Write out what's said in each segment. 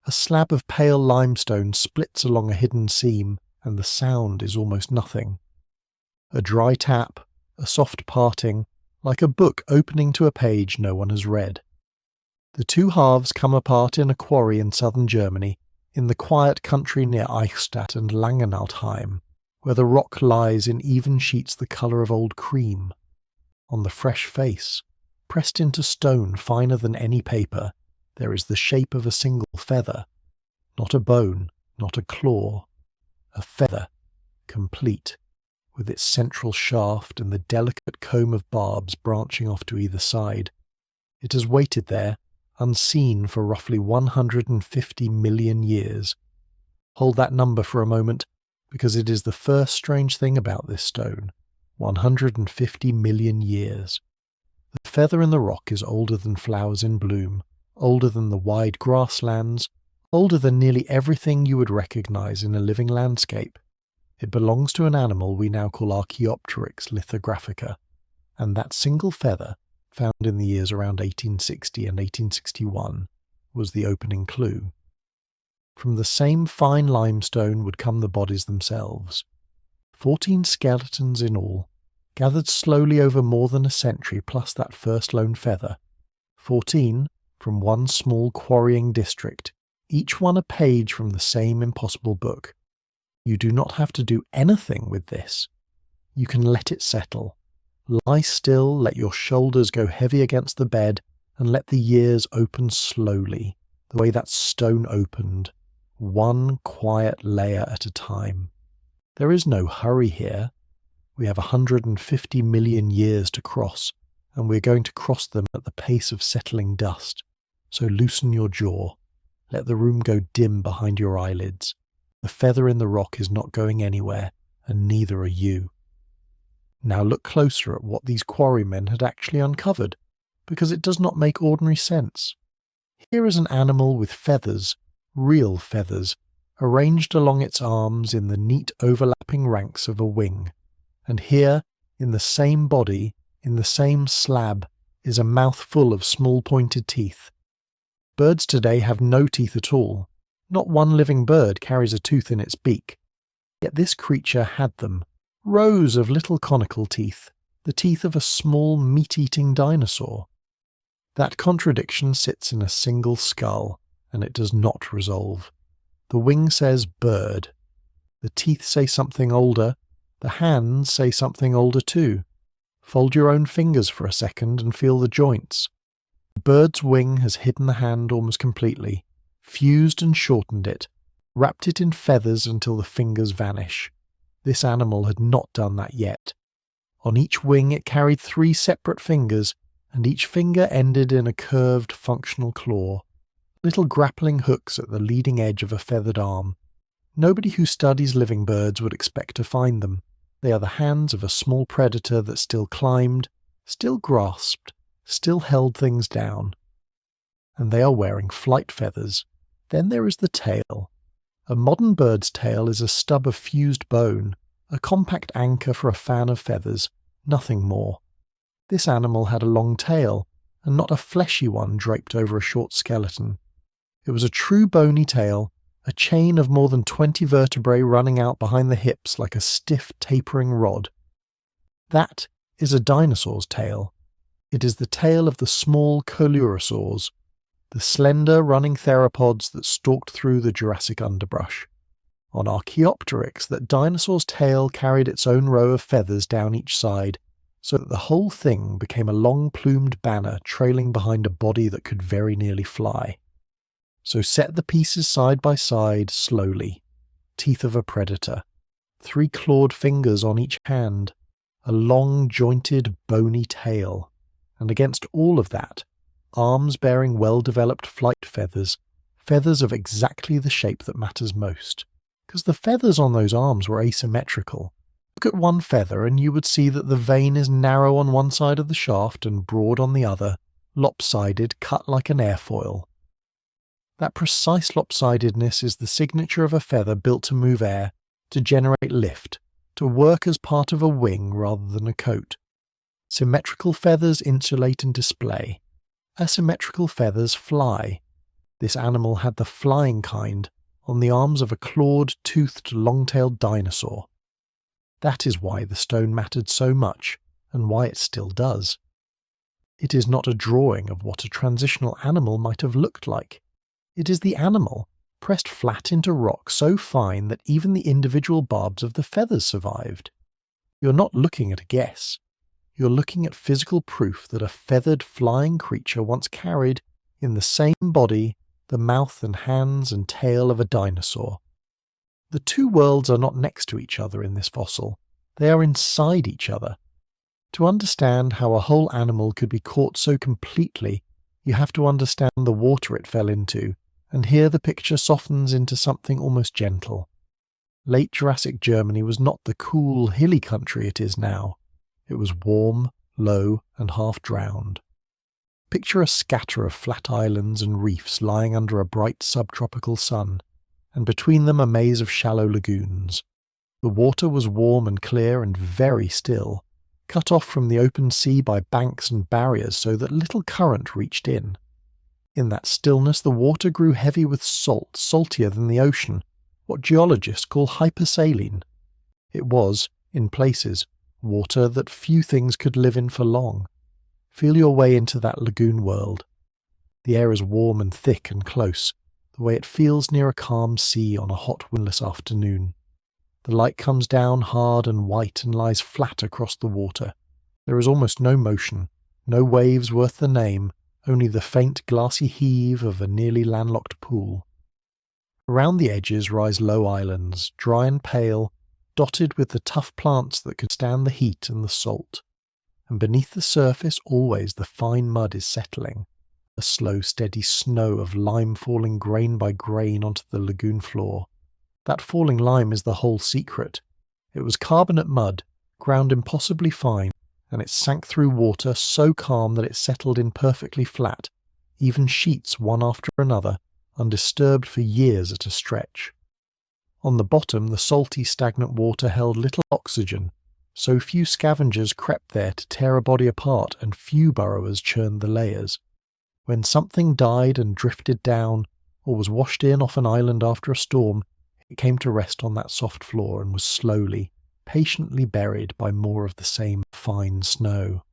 A slab of pale limestone splits along a hidden seam, and the sound is almost nothing. A dry tap, a soft parting, like a book opening to a page no one has read. The two halves come apart in a quarry in southern Germany, in the quiet country near Eichstätt and Langenaltheim, where the rock lies in even sheets the colour of old cream. On the fresh face, pressed into stone finer than any paper, there is the shape of a single feather. Not a bone, not a claw. A feather, complete, with its central shaft and the delicate comb of barbs branching off to either side. It has waited there, unseen for roughly 150 million years. Hold that number for a moment, because it is the first strange thing about this stone. 150 million years. The feather in the rock is older than flowers in bloom, older than the wide grasslands, older than nearly everything you would recognize in a living landscape. It belongs to an animal we now call Archaeopteryx lithographica, and that single feather, found in the years around 1860 and 1861, was the opening clue. From the same fine limestone would come the bodies themselves. 14 skeletons in all, gathered slowly over more than a century plus that first lone feather. 14 from one small quarrying district, each one a page from the same impossible book. You do not have to do anything with this. You can let it settle. Lie still, let your shoulders go heavy against the bed, and let the years open slowly, the way that stone opened, one quiet layer at a time. There is no hurry here. We have 150 million years to cross, and we're going to cross them at the pace of settling dust. So loosen your jaw. Let the room go dim behind your eyelids. The feather in the rock is not going anywhere, and neither are you. Now look closer at what these quarrymen had actually uncovered, because it does not make ordinary sense. Here is an animal with feathers, real feathers, arranged along its arms in the neat overlapping ranks of a wing. And here, in the same body, in the same slab, is a mouth full of small pointed teeth. Birds today have no teeth at all. Not one living bird carries a tooth in its beak. Yet this creature had them. Rows of little conical teeth, the teeth of a small meat-eating dinosaur. That contradiction sits in a single skull, and it does not resolve. The wing says bird. The teeth say something older. The hands say something older too. Fold your own fingers for a second and feel the joints. The bird's wing has hidden the hand almost completely, fused and shortened it, wrapped it in feathers until the fingers vanish. This animal had not done that yet. On each wing it carried 3 separate fingers, and each finger ended in a curved, functional claw. Little grappling hooks at the leading edge of a feathered arm. Nobody who studies living birds would expect to find them. They are the hands of a small predator that still climbed, still grasped, still held things down. And they are wearing flight feathers. Then there is the tail. A modern bird's tail is a stub of fused bone, a compact anchor for a fan of feathers, nothing more. This animal had a long tail, and not a fleshy one draped over a short skeleton. It was a true bony tail, a chain of more than 20 vertebrae running out behind the hips like a stiff tapering rod. That is a dinosaur's tail. It is the tail of the small coelurosaurs, the slender running theropods that stalked through the Jurassic underbrush. On Archaeopteryx, that dinosaur's tail carried its own row of feathers down each side, so that the whole thing became a long plumed banner trailing behind a body that could very nearly fly. So set the pieces side by side slowly. Teeth of a predator, 3 clawed fingers on each hand, a long jointed bony tail, and against all of that, arms bearing well-developed flight feathers, feathers of exactly the shape that matters most. Because the feathers on those arms were asymmetrical. Look at one feather and you would see that the vein is narrow on one side of the shaft and broad on the other, lopsided, cut like an airfoil. That precise lopsidedness is the signature of a feather built to move air, to generate lift, to work as part of a wing rather than a coat. Symmetrical feathers insulate and display. Asymmetrical feathers fly. This animal had the flying kind on the arms of a clawed, toothed, long-tailed dinosaur. That is why the stone mattered so much, and why it still does. It is not a drawing of what a transitional animal might have looked like. It is the animal, pressed flat into rock so fine that even the individual barbs of the feathers survived. You're not looking at a guess. You're looking at physical proof that a feathered flying creature once carried, in the same body, the mouth and hands and tail of a dinosaur. The two worlds are not next to each other in this fossil. They are inside each other. To understand how a whole animal could be caught so completely, you have to understand the water it fell into, and here the picture softens into something almost gentle. Late Jurassic Germany was not the cool, hilly country it is now. It was warm, low, and half drowned. Picture a scatter of flat islands and reefs lying under a bright subtropical sun, and between them a maze of shallow lagoons. The water was warm and clear and very still, cut off from the open sea by banks and barriers so that little current reached in. In that stillness the water grew heavy with salt, saltier than the ocean, what geologists call hypersaline. It was, in places, water that few things could live in for long. Feel your way into that lagoon world. The air is warm and thick and close, the way it feels near a calm sea on a hot windless afternoon. The light comes down hard and white and lies flat across the water. There is almost no motion, no waves worth the name, only the faint glassy heave of a nearly landlocked pool. Around the edges rise low islands, dry and pale, dotted with the tough plants that could stand the heat and the salt. And beneath the surface always the fine mud is settling, a slow steady snow of lime falling grain by grain onto the lagoon floor. That falling lime is the whole secret. It was carbonate mud, ground impossibly fine, and it sank through water so calm that it settled in perfectly flat, even sheets one after another, undisturbed for years at a stretch. On the bottom the salty stagnant water held little oxygen, so few scavengers crept there to tear a body apart and few burrowers churned the layers. When something died and drifted down, or was washed in off an island after a storm, it came to rest on that soft floor and was slowly, patiently buried by more of the same fine snow.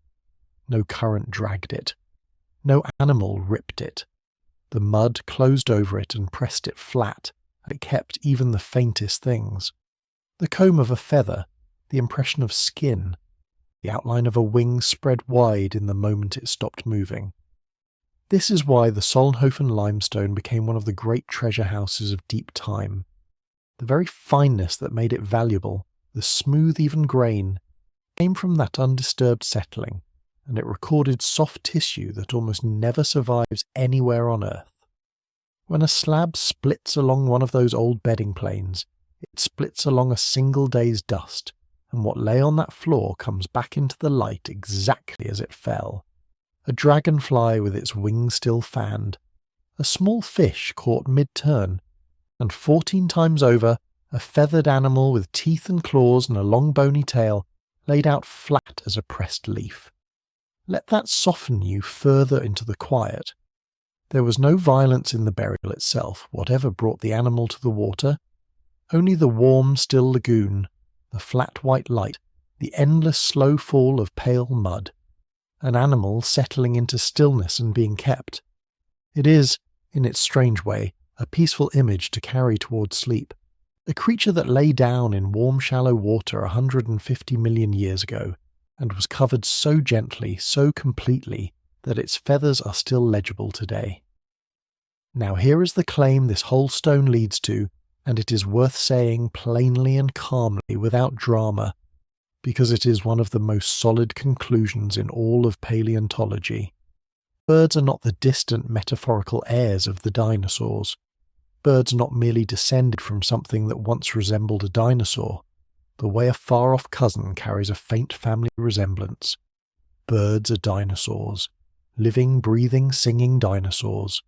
No current dragged it. No animal ripped it. The mud closed over it and pressed it flat, and it kept even the faintest things. The comb of a feather, the impression of skin, the outline of a wing spread wide in the moment it stopped moving. This is why the Solnhofen limestone became one of the great treasure houses of deep time. The very fineness that made it valuable, the smooth even grain, came from that undisturbed settling, and it recorded soft tissue that almost never survives anywhere on Earth. When a slab splits along one of those old bedding planes, it splits along a single day's dust, and what lay on that floor comes back into the light exactly as it fell. A dragonfly with its wings still fanned, a small fish caught mid-turn, and 14 times over, a feathered animal with teeth and claws and a long bony tail laid out flat as a pressed leaf. Let that soften you further into the quiet. There was no violence in the burial itself, whatever brought the animal to the water. Only the warm, still lagoon, the flat white light, the endless slow fall of pale mud. An animal settling into stillness and being kept. It is, in its strange way, a peaceful image to carry towards sleep. A creature that lay down in warm shallow water 150 million years ago, and was covered so gently, so completely, that its feathers are still legible today. Now here is the claim this whole stone leads to, and it is worth saying plainly and calmly without drama, because it is one of the most solid conclusions in all of paleontology. Birds are not the distant metaphorical heirs of the dinosaurs. Birds are not merely descended from something that once resembled a dinosaur, the way a far-off cousin carries a faint family resemblance. Birds are dinosaurs. Living, breathing, singing dinosaurs.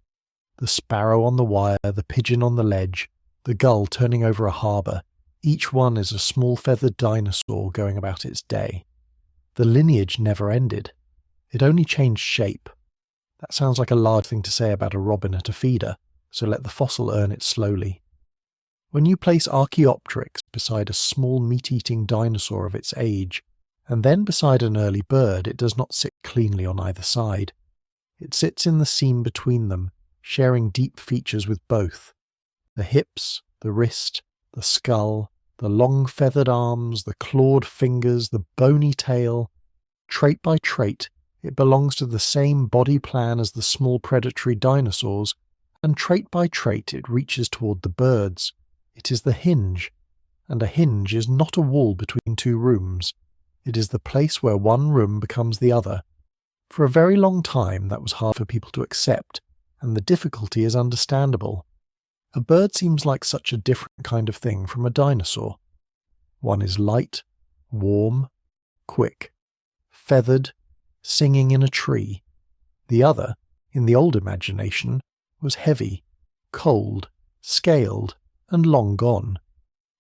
The sparrow on the wire, the pigeon on the ledge, the gull turning over a harbour, each one is a small feathered dinosaur going about its day. The lineage never ended. It only changed shape. That sounds like a large thing to say about a robin at a feeder, so let the fossil earn it slowly. When you place Archaeopteryx beside a small meat-eating dinosaur of its age, and then beside an early bird, it does not sit cleanly on either side. It sits in the seam between them, sharing deep features with both. The hips, the wrist, the skull, the long feathered arms, the clawed fingers, the bony tail. Trait by trait, it belongs to the same body plan as the small predatory dinosaurs, and trait by trait it reaches toward the birds. It is the hinge, and a hinge is not a wall between two rooms. It is the place where one room becomes the other. For a very long time that was hard for people to accept, and the difficulty is understandable. A bird seems like such a different kind of thing from a dinosaur. One is light, warm, quick, feathered, singing in a tree. The other, in the old imagination, was heavy, cold, scaled, and long gone.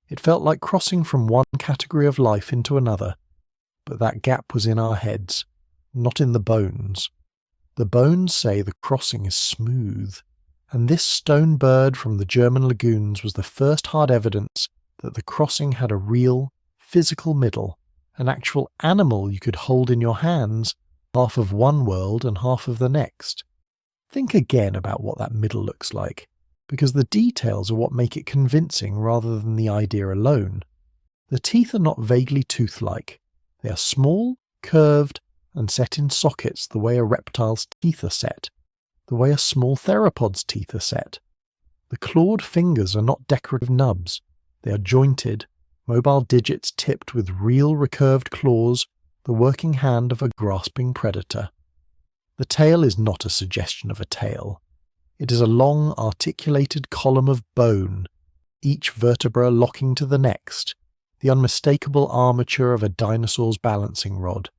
It felt like crossing from one category of life into another, but that gap was in our heads, not in the bones. The bones say the crossing is smooth, and this stone bird from the German lagoons was the first hard evidence that the crossing had a real, physical middle, an actual animal you could hold in your hands, half of one world and half of the next. Think again about what that middle looks like, because the details are what make it convincing rather than the idea alone. The teeth are not vaguely tooth-like. They are small, curved, and set in sockets the way a reptile's teeth are set, the way a small theropod's teeth are set. The clawed fingers are not decorative nubs. They are jointed, mobile digits tipped with real recurved claws, the working hand of a grasping predator. The tail is not a suggestion of a tail. It is a long, articulated column of bone, each vertebra locking to the next, the unmistakable armature of a dinosaur's balancing rod.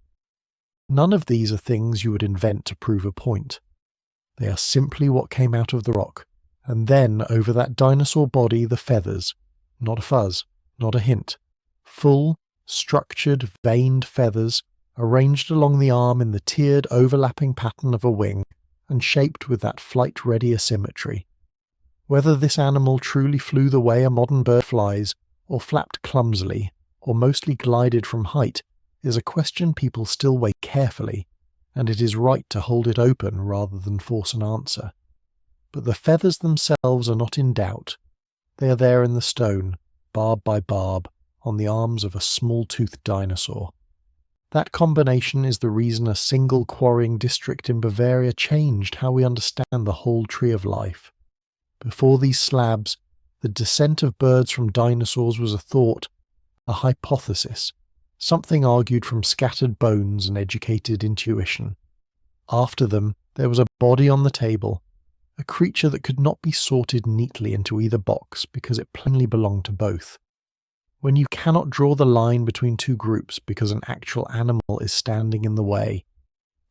None of these are things you would invent to prove a point. They are simply what came out of the rock, and then over that dinosaur body the feathers, not a fuzz, not a hint, full, structured, veined feathers, arranged along the arm in the tiered overlapping pattern of a wing, and shaped with that flight-ready asymmetry. Whether this animal truly flew the way a modern bird flies, or flapped clumsily, or mostly glided from height, is a question people still weigh carefully, and it is right to hold it open rather than force an answer. But the feathers themselves are not in doubt. They are there in the stone, barb by barb, on the arms of a small-toothed dinosaur. That combination is the reason a single quarrying district in Bavaria changed how we understand the whole tree of life. Before these slabs, the descent of birds from dinosaurs was a thought, a hypothesis, something argued from scattered bones and educated intuition. After them, there was a body on the table, a creature that could not be sorted neatly into either box because it plainly belonged to both. When you cannot draw the line between two groups because an actual animal is standing in the way,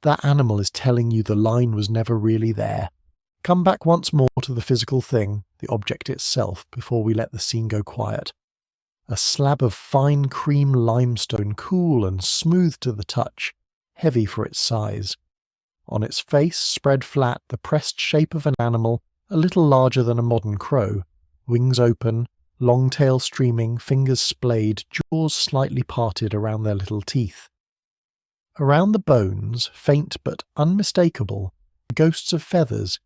that animal is telling you the line was never really there. Come back once more to the physical thing, the object itself, before we let the scene go quiet. A slab of fine cream limestone, cool and smooth to the touch, heavy for its size. On its face, spread flat, the pressed shape of an animal, a little larger than a modern crow, wings open, long tail streaming, fingers splayed, jaws slightly parted around their little teeth. Around the bones, faint but unmistakable, ghosts of feathers,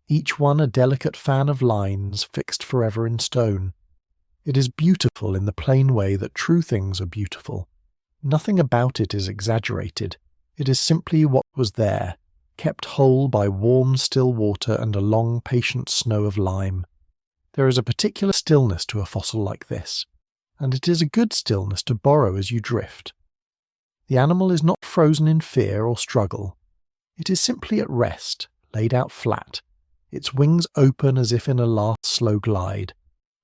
each one a delicate fan of lines fixed forever in stone. It is beautiful in the plain way that true things are beautiful. Nothing about it is exaggerated. It is simply what was there, kept whole by warm still water and a long patient snow of lime. There is a particular stillness to a fossil like this, and it is a good stillness to borrow as you drift. The animal is not frozen in fear or struggle. It is simply at rest, laid out flat, its wings open as if in a last slow glide,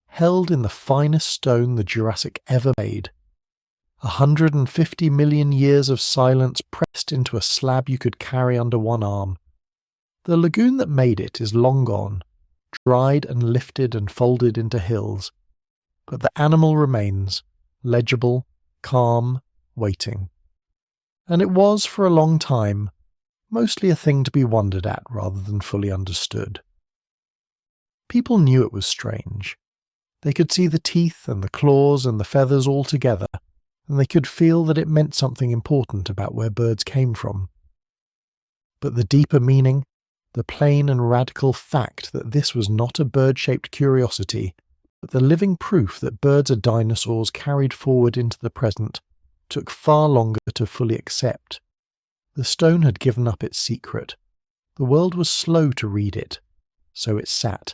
held in the finest stone the Jurassic ever made. 150 million years of silence pressed into a slab you could carry under one arm. The lagoon that made it is long gone, dried and lifted and folded into hills, but the animal remains, legible, calm, waiting. And it was, for a long time, mostly a thing to be wondered at rather than fully understood. People knew it was strange. They could see the teeth and the claws and the feathers all together, and they could feel that it meant something important about where birds came from. But the deeper meaning, the plain and radical fact that this was not a bird-shaped curiosity, but the living proof that birds are dinosaurs carried forward into the present, took far longer to fully accept. The stone had given up its secret. The world was slow to read it. So it sat,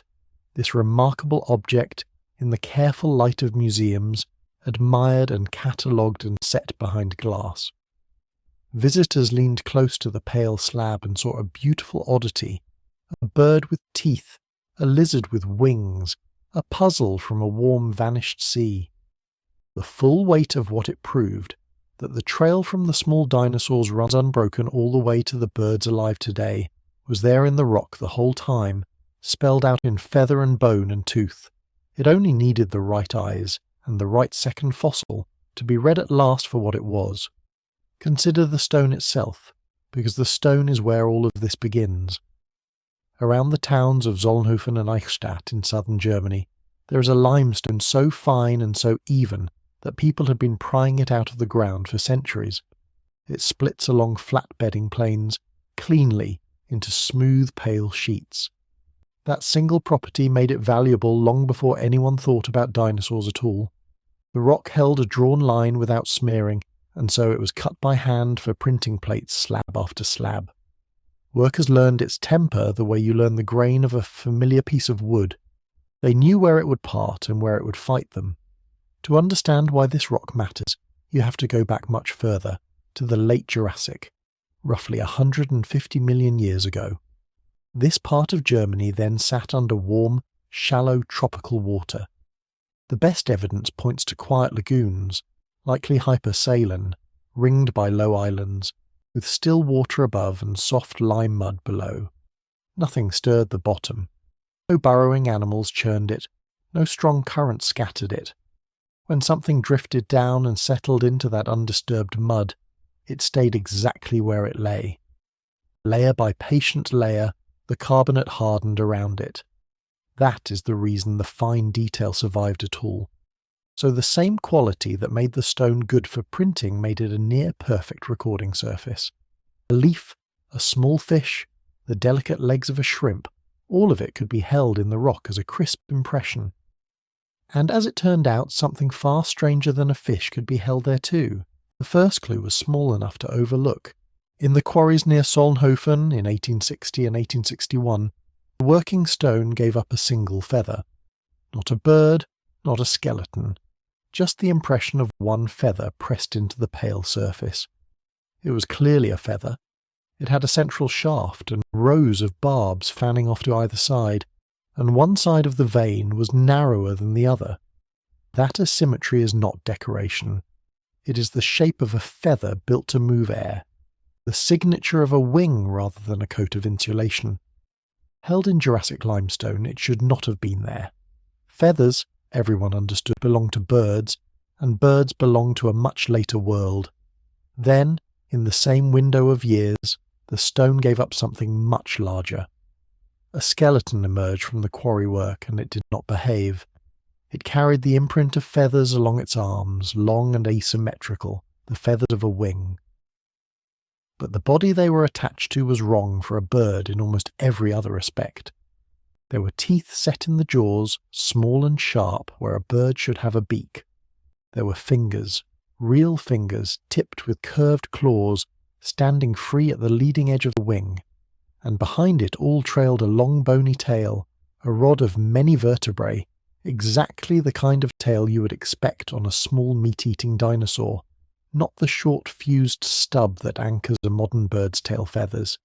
this remarkable object, in the careful light of museums, admired and catalogued and set behind glass. Visitors leaned close to the pale slab and saw a beautiful oddity, a bird with teeth, a lizard with wings, a puzzle from a warm vanished sea. The full weight of what it proved, that the trail from the small dinosaurs runs unbroken all the way to the birds alive today, was there in the rock the whole time, spelled out in feather and bone and tooth. It only needed the right eyes and the right second fossil to be read at last for what it was. Consider the stone itself, because the stone is where all of this begins. Around the towns of Solnhofen and Eichstätt in southern Germany, there is a limestone so fine and so even that people had been prying it out of the ground for centuries. It splits along flat bedding plains, cleanly, into smooth pale sheets. That single property made it valuable long before anyone thought about dinosaurs at all. The rock held a drawn line without smearing, and so it was cut by hand for printing plates slab after slab. Workers learned its temper the way you learn the grain of a familiar piece of wood. They knew where it would part and where it would fight them. To understand why this rock matters, you have to go back much further, to the late Jurassic, roughly 150 million years ago. This part of Germany then sat under warm, shallow tropical water. The best evidence points to quiet lagoons, likely hypersaline, ringed by low islands, with still water above and soft lime mud below. Nothing stirred the bottom. No burrowing animals churned it, no strong current scattered it. When something drifted down and settled into that undisturbed mud, it stayed exactly where it lay. Layer by patient layer, the carbonate hardened around it. That is the reason the fine detail survived at all. So the same quality that made the stone good for printing made it a near-perfect recording surface. A leaf, a small fish, the delicate legs of a shrimp, all of it could be held in the rock as a crisp impression. And as it turned out, something far stranger than a fish could be held there too. The first clue was small enough to overlook. In the quarries near Solnhofen in 1860 and 1861, the working stone gave up a single feather. Not a bird, not a skeleton, just the impression of one feather pressed into the pale surface. It was clearly a feather. It had a central shaft and rows of barbs fanning off to either side, and one side of the vein was narrower than the other. That asymmetry is not decoration. It is the shape of a feather built to move air, the signature of a wing rather than a coat of insulation. Held in Jurassic limestone, it should not have been there. Feathers, everyone understood, belonged to birds, and birds belonged to a much later world. Then, in the same window of years, the stone gave up something much larger. A skeleton emerged from the quarry work, and it did not behave. It carried the imprint of feathers along its arms, long and asymmetrical, the feathers of a wing. But the body they were attached to was wrong for a bird in almost every other respect. There were teeth set in the jaws, small and sharp, where a bird should have a beak. There were fingers, real fingers, tipped with curved claws, standing free at the leading edge of the wing, and behind it all trailed a long bony tail, a rod of many vertebrae, exactly the kind of tail you would expect on a small meat-eating dinosaur, not the short fused stub that anchors a modern bird's tail feathers.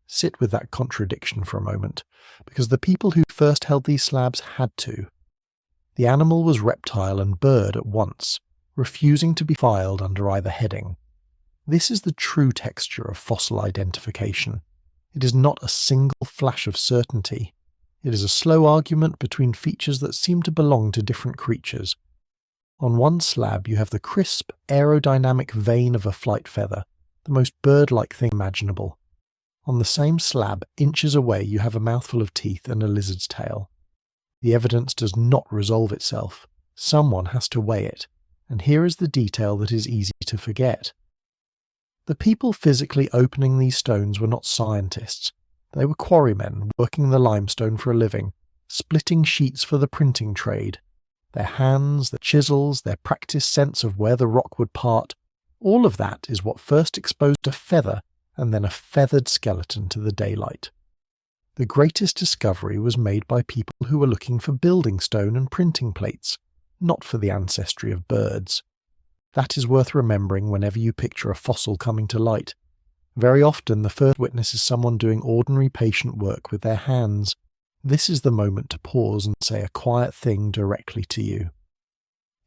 Sit with that contradiction for a moment, because the people who first held these slabs had to. The animal was reptile and bird at once, refusing to be filed under either heading. This is the true texture of fossil identification. It is not a single flash of certainty. It is a slow argument between features that seem to belong to different creatures. On one slab you have the crisp, aerodynamic vein of a flight feather, the most bird-like thing imaginable. On the same slab, inches away, you have a mouthful of teeth and a lizard's tail. The evidence does not resolve itself. Someone has to weigh it, and here is the detail that is easy to forget. The people physically opening these stones were not scientists. They were quarrymen working the limestone for a living, splitting sheets for the printing trade. Their hands, their chisels, their practiced sense of where the rock would part, all of that is what first exposed a feather and then a feathered skeleton to the daylight. The greatest discovery was made by people who were looking for building stone and printing plates, not for the ancestry of birds. That is worth remembering whenever you picture a fossil coming to light. Very often the first witness is someone doing ordinary patient work with their hands. This is the moment to pause and say a quiet thing directly to you.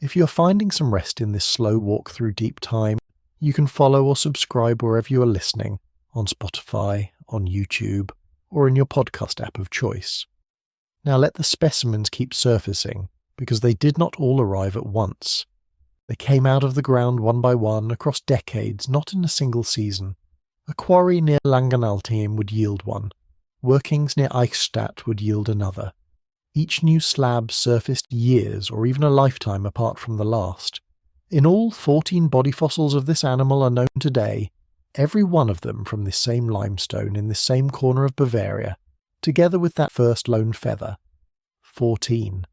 If you are finding some rest in this slow walk through deep time, you can follow or subscribe wherever you are listening, on Spotify, on YouTube, or in your podcast app of choice. Now let the specimens keep surfacing, because they did not all arrive at once. They came out of the ground one by one across decades, not in a single season. A quarry near Langenaltheim would yield one. Workings near Eichstätt would yield another. Each new slab surfaced years or even a lifetime apart from the last. In all, 14 body fossils of this animal are known today, every one of them from this same limestone in this same corner of Bavaria, together with that first lone feather. 14.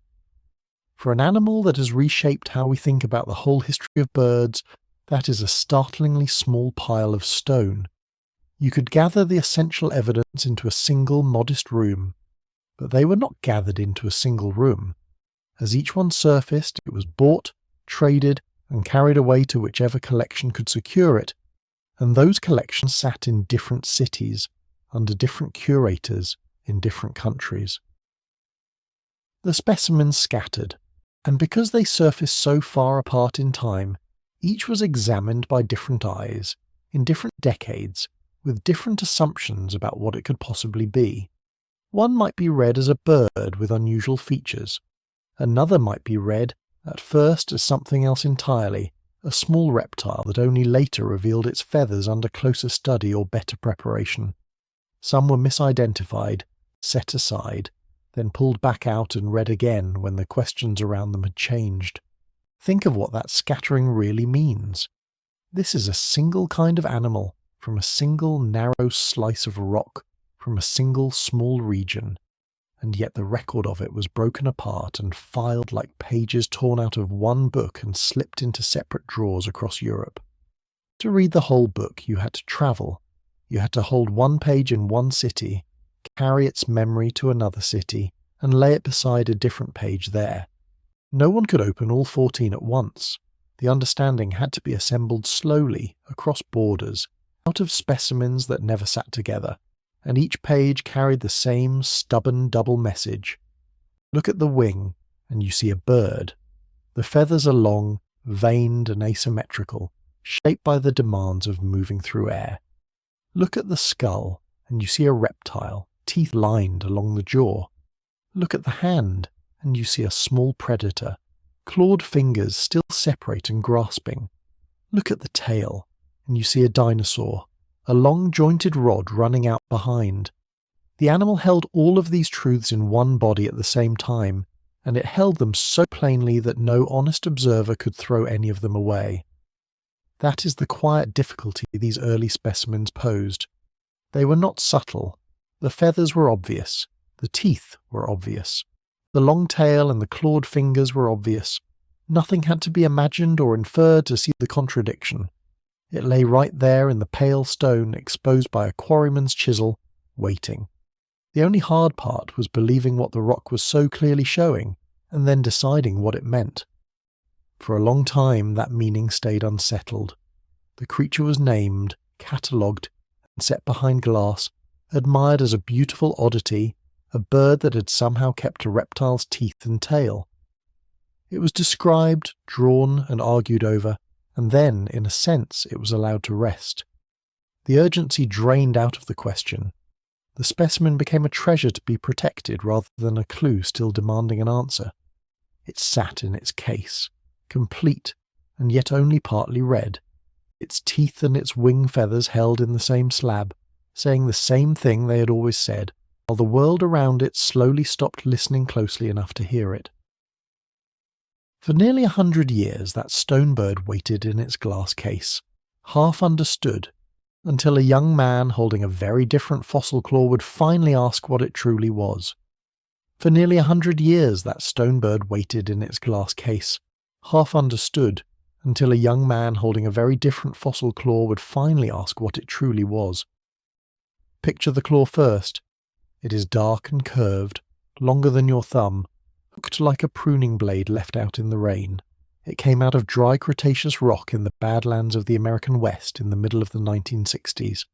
For an animal that has reshaped how we think about the whole history of birds, that is a startlingly small pile of stone. You could gather the essential evidence into a single modest room, but they were not gathered into a single room. As each one surfaced, it was bought, traded, and carried away to whichever collection could secure it, and those collections sat in different cities, under different curators, in different countries. The specimens scattered, and because they surfaced so far apart in time, each was examined by different eyes, in different decades, with different assumptions about what it could possibly be. One might be read as a bird with unusual features. Another might be read, at first, as something else entirely, a small reptile that only later revealed its feathers under closer study or better preparation. Some were misidentified, set aside, then pulled back out and read again when the questions around them had changed. Think of what that scattering really means. This is a single kind of animal, from a single narrow slice of rock, from a single small region, and yet the record of it was broken apart and filed like pages torn out of one book and slipped into separate drawers across Europe. To read the whole book, you had to travel. You had to hold one page in one city, carry its memory to another city, and lay it beside a different page there. No one could open all 14 at once. The understanding had to be assembled slowly, across borders, out of specimens that never sat together, and each page carried the same stubborn double message. Look at the wing, and you see a bird. The feathers are long, veined and asymmetrical, shaped by the demands of moving through air. Look at the skull, and you see a reptile, teeth lined along the jaw. Look at the hand, and you see a small predator, clawed fingers still separate and grasping. Look at the tail, and you see a dinosaur, a long jointed rod running out behind. The animal held all of these truths in one body at the same time, and it held them so plainly that no honest observer could throw any of them away. That is the quiet difficulty these early specimens posed. They were not subtle. The feathers were obvious. The teeth were obvious. The long tail and the clawed fingers were obvious. Nothing had to be imagined or inferred to see the contradiction. It lay right there in the pale stone exposed by a quarryman's chisel, waiting. The only hard part was believing what the rock was so clearly showing, and then deciding what it meant. For a long time that meaning stayed unsettled. The creature was named, catalogued, and set behind glass, admired as a beautiful oddity, a bird that had somehow kept a reptile's teeth and tail. It was described, drawn, and argued over, and then, in a sense, it was allowed to rest. The urgency drained out of the question. The specimen became a treasure to be protected rather than a clue still demanding an answer. It sat in its case, complete, and yet only partly read, its teeth and its wing feathers held in the same slab, saying the same thing they had always said, while the world around it slowly stopped listening closely enough to hear it. For nearly 100 years that stone bird waited in its glass case, half understood, until a young man holding a very different fossil claw would finally ask what it truly was. For nearly 100 years that stone bird waited in its glass case, half understood, until a young man holding a very different fossil claw would finally ask what it truly was. Picture the claw first. It is dark and curved, longer than your thumb, hooked like a pruning blade left out in the rain. It came out of dry Cretaceous rock in the Badlands of the American West in the middle of the 1960s.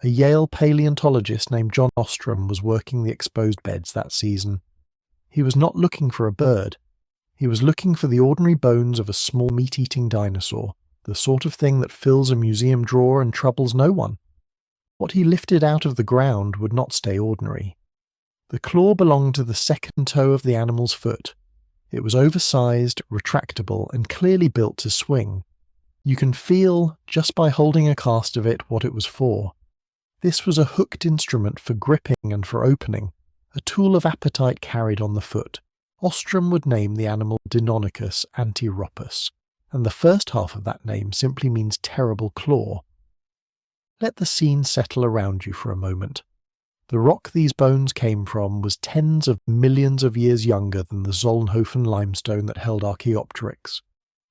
A Yale paleontologist named John Ostrom was working the exposed beds that season. He was not looking for a bird. He was looking for the ordinary bones of a small meat-eating dinosaur, the sort of thing that fills a museum drawer and troubles no one. What he lifted out of the ground would not stay ordinary. The claw belonged to the second toe of the animal's foot. It was oversized, retractable, and clearly built to swing. You can feel, just by holding a cast of it, what it was for. This was a hooked instrument for gripping and for opening, a tool of appetite carried on the foot. Ostrom would name the animal Deinonychus antiropus, and the first half of that name simply means terrible claw. Let the scene settle around you for a moment. The rock these bones came from was tens of millions of years younger than the Solnhofen limestone that held Archaeopteryx.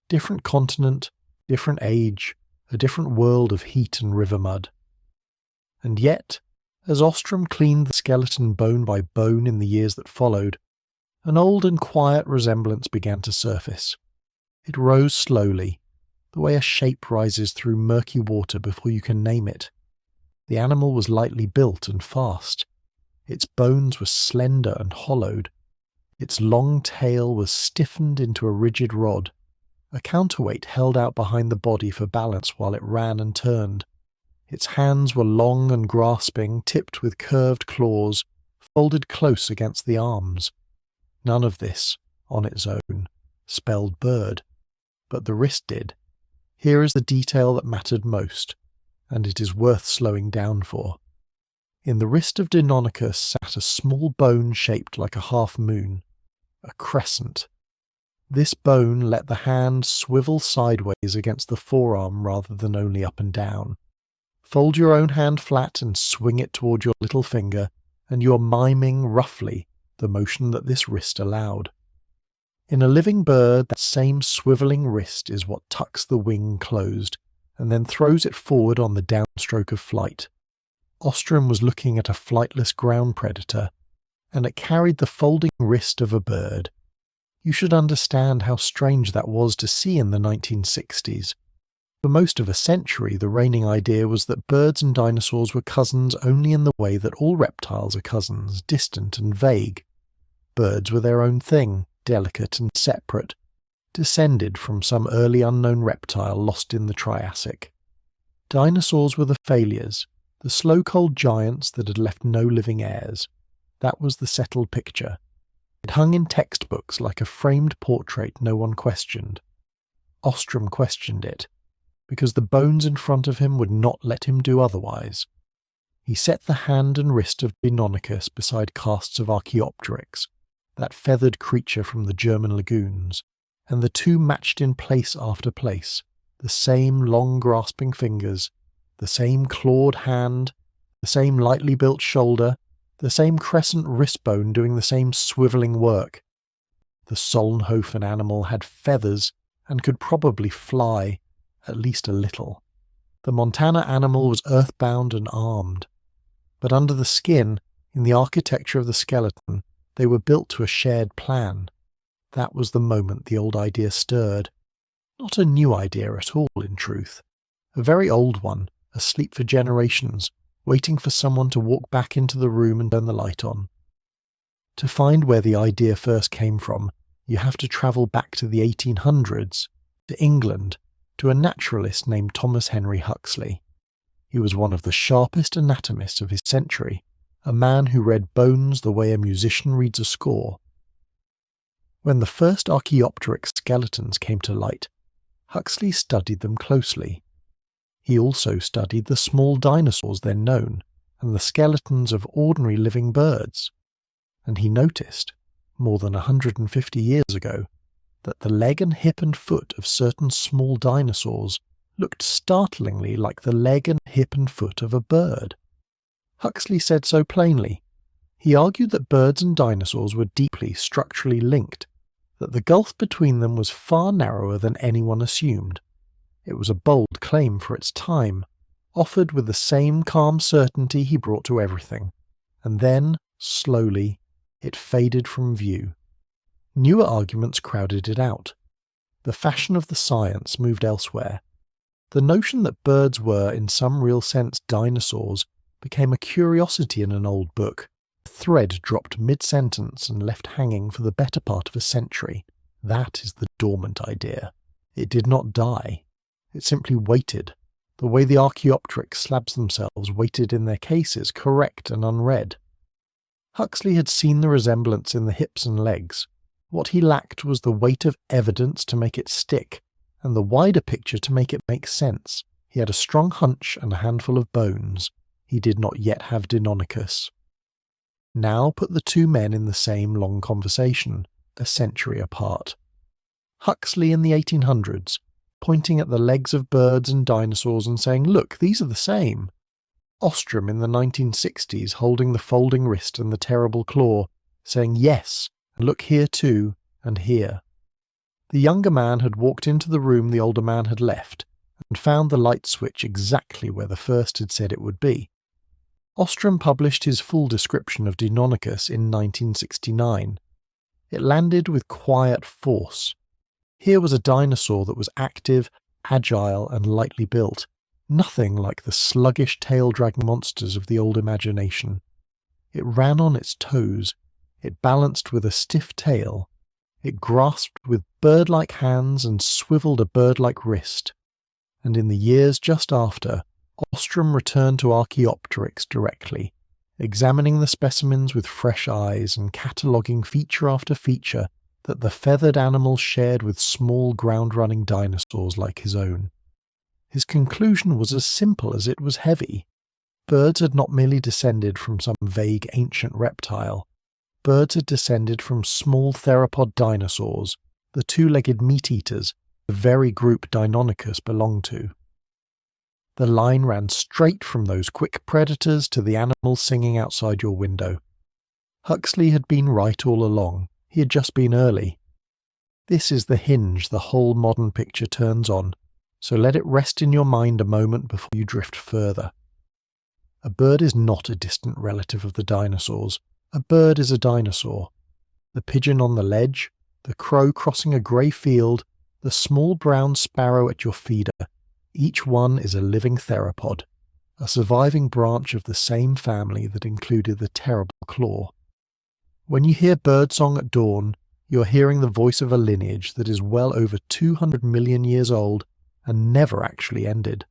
Different continent, different age, a different world of heat and river mud. And yet, as Ostrom cleaned the skeleton bone by bone in the years that followed, an old and quiet resemblance began to surface. It rose slowly, the way a shape rises through murky water before you can name it. The animal was lightly built and fast. Its bones were slender and hollowed. Its long tail was stiffened into a rigid rod. A counterweight held out behind the body for balance while it ran and turned. Its hands were long and grasping, tipped with curved claws, folded close against the arms. None of this, on its own, spelled bird, but the wrist did. Here is the detail that mattered most, and it is worth slowing down for. In the wrist of Deinonychus sat a small bone shaped like a half-moon, a crescent. This bone let the hand swivel sideways against the forearm rather than only up and down. Fold your own hand flat and swing it toward your little finger, and you are miming, roughly, the motion that this wrist allowed. In a living bird, that same swivelling wrist is what tucks the wing closed, and then throws it forward on the downstroke of flight. Ostrom was looking at a flightless ground predator, and it carried the folding wrist of a bird. You should understand how strange that was to see in the 1960s. For most of a century, the reigning idea was that birds and dinosaurs were cousins only in the way that all reptiles are cousins, distant and vague. Birds were their own thing, delicate and separate, descended from some early unknown reptile lost in the Triassic. Dinosaurs were the failures, the slow-cold giants that had left no living heirs. That was the settled picture. It hung in textbooks like a framed portrait no one questioned. Ostrom questioned it, because the bones in front of him would not let him do otherwise. He set the hand and wrist of Deinonychus beside casts of Archaeopteryx, that feathered creature from the German lagoons, and the two matched in place after place, the same long grasping fingers, the same clawed hand, the same lightly built shoulder, the same crescent wrist bone doing the same swivelling work. The Solnhofen animal had feathers and could probably fly, at least a little. The Montana animal was earthbound and armed. But under the skin, in the architecture of the skeleton, they were built to a shared plan. That was the moment the old idea stirred. Not a new idea at all, in truth. A very old one, asleep for generations, waiting for someone to walk back into the room and turn the light on. To find where the idea first came from, you have to travel back to the 1800s, to England, to a naturalist named Thomas Henry Huxley. He was one of the sharpest anatomists of his century, a man who read bones the way a musician reads a score. When the first Archaeopteryx skeletons came to light, Huxley studied them closely. He also studied the small dinosaurs then known, and the skeletons of ordinary living birds. And he noticed, more than 150 years ago, that the leg and hip and foot of certain small dinosaurs looked startlingly like the leg and hip and foot of a bird. Huxley said so plainly. He argued that birds and dinosaurs were deeply structurally linked, that the gulf between them was far narrower than anyone assumed. It was a bold claim for its time, offered with the same calm certainty he brought to everything, and then, slowly, it faded from view. Newer arguments crowded it out. The fashion of the science moved elsewhere. The notion that birds were, in some real sense, dinosaurs became a curiosity in an old book, a thread dropped mid-sentence and left hanging for the better part of a century. That is the dormant idea. It did not die. It simply waited, the way the Archaeopteryx slabs themselves waited in their cases, correct and unread. Huxley had seen the resemblance in the hips and legs. What he lacked was the weight of evidence to make it stick, and the wider picture to make it make sense. He had a strong hunch and a handful of bones. He did not yet have Deinonychus. Now put the two men in the same long conversation, a century apart. Huxley in the 1800s, pointing at the legs of birds and dinosaurs and saying, "Look, these are the same." Ostrom in the 1960s holding the folding wrist and the terrible claw, saying, "Yes, and look here too, and here." The younger man had walked into the room the older man had left, and found the light switch exactly where the first had said it would be. Ostrom published his full description of Deinonychus in 1969. It landed with quiet force. Here was a dinosaur that was active, agile, and lightly built, nothing like the sluggish tail-dragging monsters of the old imagination. It ran on its toes, it balanced with a stiff tail, it grasped with bird-like hands and swiveled a bird-like wrist. And in the years just after, Ostrom returned to Archaeopteryx directly, examining the specimens with fresh eyes and cataloguing feature after feature that the feathered animal shared with small ground-running dinosaurs like his own. His conclusion was as simple as it was heavy. Birds had not merely descended from some vague ancient reptile. Birds had descended from small theropod dinosaurs, the two-legged meat-eaters, the very group Deinonychus belonged to. The line ran straight from those quick predators to the animals singing outside your window. Huxley had been right all along. He had just been early. This is the hinge the whole modern picture turns on, so let it rest in your mind a moment before you drift further. A bird is not a distant relative of the dinosaurs. A bird is a dinosaur. The pigeon on the ledge, the crow crossing a grey field, the small brown sparrow at your feeder, each one is a living theropod, a surviving branch of the same family that included the terrible claw. When you hear birdsong at dawn, you are hearing the voice of a lineage that is well over 200 million years old and never actually ended.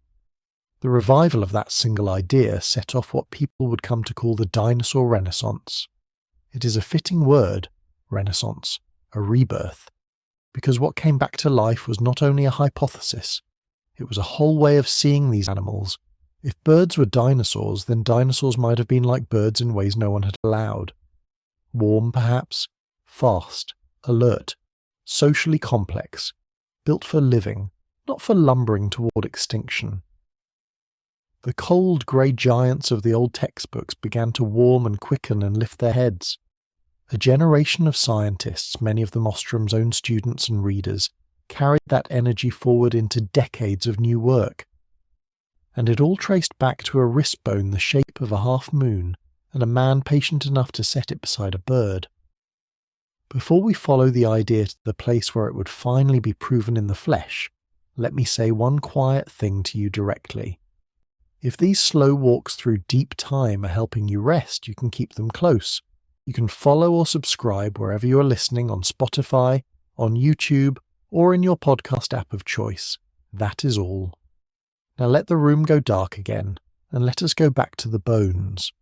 The revival of that single idea set off what people would come to call the dinosaur renaissance. It is a fitting word, renaissance, a rebirth, because what came back to life was not only a hypothesis, it was a whole way of seeing these animals. If birds were dinosaurs, then dinosaurs might have been like birds in ways no one had allowed. Warm, perhaps, fast, alert, socially complex, built for living, not for lumbering toward extinction. The cold grey giants of the old textbooks began to warm and quicken and lift their heads. A generation of scientists, many of them Ostrom's own students and readers, carried that energy forward into decades of new work. And it all traced back to a wrist bone the shape of a half-moon and a man patient enough to set it beside a bird. Before we follow the idea to the place where it would finally be proven in the flesh, let me say one quiet thing to you directly. If these slow walks through deep time are helping you rest, you can keep them close. You can follow or subscribe wherever you are listening, on Spotify, on YouTube, or in your podcast app of choice. That is all. Now let the room go dark again, and let us go back to the bones.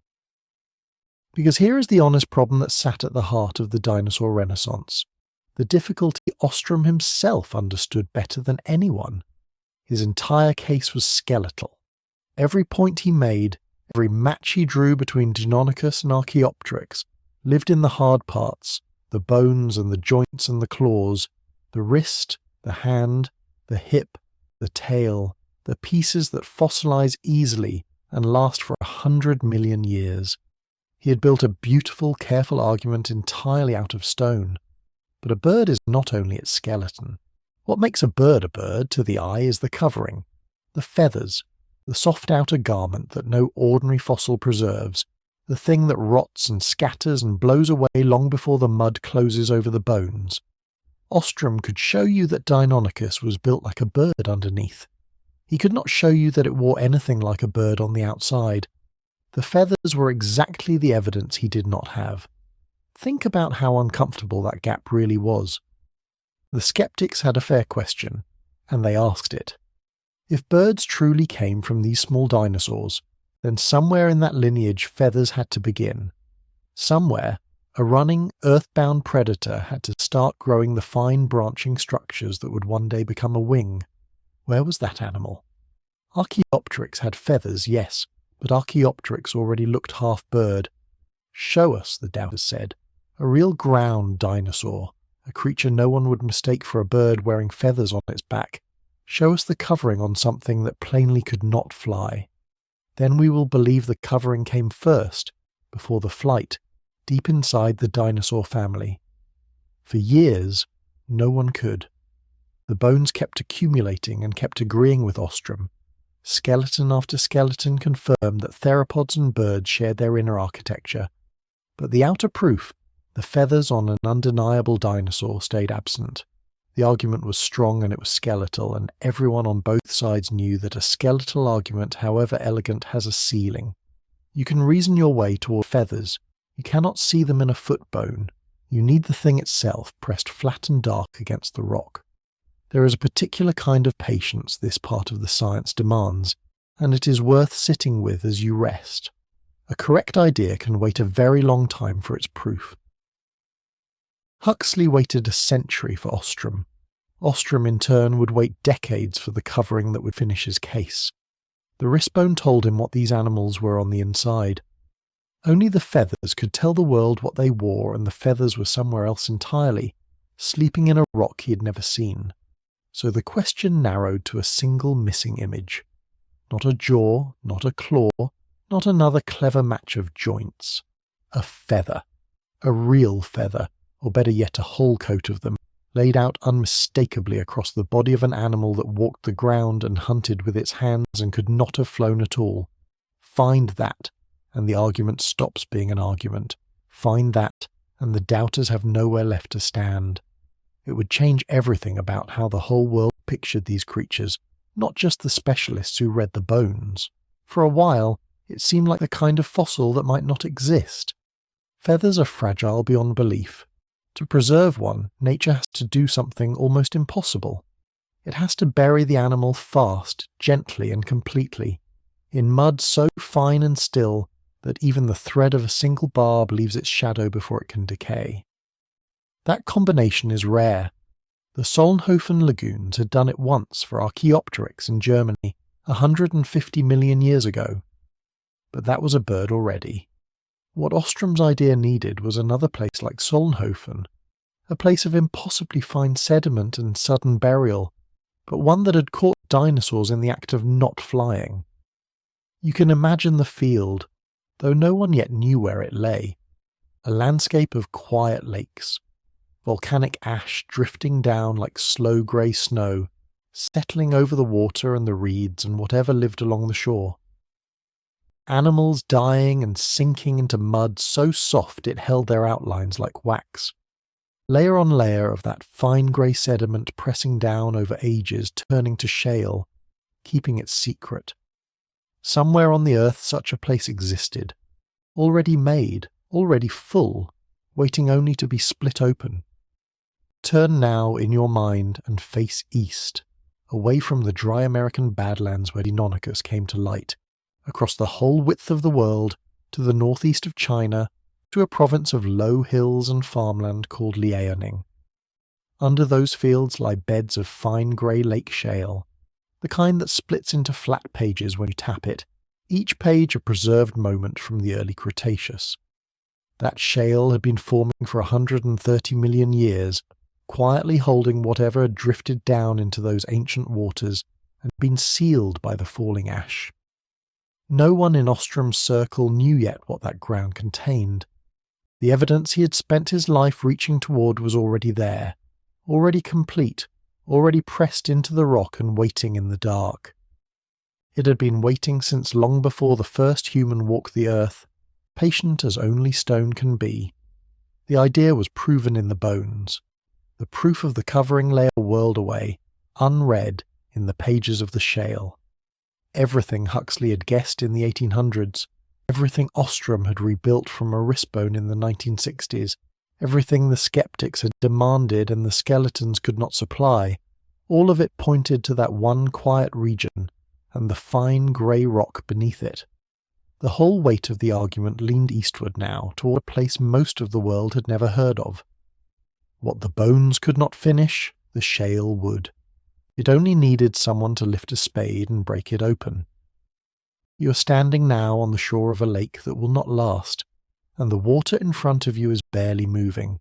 Because here is the honest problem that sat at the heart of the dinosaur renaissance. The difficulty Ostrom himself understood better than anyone. His entire case was skeletal. Every point he made, every match he drew between Deinonychus and Archaeopteryx lived in the hard parts, the bones and the joints and the claws, the wrist, the hand, the hip, the tail, the pieces that fossilize easily and last for 100 million years. He had built a beautiful, careful argument entirely out of stone. But a bird is not only its skeleton. What makes a bird to the eye is the covering, the feathers, the soft outer garment that no ordinary fossil preserves, the thing that rots and scatters and blows away long before the mud closes over the bones. Ostrom could show you that Deinonychus was built like a bird underneath. He could not show you that it wore anything like a bird on the outside. The feathers were exactly the evidence he did not have. Think about how uncomfortable that gap really was. The skeptics had a fair question, and they asked it. If birds truly came from these small dinosaurs, then somewhere in that lineage feathers had to begin. Somewhere, a running, earthbound predator had to start growing the fine branching structures that would one day become a wing. Where was that animal? Archaeopteryx had feathers, yes, but Archaeopteryx already looked half bird. Show us, the doubters said, a real ground dinosaur, a creature no one would mistake for a bird wearing feathers on its back. Show us the covering on something that plainly could not fly. Then we will believe the covering came first, before the flight, deep inside the dinosaur family. For years, no one could. The bones kept accumulating and kept agreeing with Ostrom. Skeleton after skeleton confirmed that theropods and birds shared their inner architecture. But the outer proof, the feathers on an undeniable dinosaur, stayed absent. The argument was strong and it was skeletal, and everyone on both sides knew that a skeletal argument, however elegant, has a ceiling. You can reason your way toward feathers. You cannot see them in a foot bone. You need the thing itself pressed flat and dark against the rock. There is a particular kind of patience this part of the science demands, and it is worth sitting with as you rest. A correct idea can wait a very long time for its proof. Huxley waited a century for Ostrom. Ostrom, in turn, would wait decades for the covering that would finish his case. The wristbone told him what these animals were on the inside. Only the feathers could tell the world what they wore, and the feathers were somewhere else entirely, sleeping in a rock he had never seen. So the question narrowed to a single missing image. Not a jaw, not a claw, not another clever match of joints. A feather. A real feather, or better yet a whole coat of them, laid out unmistakably across the body of an animal that walked the ground and hunted with its hands and could not have flown at all. Find that, and the argument stops being an argument. Find that, and the doubters have nowhere left to stand. It would change everything about how the whole world pictured these creatures, not just the specialists who read the bones. For a while, it seemed like the kind of fossil that might not exist. Feathers are fragile beyond belief. To preserve one, nature has to do something almost impossible. It has to bury the animal fast, gently and completely, in mud so fine and still that even the thread of a single barb leaves its shadow before it can decay. That combination is rare. The Solnhofen lagoons had done it once for Archaeopteryx in Germany 150 million years ago. But that was a bird already. What Ostrom's idea needed was another place like Solnhofen, a place of impossibly fine sediment and sudden burial, but one that had caught dinosaurs in the act of not flying. You can imagine the field, though no one yet knew where it lay. A landscape of quiet lakes, volcanic ash drifting down like slow grey snow, settling over the water and the reeds and whatever lived along the shore. Animals dying and sinking into mud so soft it held their outlines like wax. Layer on layer of that fine grey sediment pressing down over ages, turning to shale, keeping it secret. Somewhere on the earth such a place existed, already made, already full, waiting only to be split open. Turn now in your mind and face east, away from the dry American badlands where Deinonychus came to light, across the whole width of the world, to the northeast of China, to a province of low hills and farmland called Liaoning. Under those fields lie beds of fine grey lake shale, the kind that splits into flat pages when you tap it, each page a preserved moment from the early Cretaceous. That shale had been forming for 130 million years, quietly holding whatever had drifted down into those ancient waters and been sealed by the falling ash. No one in Ostrom's circle knew yet what that ground contained. The evidence he had spent his life reaching toward was already there, already complete, already pressed into the rock and waiting in the dark. It had been waiting since long before the first human walked the earth, patient as only stone can be. The idea was proven in the bones. The proof of the covering lay a world away, unread, in the pages of the shale. Everything Huxley had guessed in the 1800s, everything Ostrom had rebuilt from a wrist bone in the 1960s, everything the skeptics had demanded and the skeletons could not supply, all of it pointed to that one quiet region and the fine grey rock beneath it. The whole weight of the argument leaned eastward now, toward a place most of the world had never heard of. What the bones could not finish, the shale would. It only needed someone to lift a spade and break it open. You are standing now on the shore of a lake that will not last, and the water in front of you is barely moving.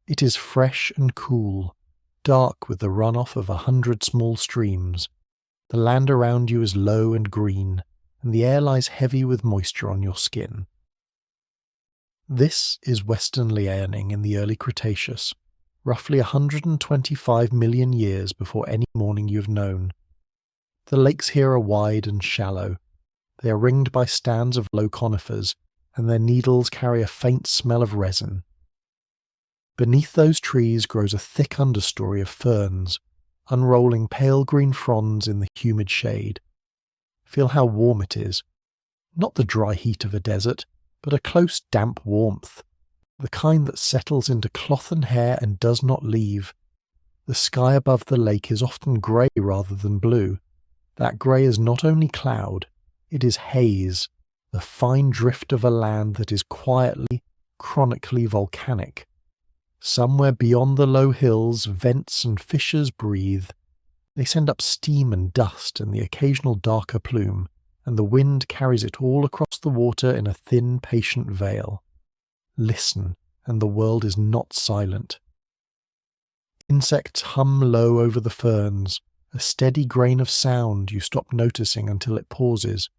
It is fresh and cool, dark with the runoff of 100 small streams. The land around you is low and green, and the air lies heavy with moisture on your skin. This is Western Liaoning in the early Cretaceous, roughly 125 million years before any morning you have known. The lakes here are wide and shallow. They are ringed by stands of low conifers, and their needles carry a faint smell of resin. Beneath those trees grows a thick understory of ferns, unrolling pale green fronds in the humid shade. Feel how warm it is. Not the dry heat of a desert, but a close damp warmth. The kind that settles into cloth and hair and does not leave. The sky above the lake is often grey rather than blue. That grey is not only cloud, it is haze, the fine drift of a land that is quietly, chronically volcanic. Somewhere beyond the low hills, vents and fissures breathe. They send up steam and dust and the occasional darker plume, and the wind carries it all across the water in a thin, patient veil. Listen, and the world is not silent. Insects hum low over the ferns, a steady grain of sound you stop noticing until it pauses.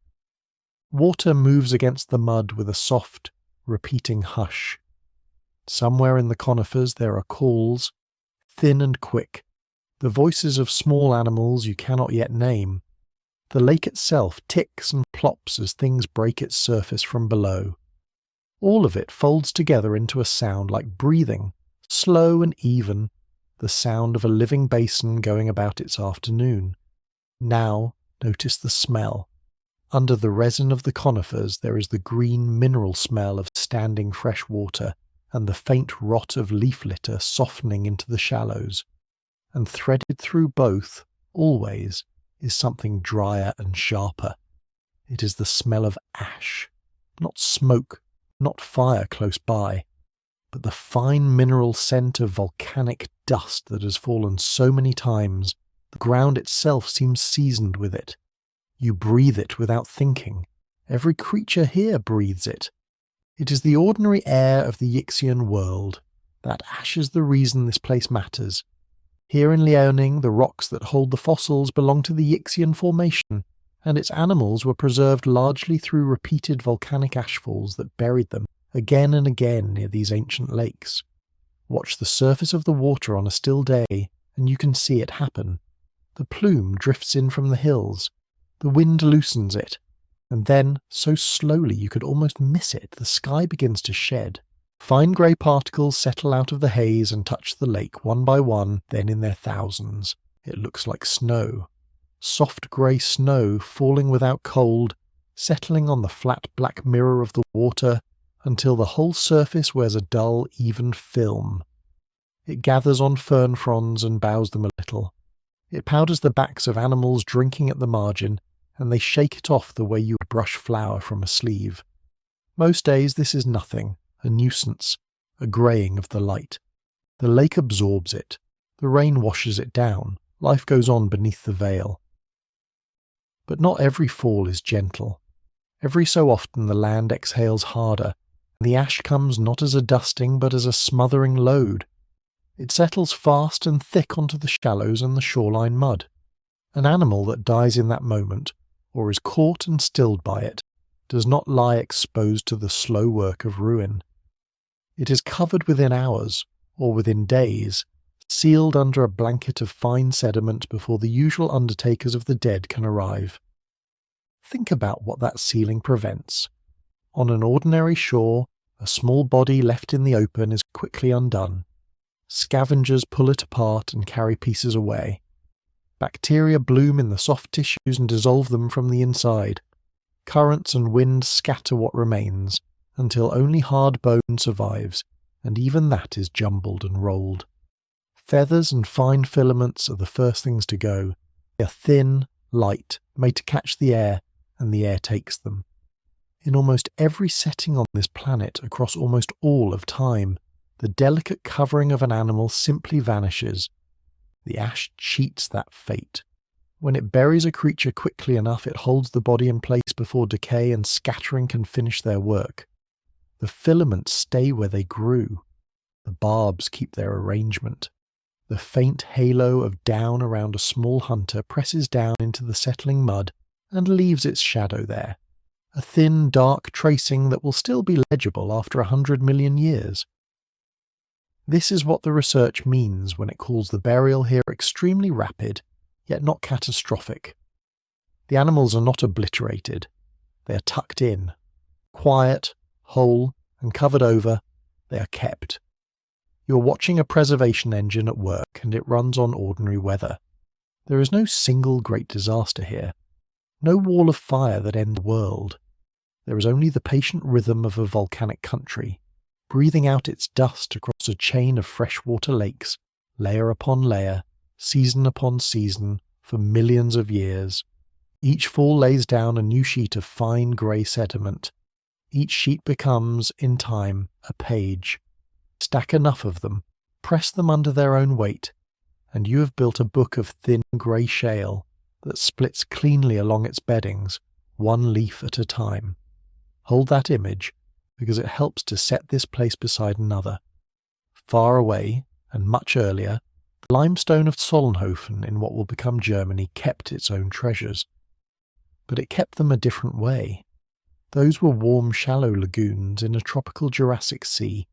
Water moves against the mud with a soft, repeating hush. Somewhere in the conifers there are calls, thin and quick, the voices of small animals you cannot yet name. The lake itself ticks and plops as things break its surface from below. All of it folds together into a sound like breathing, slow and even, the sound of a living basin going about its afternoon. Now, notice the smell. Under the resin of the conifers there is the green mineral smell of standing fresh water and the faint rot of leaf litter softening into the shallows. And threaded through both, always, is something drier and sharper. It is the smell of ash, not smoke, not fire close by, but the fine mineral scent of volcanic dust that has fallen so many times, the ground itself seems seasoned with it. You breathe it without thinking. Every creature here breathes it. It is the ordinary air of the Yixian world. That ash is the reason this place matters. Here in Liaoning, the rocks that hold the fossils belong to the Yixian Formation, and its animals were preserved largely through repeated volcanic ashfalls that buried them again and again near these ancient lakes. Watch the surface of the water on a still day, and you can see it happen. The plume drifts in from the hills. The wind loosens it, and then, so slowly you could almost miss it, the sky begins to shed. Fine grey particles settle out of the haze and touch the lake one by one, then in their thousands. It looks like snow. Soft grey snow falling without cold, settling on the flat black mirror of the water until the whole surface wears a dull, even film. It gathers on fern fronds and bows them a little. It powders the backs of animals drinking at the margin, and they shake it off the way you would brush flour from a sleeve. Most days this is nothing, a nuisance, a greying of the light. The lake absorbs it. The rain washes it down. Life goes on beneath the veil. But not every fall is gentle. Every so often the land exhales harder, and the ash comes not as a dusting but as a smothering load. It settles fast and thick onto the shallows and the shoreline mud. An animal that dies in that moment, or is caught and stilled by it, does not lie exposed to the slow work of ruin. It is covered within hours, or within days, sealed under a blanket of fine sediment before the usual undertakers of the dead can arrive. Think about what that sealing prevents. On an ordinary shore, a small body left in the open is quickly undone. Scavengers pull it apart and carry pieces away. Bacteria bloom in the soft tissues and dissolve them from the inside. Currents and wind scatter what remains, until only hard bone survives, and even that is jumbled and rolled. Feathers and fine filaments are the first things to go. They are thin, light, made to catch the air, and the air takes them. In almost every setting on this planet across almost all of time, the delicate covering of an animal simply vanishes. The ash cheats that fate. When it buries a creature quickly enough, it holds the body in place before decay and scattering can finish their work. The filaments stay where they grew. The barbs keep their arrangement. The faint halo of down around a small hunter presses down into the settling mud and leaves its shadow there, a thin, dark tracing that will still be legible after 100 million years. This is what the research means when it calls the burial here extremely rapid, yet not catastrophic. The animals are not obliterated. They are tucked in. Quiet, whole, and covered over, they are kept. You're watching a preservation engine at work, and it runs on ordinary weather. There is no single great disaster here. No wall of fire that ends the world. There is only the patient rhythm of a volcanic country, breathing out its dust across a chain of freshwater lakes, layer upon layer, season upon season, for millions of years. Each fall lays down a new sheet of fine grey sediment. Each sheet becomes, in time, a page. Stack enough of them, press them under their own weight, and you have built a book of thin grey shale that splits cleanly along its beddings, one leaf at a time. Hold that image, because it helps to set this place beside another. Far away, and much earlier, the limestone of Solnhofen in what will become Germany kept its own treasures. But it kept them a different way. Those were warm, shallow lagoons in a tropical Jurassic sea.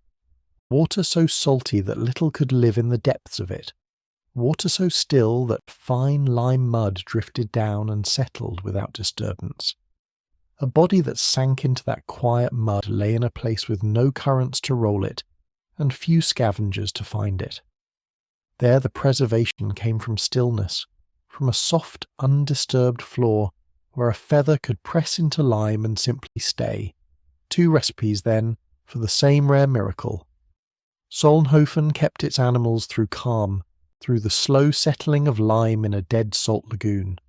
Water so salty that little could live in the depths of it. Water so still that fine lime mud drifted down and settled without disturbance. A body that sank into that quiet mud lay in a place with no currents to roll it, and few scavengers to find it. There the preservation came from stillness, from a soft, undisturbed floor, where a feather could press into lime and simply stay. 2 recipes, then, for the same rare miracle. Solnhofen kept its animals through calm, through the slow settling of lime in a dead salt lagoon.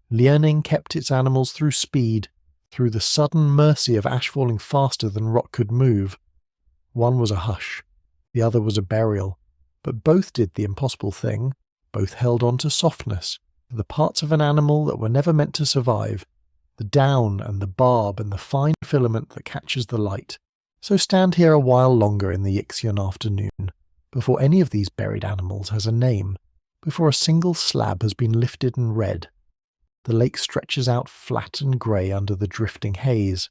Liaoning kept its animals through speed, through the sudden mercy of ash falling faster than rock could move. One was a hush, the other was a burial, but both did the impossible thing, both held on to softness, the parts of an animal that were never meant to survive, the down and the barb and the fine filament that catches the light. So stand here a while longer in the Ixion afternoon, before any of these buried animals has a name, before a single slab has been lifted and read. The lake stretches out flat and grey under the drifting haze.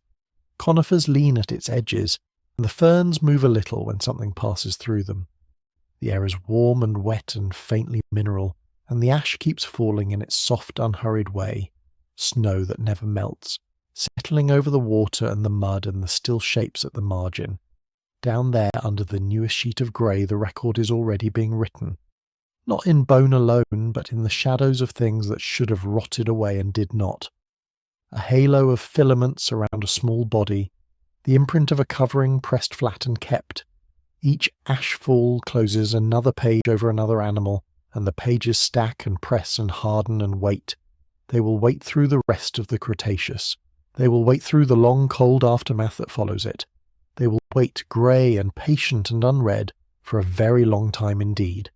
Conifers lean at its edges, and the ferns move a little when something passes through them. The air is warm and wet and faintly mineral, and the ash keeps falling in its soft, unhurried way, snow that never melts, settling over the water and the mud and the still shapes at the margin. Down there, under the newest sheet of grey, the record is already being written. Not in bone alone, but in the shadows of things that should have rotted away and did not. A halo of filaments around a small body, the imprint of a covering pressed flat and kept. Each ash fall closes another page over another animal, and the pages stack and press and harden and wait. They will wait through the rest of the Cretaceous. They will wait through the long cold aftermath that follows it. They will wait grey and patient and unread for a very long time indeed.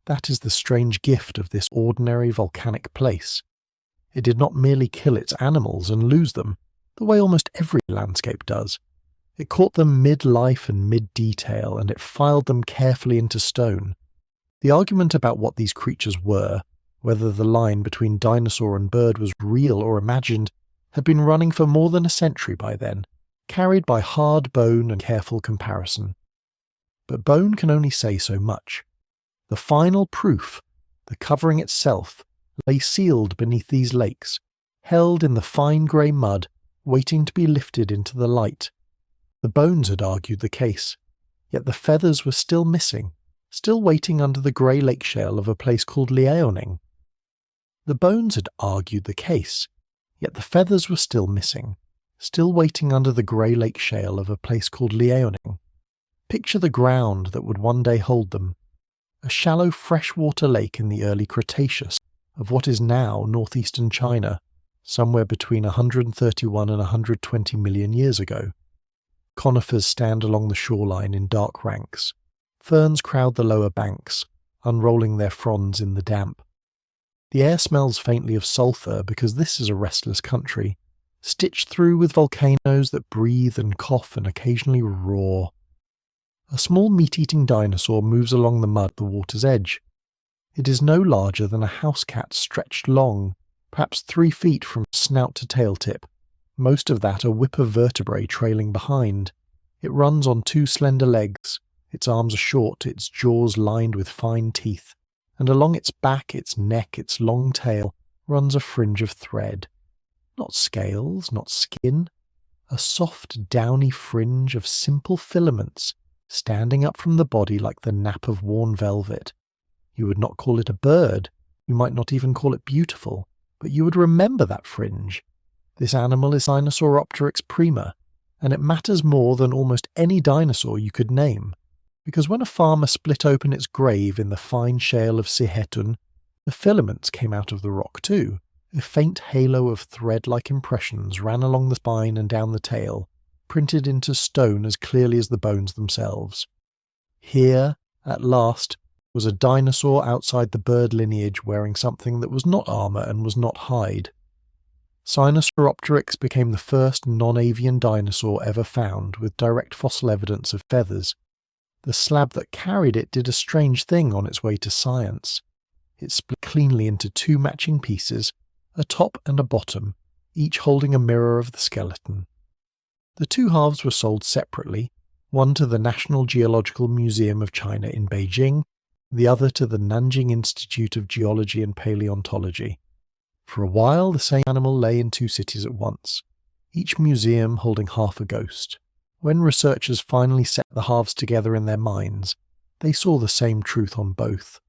That is the strange gift of this ordinary volcanic place. It did not merely kill its animals and lose them. the way almost every landscape does. It caught them mid-life and mid-detail, and it filed them carefully into stone. The argument about what these creatures were, whether the line between dinosaur and bird was real or imagined, had been running for more than a century by then, carried by hard bone and careful comparison. But bone can only say so much. The final proof, the covering itself, lay sealed beneath these lakes, held in the fine grey mud, waiting to be lifted into the light. The bones had argued the case, yet the feathers were still missing, still waiting under the grey lake shale of a place called Liaoning. The bones had argued the case, yet the feathers were still missing, still waiting under the grey lake shale of a place called Liaoning. Picture the ground that would one day hold them, a shallow freshwater lake in the early Cretaceous of what is now northeastern China, somewhere between 131 and 120 million years ago. Conifers stand along the shoreline in dark ranks. Ferns crowd the lower banks, unrolling their fronds in the damp. The air smells faintly of sulphur because this is a restless country, stitched through with volcanoes that breathe and cough and occasionally roar. A small meat-eating dinosaur moves along the mud at the water's edge. It is no larger than a house cat stretched long, perhaps 3 feet from snout to tail tip, most of that a whip of vertebrae trailing behind. It runs on 2 slender legs, its arms are short, its jaws lined with fine teeth, and along its back, its neck, its long tail, runs a fringe of thread. Not scales, not skin, a soft, downy fringe of simple filaments, standing up from the body like the nap of worn velvet. You would not call it a bird, you might not even call it beautiful, but you would remember that fringe. This animal is Sinosauropteryx prima, and it matters more than almost any dinosaur you could name, because when a farmer split open its grave in the fine shale of Sihetun, the filaments came out of the rock too. A faint halo of thread-like impressions ran along the spine and down the tail, printed into stone as clearly as the bones themselves. Here, at last, was a dinosaur outside the bird lineage wearing something that was not armour and was not hide. Sinosauropteryx became the first non-avian dinosaur ever found with direct fossil evidence of feathers. The slab that carried it did a strange thing on its way to science. It split cleanly into 2 matching pieces, a top and a bottom, each holding a mirror of the skeleton. The 2 halves were sold separately, one to the National Geological Museum of China in Beijing, the other to the Nanjing Institute of Geology and Paleontology. For a while the same animal lay in 2 cities at once, each museum holding half a ghost. When researchers finally set the halves together in their minds, they saw the same truth on both.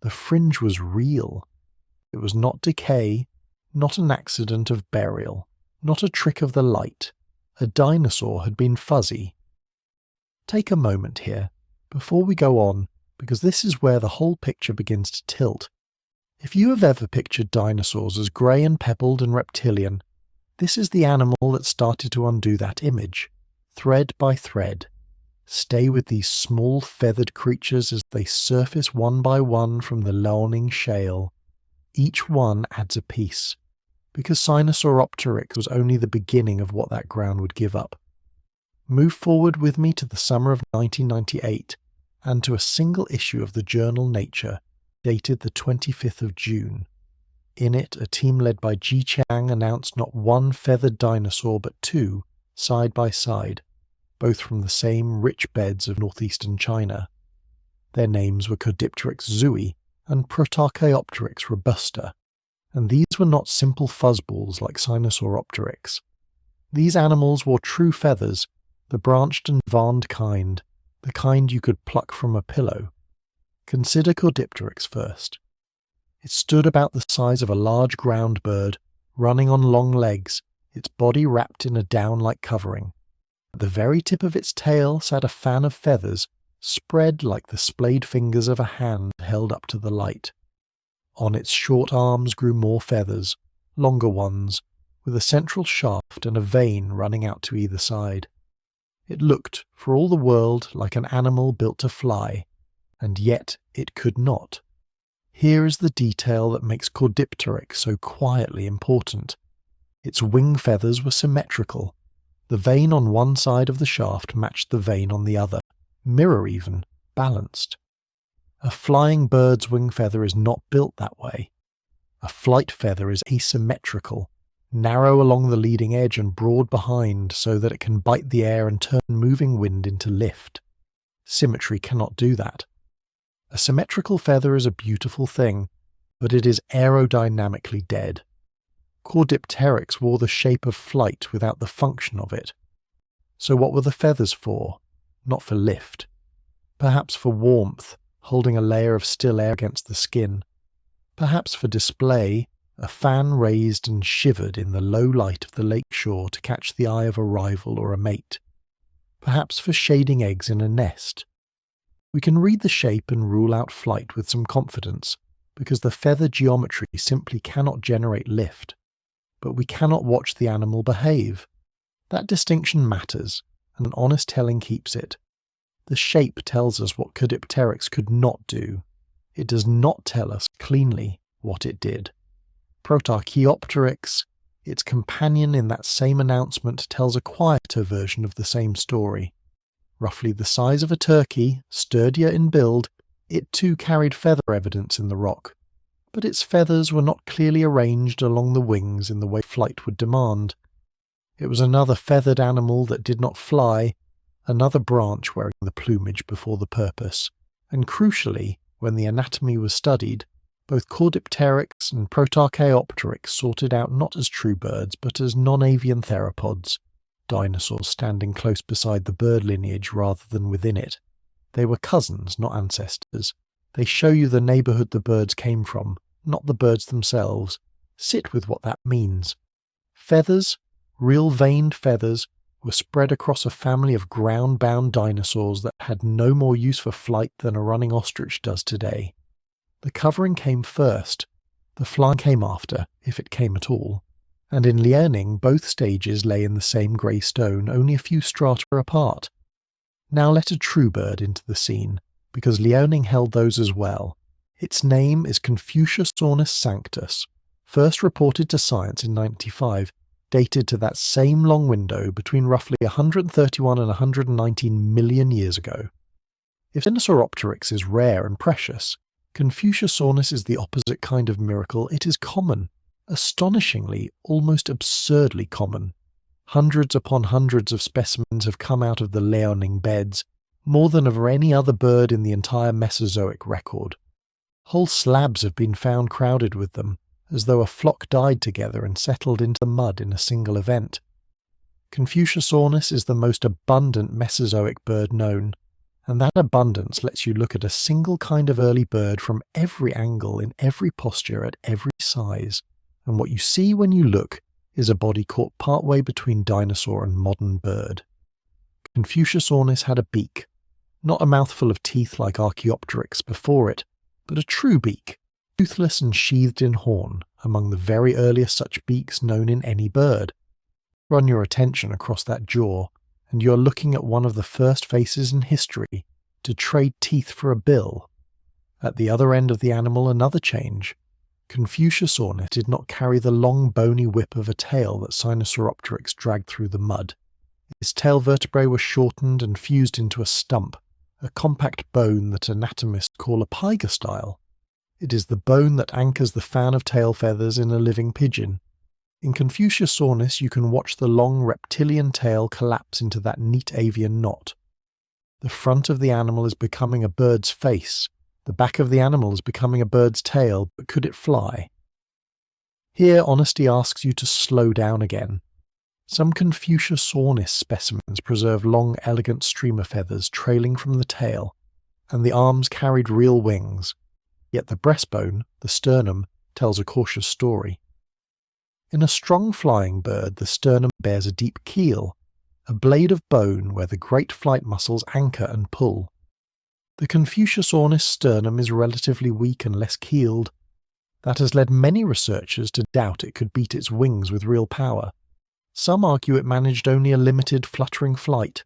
The fringe was real. It was not decay, not an accident of burial, not a trick of the light. A dinosaur had been fuzzy. Take a moment here, before we go on, because this is where the whole picture begins to tilt. If you have ever pictured dinosaurs as grey and pebbled and reptilian, this is the animal that started to undo that image, thread by thread. Stay with these small feathered creatures as they surface one by one from the Liaoning shale. Each one adds a piece, because Sinosauropteryx was only the beginning of what that ground would give up. Move forward with me to the summer of 1998, and to a single issue of the journal Nature, dated the 25th of June. In it, a team led by Ji Qiang announced not 1 feathered dinosaur but 2, side by side, both from the same rich beds of northeastern China. Their names were Caudipteryx zui and Protarchaeopteryx robusta, and these were not simple fuzzballs like Sinosauropteryx. These animals wore true feathers, the branched and varned kind, the kind you could pluck from a pillow. Consider Caudipteryx first. It stood about the size of a large ground bird, running on long legs, its body wrapped in a down-like covering. At the very tip of its tail sat a fan of feathers, spread like the splayed fingers of a hand held up to the light. On its short arms grew more feathers, longer ones, with a central shaft and a vein running out to either side. It looked, for all the world, like an animal built to fly, and yet it could not. Here is the detail that makes Caudipteryx so quietly important. Its wing feathers were symmetrical. The vein on one side of the shaft matched the vein on the other, mirror even, balanced. A flying bird's wing feather is not built that way. A flight feather is asymmetrical, narrow along the leading edge and broad behind so that it can bite the air and turn moving wind into lift. Symmetry cannot do that. A symmetrical feather is a beautiful thing, but it is aerodynamically dead. Chicxulub wore the shape of flight without the function of it. So what were the feathers for? Not for lift. Perhaps for warmth, holding a layer of still air against the skin. Perhaps for display, a fan raised and shivered in the low light of the lakeshore to catch the eye of a rival or a mate. Perhaps for shading eggs in a nest. We can read the shape and rule out flight with some confidence, because the feather geometry simply cannot generate lift. But we cannot watch the animal behave. That distinction matters, and an honest telling keeps it. The shape tells us what Archaeopteryx could not do. It does not tell us cleanly what it did. Archaeopteryx, its companion in that same announcement, tells a quieter version of the same story. Roughly the size of a turkey, sturdier in build, it too carried feather evidence in the rock. But its feathers were not clearly arranged along the wings in the way flight would demand. It was another feathered animal that did not fly, another branch wearing the plumage before the purpose, and crucially, when the anatomy was studied, both Archaeopteryx and Archaeopteryx sorted out not as true birds but as non-avian theropods, dinosaurs standing close beside the bird lineage rather than within it. They were cousins, not ancestors. They show you the neighbourhood the birds came from, not the birds themselves. Sit with what that means. Feathers, real veined feathers, were spread across a family of ground-bound dinosaurs that had no more use for flight than a running ostrich does today. The covering came first, the flying came after, if it came at all, and in Liaoning both stages lay in the same grey stone, only a few strata apart. Now let a true bird into the scene, because Liaoning held those as well. Its name is Confuciusornis sanctus, first reported to science in 95, dated to that same long window between roughly 131 and 119 million years ago. If Sinosauropteryx is rare and precious, Confuciusornis is the opposite kind of miracle. It is common, astonishingly, almost absurdly common. Hundreds upon hundreds of specimens have come out of the Liaoning beds, more than of any other bird in the entire Mesozoic record. Whole slabs have been found crowded with them, as though a flock died together and settled into the mud in a single event. Confuciusornis is the most abundant Mesozoic bird known, and that abundance lets you look at a single kind of early bird from every angle, in every posture, at every size, and what you see when you look is a body caught partway between dinosaur and modern bird. Confuciusornis had a beak, not a mouthful of teeth like Archaeopteryx before it, but a true beak, toothless and sheathed in horn, among the very earliest such beaks known in any bird. Run your attention across that jaw, and you are looking at one of the first faces in history to trade teeth for a bill. At the other end of the animal, another change. Confuciusornis did not carry the long bony whip of a tail that Sinosauropteryx dragged through the mud. Its tail vertebrae were shortened and fused into a stump, a compact bone that anatomists call a pygostyle. It is the bone that anchors the fan of tail feathers in a living pigeon. In Confuciusornis you can watch the long reptilian tail collapse into that neat avian knot. The front of the animal is becoming a bird's face, the back of the animal is becoming a bird's tail, but could it fly? Here honesty asks you to slow down again. Some Confuciusornis specimens preserve long, elegant streamer feathers trailing from the tail, and the arms carried real wings. Yet the breastbone, the sternum, tells a cautious story. In a strong flying bird, the sternum bears a deep keel, a blade of bone where the great flight muscles anchor and pull. The Confuciusornis sternum is relatively weak and less keeled. That has led many researchers to doubt it could beat its wings with real power. Some argue it managed only a limited fluttering flight.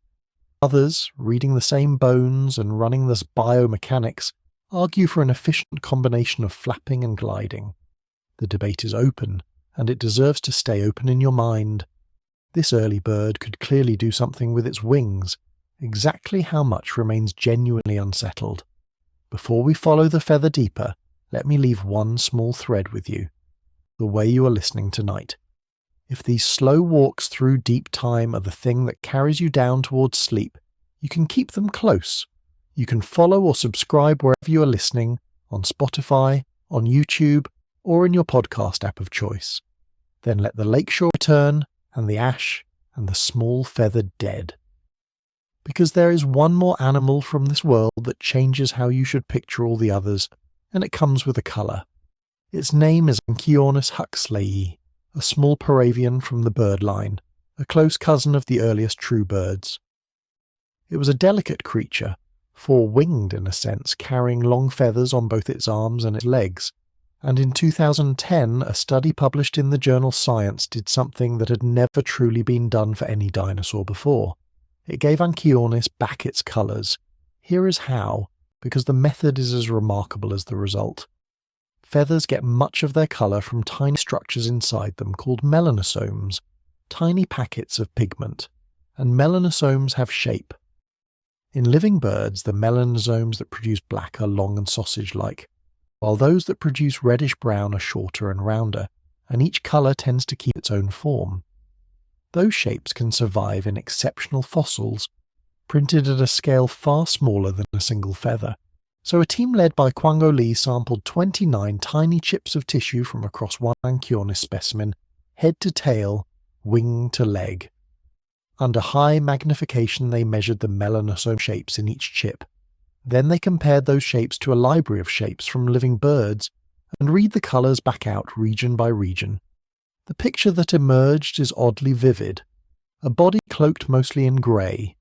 Others, reading the same bones and running this biomechanics, argue for an efficient combination of flapping and gliding. The debate is open, and it deserves to stay open in your mind. This early bird could clearly do something with its wings. Exactly how much remains genuinely unsettled. Before we follow the feather deeper, let me leave one small thread with you. The way you are listening tonight. If these slow walks through deep time are the thing that carries you down towards sleep, you can keep them close. You can follow or subscribe wherever you are listening, on Spotify, on YouTube, or in your podcast app of choice. Then let the lakeshore return, and the ash, and the small feathered dead. Because there is one more animal from this world that changes how you should picture all the others, and it comes with a colour. Its name is Anchiornis huxleyi, a small Paravian from the bird line, a close cousin of the earliest true birds. It was a delicate creature, four-winged in a sense, carrying long feathers on both its arms and its legs, and in 2010 a study published in the journal Science did something that had never truly been done for any dinosaur before. It gave Anchiornis back its colours. Here is how, because the method is as remarkable as the result. Feathers get much of their colour from tiny structures inside them called melanosomes, tiny packets of pigment, and melanosomes have shape. In living birds, the melanosomes that produce black are long and sausage-like, while those that produce reddish-brown are shorter and rounder, and each colour tends to keep its own form. Those shapes can survive in exceptional fossils, printed at a scale far smaller than a single feather. So a team led by Quango Li sampled 29 tiny chips of tissue from across one Anchiornis specimen, head to tail, wing to leg. Under high magnification they measured the melanosome shapes in each chip. Then they compared those shapes to a library of shapes from living birds and read the colours back out region by region. The picture that emerged is oddly vivid. A body cloaked mostly in grey,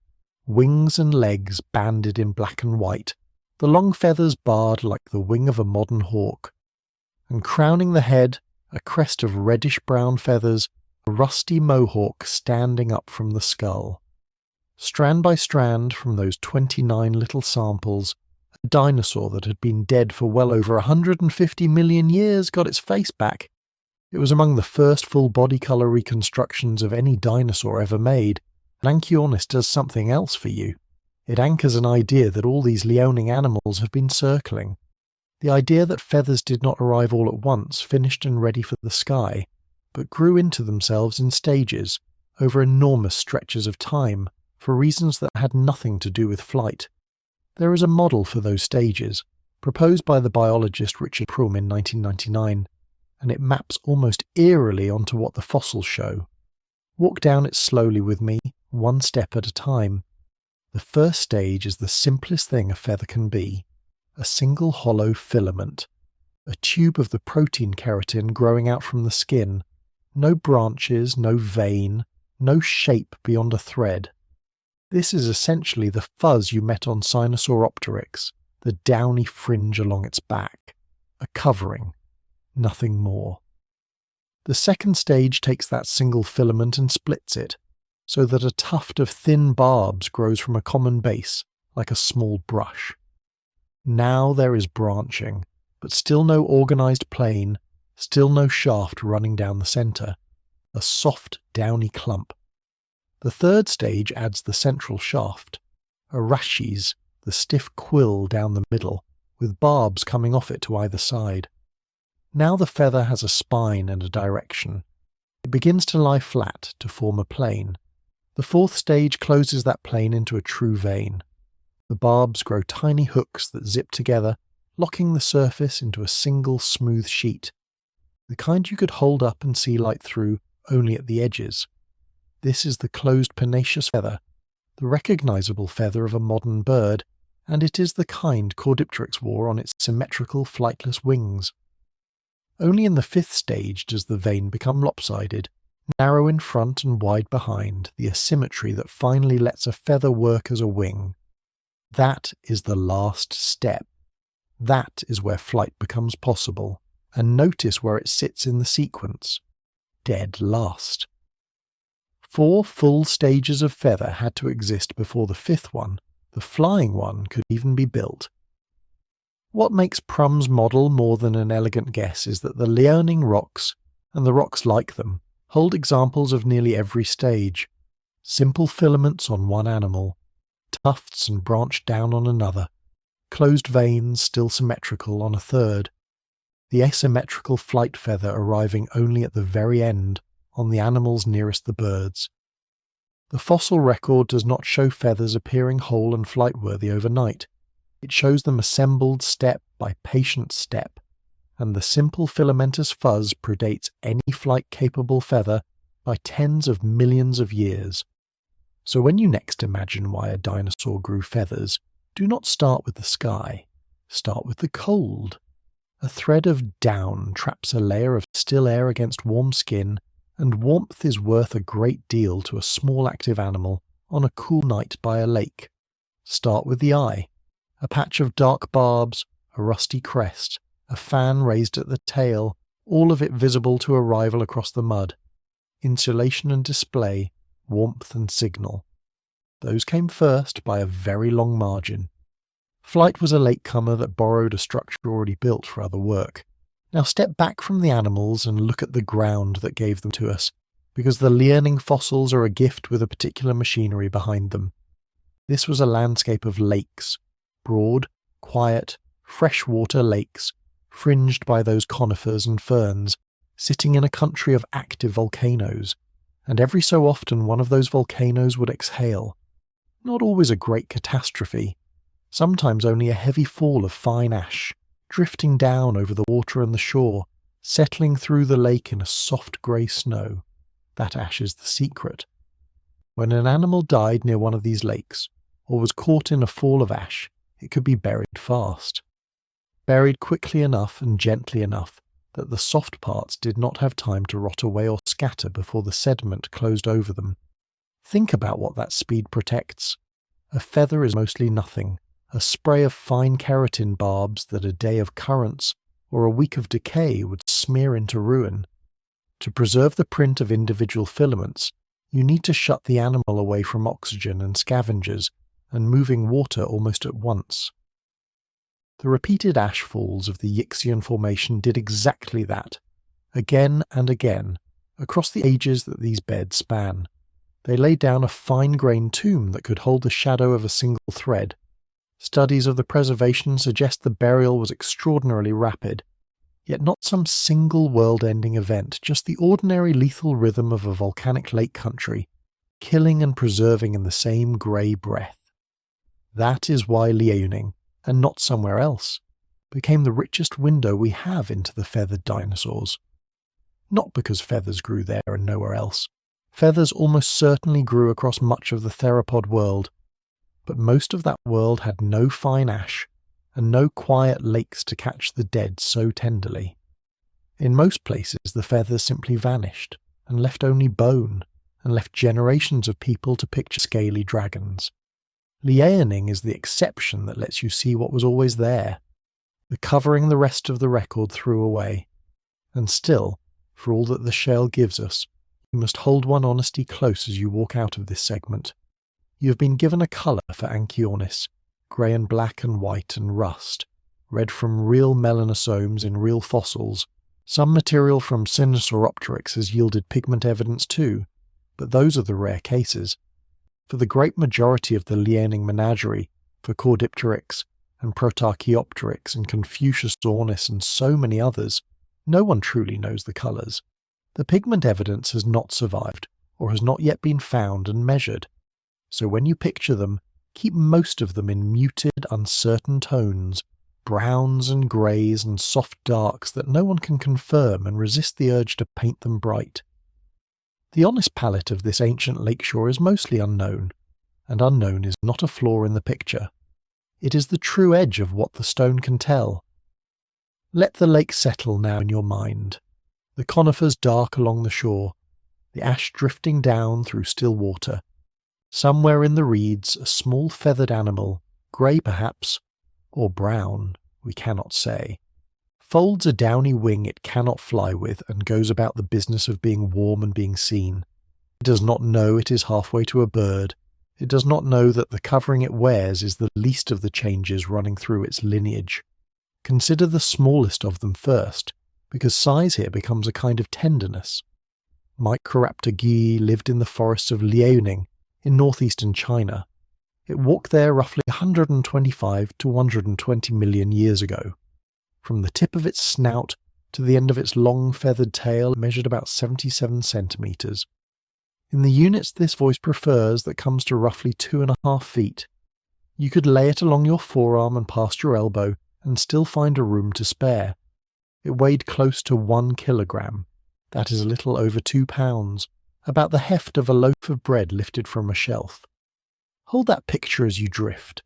wings and legs banded in black and white, the long feathers barred like the wing of a modern hawk, and crowning the head, a crest of reddish-brown feathers, a rusty mohawk standing up from the skull. Strand by strand from those 29 little samples, a dinosaur that had been dead for well over 150 million years got its face back. It was among the first full body colour reconstructions of any dinosaur ever made, and Anchiornis does something else for you. It anchors an idea that all these Liaoning animals have been circling. The idea that feathers did not arrive all at once, finished and ready for the sky, but grew into themselves in stages, over enormous stretches of time, for reasons that had nothing to do with flight. There is a model for those stages, proposed by the biologist Richard Prum in 1999, and it maps almost eerily onto what the fossils show. Walk down it slowly with me, one step at a time. The first stage is the simplest thing a feather can be, a single hollow filament, a tube of the protein keratin growing out from the skin, no branches, no vein, no shape beyond a thread. This is essentially the fuzz you met on Sinosauropteryx, the downy fringe along its back, a covering, nothing more. The second stage takes that single filament and splits it, so that a tuft of thin barbs grows from a common base, like a small brush. Now there is branching, but still no organised plane, still no shaft running down the centre, a soft, downy clump. The third stage adds the central shaft, a rachis, the stiff quill down the middle, with barbs coming off it to either side. Now the feather has a spine and a direction. It begins to lie flat to form a plane. The fourth stage closes that plane into a true vein. The barbs grow tiny hooks that zip together, locking the surface into a single smooth sheet, the kind you could hold up and see light through only at the edges. This is the closed pennaceous feather, the recognisable feather of a modern bird, and it is the kind Caudipteryx wore on its symmetrical flightless wings. Only in the fifth stage does the vein become lopsided, narrow in front and wide behind, the asymmetry that finally lets a feather work as a wing. That is the last step. That is where flight becomes possible, and notice where it sits in the sequence. Dead last. 4 full stages of feather had to exist before the fifth one, the flying one, could even be built. What makes Prum's model more than an elegant guess is that the Liaoning rocks, and the rocks like them hold examples of nearly every stage. Simple filaments on one animal, tufts and branched down on another, closed veins still symmetrical on a third, the asymmetrical flight feather arriving only at the very end on the animals nearest the birds. The fossil record does not show feathers appearing whole and flight-worthy overnight. It shows them assembled step by patient step, and the simple filamentous fuzz predates any flight-capable feather by tens of millions of years. So when you next imagine why a dinosaur grew feathers, do not start with the sky. Start with the cold. A thread of down traps a layer of still air against warm skin, and warmth is worth a great deal to a small active animal on a cool night by a lake. Start with the eye. A patch of dark barbs, a rusty crest, a fan raised at the tail, all of it visible to a rival across the mud. Insulation and display, warmth and signal. Those came first by a very long margin. Flight was a latecomer that borrowed a structure already built for other work. Now step back from the animals and look at the ground that gave them to us, because the Liaoning fossils are a gift with a particular machinery behind them. This was a landscape of lakes, broad, quiet, freshwater lakes, fringed by those conifers and ferns, sitting in a country of active volcanoes, and every so often one of those volcanoes would exhale. Not always a great catastrophe, sometimes only a heavy fall of fine ash, drifting down over the water and the shore, settling through the lake in a soft grey snow. That ash is the secret. When an animal died near one of these lakes, or was caught in a fall of ash, it could be buried fast. Buried quickly enough and gently enough that the soft parts did not have time to rot away or scatter before the sediment closed over them. Think about what that speed protects. A feather is mostly nothing, a spray of fine keratin barbs that a day of currents or a week of decay would smear into ruin. To preserve the print of individual filaments, you need to shut the animal away from oxygen and scavengers and moving water almost at once. The repeated ash falls of the Yixian Formation did exactly that, again and again, across the ages that these beds span. They laid down a fine-grained tomb that could hold the shadow of a single thread. Studies of the preservation suggest the burial was extraordinarily rapid, yet not some single world-ending event, just the ordinary lethal rhythm of a volcanic lake country, killing and preserving in the same grey breath. That is why Liaoning, and not somewhere else, became the richest window we have into the feathered dinosaurs. Not because feathers grew there and nowhere else. Feathers almost certainly grew across much of the theropod world, but most of that world had no fine ash and no quiet lakes to catch the dead so tenderly. In most places the feathers simply vanished and left only bone, and left generations of people to picture scaly dragons. Liaoning is the exception that lets you see what was always there, the covering the rest of the record threw away. And still, for all that the shell gives us, you must hold one honesty close as you walk out of this segment. You have been given a colour for Anchiornis, grey and black and white and rust, red from real melanosomes in real fossils. Some material from Sinosauropteryx has yielded pigment evidence too, but those are the rare cases. For the great majority of the Liaoning menagerie, for Caudipteryx and Protarchaeopteryx and Confuciusornis and so many others, no one truly knows the colours. The pigment evidence has not survived, or has not yet been found and measured. So when you picture them, keep most of them in muted, uncertain tones, browns and greys and soft darks that no one can confirm, and resist the urge to paint them bright. The honest palette of this ancient lakeshore is mostly unknown, and unknown is not a flaw in the picture. It is the true edge of what the stone can tell. Let the lake settle now in your mind. The conifers dark along the shore, the ash drifting down through still water. Somewhere in the reeds a small feathered animal, grey perhaps, or brown, we cannot say, folds a downy wing it cannot fly with and goes about the business of being warm and being seen. It does not know it is halfway to a bird. It does not know that the covering it wears is the least of the changes running through its lineage. Consider the smallest of them first, because size here becomes a kind of tenderness. Microraptor Guy lived in the forests of Liaoning in northeastern China. It walked there roughly 125 to 120 million years ago. From the tip of its snout to the end of its long feathered tail, it measured about 77 centimetres. In the units this voice prefers, that comes to roughly 2.5 feet. You could lay it along your forearm and past your elbow and still find a room to spare. It weighed close to 1 kilogram. That is a little over 2 pounds, about the heft of a loaf of bread lifted from a shelf. Hold that picture as you drift.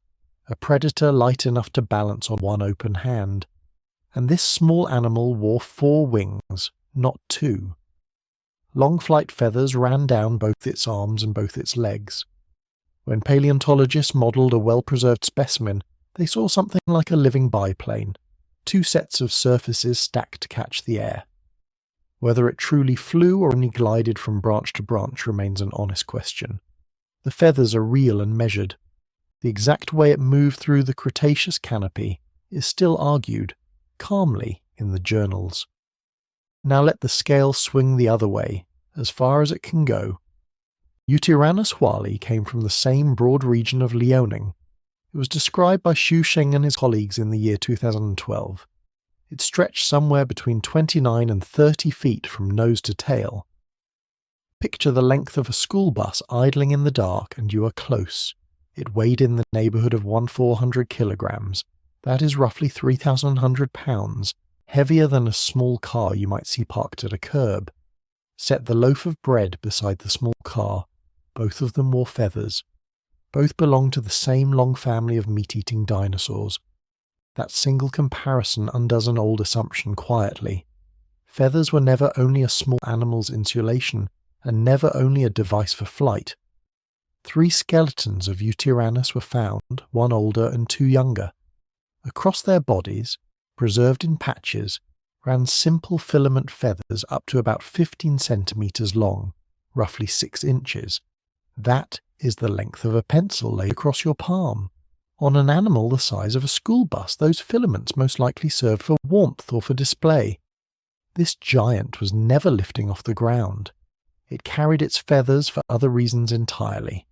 A predator light enough to balance on one open hand. And this small animal wore 4 wings, not 2. Long flight feathers ran down both its arms and both its legs. When paleontologists modelled a well-preserved specimen, they saw something like a living biplane, 2 sets of surfaces stacked to catch the air. Whether it truly flew or only glided from branch to branch remains an honest question. The feathers are real and measured. The exact way it moved through the Cretaceous canopy is still argued, calmly, in the journals. Now let the scale swing the other way, as far as it can go. Yutyrannus huali came from the same broad region of Liaoning. It was described by Xu Sheng and his colleagues in the year 2012. It stretched somewhere between 29 and 30 feet from nose to tail. Picture the length of a school bus idling in the dark and you are close. It weighed in the neighbourhood of 1,400 kilograms. That is roughly 3,100 pounds, heavier than a small car you might see parked at a curb. Set the loaf of bread beside the small car. Both of them wore feathers. Both belong to the same long family of meat-eating dinosaurs. That single comparison undoes an old assumption quietly. Feathers were never only a small animal's insulation, and never only a device for flight. 3 skeletons of Yutyrannus were found, 1 older and 2 younger. Across their bodies, preserved in patches, ran simple filament feathers up to about 15 centimetres long, roughly 6 inches. That is the length of a pencil laid across your palm. On an animal the size of a school bus, those filaments most likely served for warmth or for display. This giant was never lifting off the ground. It carried its feathers for other reasons entirely.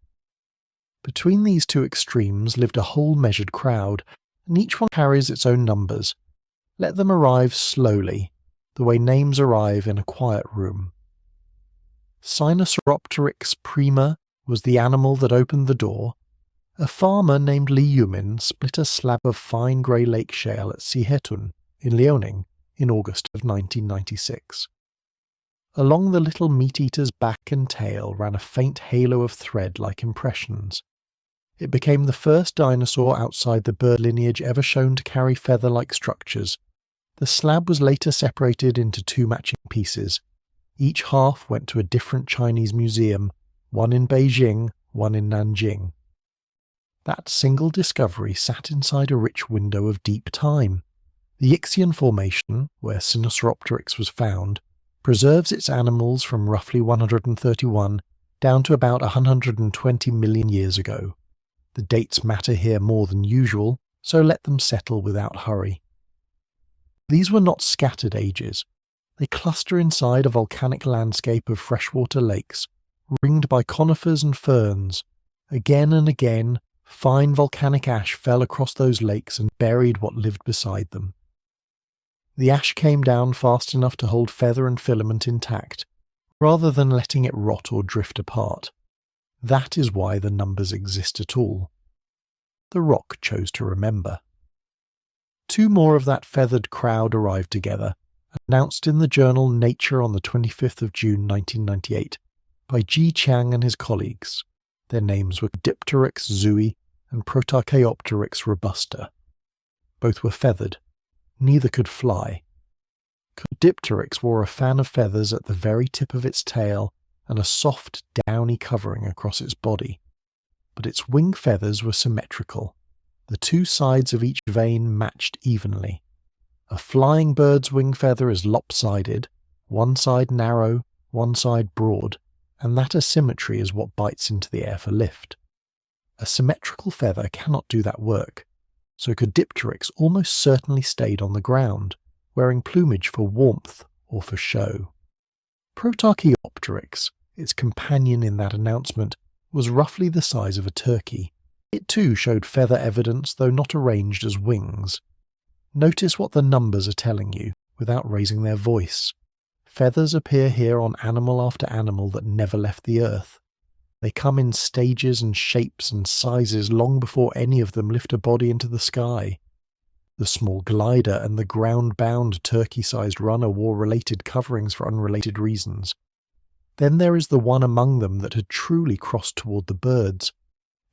Between these 2 extremes lived a whole measured crowd, and each one carries its own numbers. Let them arrive slowly, the way names arrive in a quiet room. Sinosauropteryx prima was the animal that opened the door. A farmer named Liaoning split a slab of fine grey lake shale at Solnhofen in Liaoning in August of 1996. Along the little meat-eater's back and tail ran a faint halo of thread-like impressions. It became the first dinosaur outside the bird lineage ever shown to carry feather-like structures. The slab was later separated into 2 matching pieces. Each half went to a different Chinese museum, one in Beijing, one in Nanjing. That single discovery sat inside a rich window of deep time. The Ixian Formation, where Sinosauropteryx was found, preserves its animals from roughly 131 down to about 120 million years ago. The dates matter here more than usual, so let them settle without hurry. These were not scattered ages. They cluster inside a volcanic landscape of freshwater lakes, ringed by conifers and ferns. Again and again, fine volcanic ash fell across those lakes and buried what lived beside them. The ash came down fast enough to hold feather and filament intact, rather than letting it rot or drift apart. That is why the numbers exist at all. The rock chose to remember. 2 more of that feathered crowd arrived together, announced in the journal Nature on the 25th of June 1998 by Ji Qiang and his colleagues. Their names were Dipteryx zui and Protarchaeopteryx robusta. Both were feathered. Neither could fly. Dipteryx wore a fan of feathers at the very tip of its tail and a soft, downy covering across its body. But its wing feathers were symmetrical. The 2 sides of each vein matched evenly. A flying bird's wing feather is lopsided, one side narrow, one side broad, and that asymmetry is what bites into the air for lift. A symmetrical feather cannot do that work, so Dipteryx almost certainly stayed on the ground, wearing plumage for warmth or for show. Archaeopteryx, its companion in that announcement, was roughly the size of a turkey. It too showed feather evidence, though not arranged as wings. Notice what the numbers are telling you, without raising their voice. Feathers appear here on animal after animal that never left the earth. They come in stages and shapes and sizes long before any of them lift a body into the sky. The small glider and the ground-bound turkey-sized runner wore related coverings for unrelated reasons. Then there is the one among them that had truly crossed toward the birds.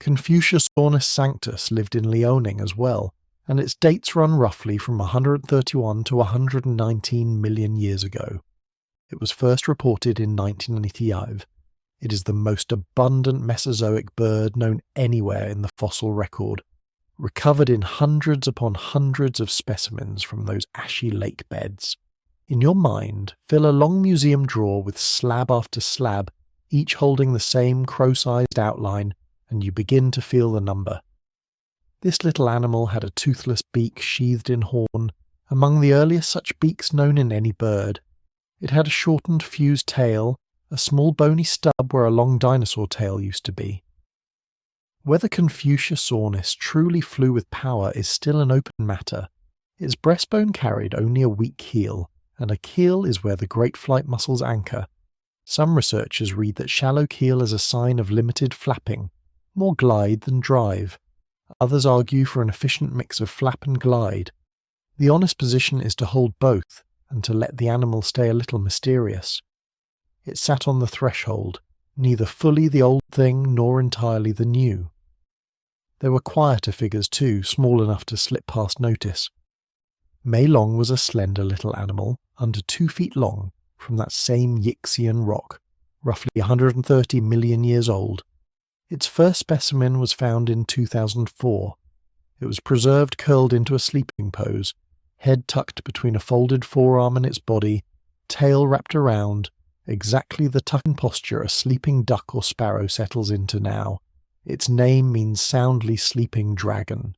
Confuciusornis sanctus lived in Liaoning as well, and its dates run roughly from 131 to 119 million years ago. It was first reported in 1985. It is the most abundant Mesozoic bird known anywhere in the fossil record, recovered in hundreds upon hundreds of specimens from those ashy lake beds. In your mind, fill a long museum drawer with slab after slab, each holding the same crow-sized outline, and you begin to feel the number. This little animal had a toothless beak sheathed in horn, among the earliest such beaks known in any bird. It had a shortened fused tail, a small bony stub where a long dinosaur tail used to be. Whether Confuciusornis truly flew with power is still an open matter. Its breastbone carried only a weak keel, and a keel is where the great flight muscles anchor. Some researchers read that shallow keel is a sign of limited flapping, more glide than drive. Others argue for an efficient mix of flap and glide. The honest position is to hold both, and to let the animal stay a little mysterious. It sat on the threshold, neither fully the old thing nor entirely the new. There were quieter figures too, small enough to slip past notice. Mei Long was a slender little animal, under 2 feet long, from that same Yixian rock, roughly 130 million years old. Its first specimen was found in 2004. It was preserved curled into a sleeping pose, head tucked between a folded forearm and its body, tail wrapped around, exactly the tuck-in posture a sleeping duck or sparrow settles into now. Its name means soundly sleeping dragon.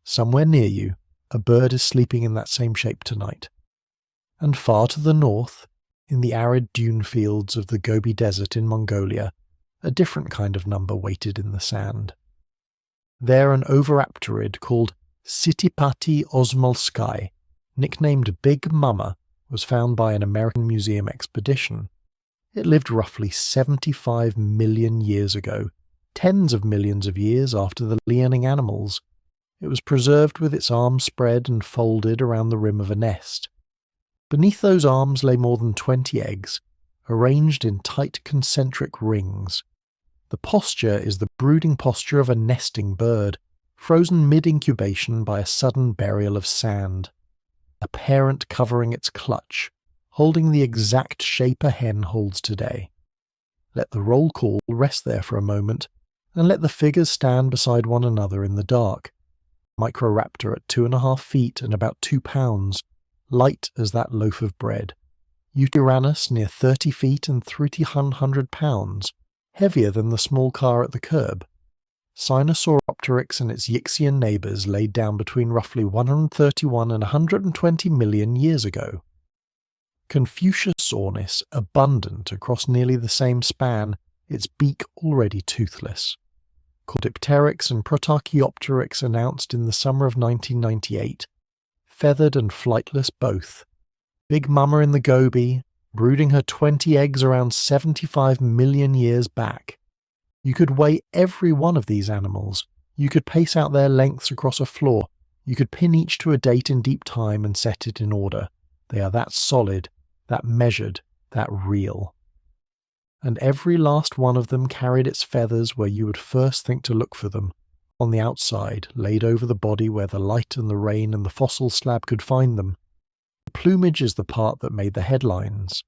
Somewhere near you, a bird is sleeping in that same shape tonight. And far to the north, in the arid dune fields of the Gobi Desert in Mongolia, a different kind of number waited in the sand. There an oviraptorid called Citipati osmolsky, nicknamed Big Mama, was found by an American museum expedition. It lived roughly 75 million years ago, tens of millions of years after the Liaoning animals. It was preserved with its arms spread and folded around the rim of a nest. Beneath those arms lay more than 20 eggs, arranged in tight concentric rings. The posture is the brooding posture of a nesting bird, frozen mid-incubation by a sudden burial of sand. A parent covering its clutch, holding the exact shape a hen holds today. Let the roll call rest there for a moment, and let the figures stand beside one another in the dark. Microraptor at 2.5 feet and about 2 pounds, light as that loaf of bread. Yutyrannus near 30 feet and 300 pounds, heavier than the small car at the curb. Sinosauropteryx and its Yixian neighbours laid down between roughly 131 and 120 million years ago. Confuciusornis abundant across nearly the same span, its beak already toothless. Archaeopteryx and Archaeopteryx announced in the summer of 1998, feathered and flightless both. Big Mama in the Gobi, brooding her 20 eggs around 75 million years back. You could weigh every one of these animals. You could pace out their lengths across a floor. You could pin each to a date in deep time and set it in order. They are that solid, that measured, that real. And every last one of them carried its feathers where you would first think to look for them, on the outside, laid over the body where the light and the rain and the fossil slab could find them. The plumage is the part that made the headlines.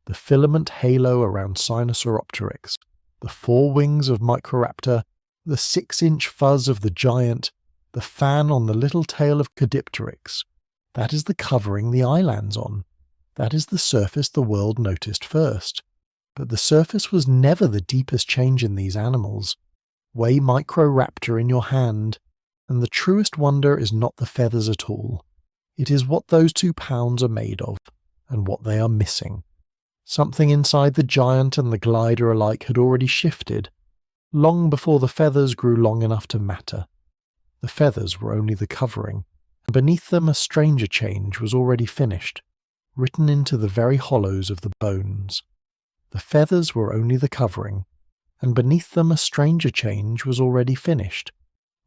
The filament halo around Sinosauropteryx, the 4 wings of Microraptor, the 6-inch fuzz of the giant, the fan on the little tail of Chicxulub. That is the covering the eye lands on. That is the surface the world noticed first. But the surface was never the deepest change in these animals. Weigh Microraptor in your hand, and the truest wonder is not the feathers at all. It is what those 2 pounds are made of, and what they are missing. Something inside the giant and the glider alike had already shifted, long before the feathers grew long enough to matter. The feathers were only the covering, and beneath them a stranger change was already finished, written into the very hollows of the bones. The feathers were only the covering, and beneath them a stranger change was already finished,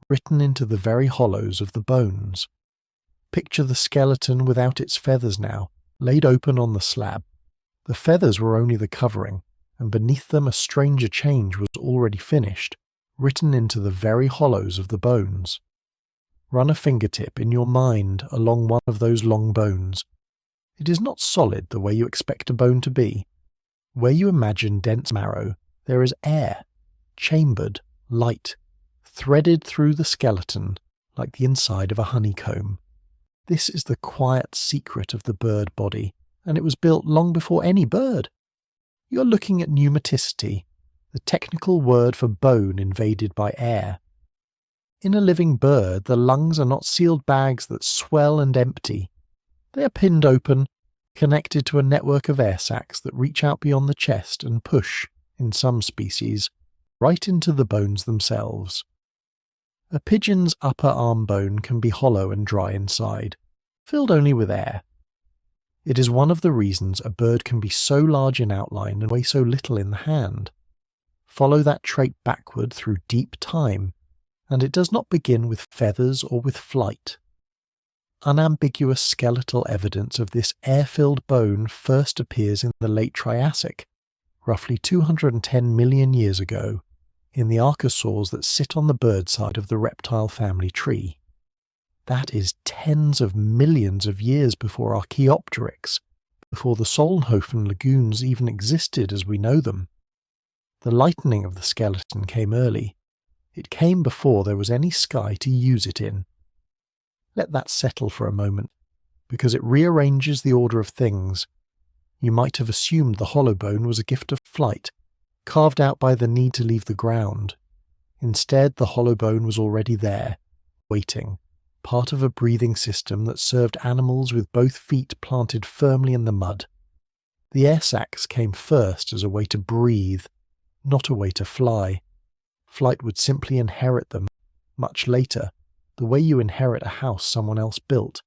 written into the very hollows of the bones. Picture the skeleton without its feathers now, laid open on the slab. The feathers were only the covering, and beneath them a stranger change was already finished, written into the very hollows of the bones. Run a fingertip in your mind along one of those long bones. It is not solid the way you expect a bone to be. Where you imagine dense marrow, there is air, chambered, light, threaded through the skeleton like the inside of a honeycomb. This is the quiet secret of the bird body, and it was built long before any bird. You're looking at pneumaticity, the technical word for bone invaded by air. In a living bird, the lungs are not sealed bags that swell and empty. They are pinned open, connected to a network of air sacs that reach out beyond the chest and push, in some species, right into the bones themselves. A pigeon's upper arm bone can be hollow and dry inside, filled only with air. It is one of the reasons a bird can be so large in outline and weigh so little in the hand. Follow that trait backward through deep time, and it does not begin with feathers or with flight. Unambiguous skeletal evidence of this air-filled bone first appears in the late Triassic, roughly 210 million years ago, in the archosaurs that sit on the bird side of the reptile family tree. That is tens of millions of years before Archaeopteryx, before the Solnhofen lagoons even existed as we know them. The lightening of the skeleton came early. It came before there was any sky to use it in. Let that settle for a moment, because it rearranges the order of things. You might have assumed the hollow bone was a gift of flight, carved out by the need to leave the ground. Instead, the hollow bone was already there, waiting, part of a breathing system that served animals with both feet planted firmly in the mud. The air sacs came first as a way to breathe, not a way to fly. Flight would simply inherit them, much later, the way you inherit a house someone else built.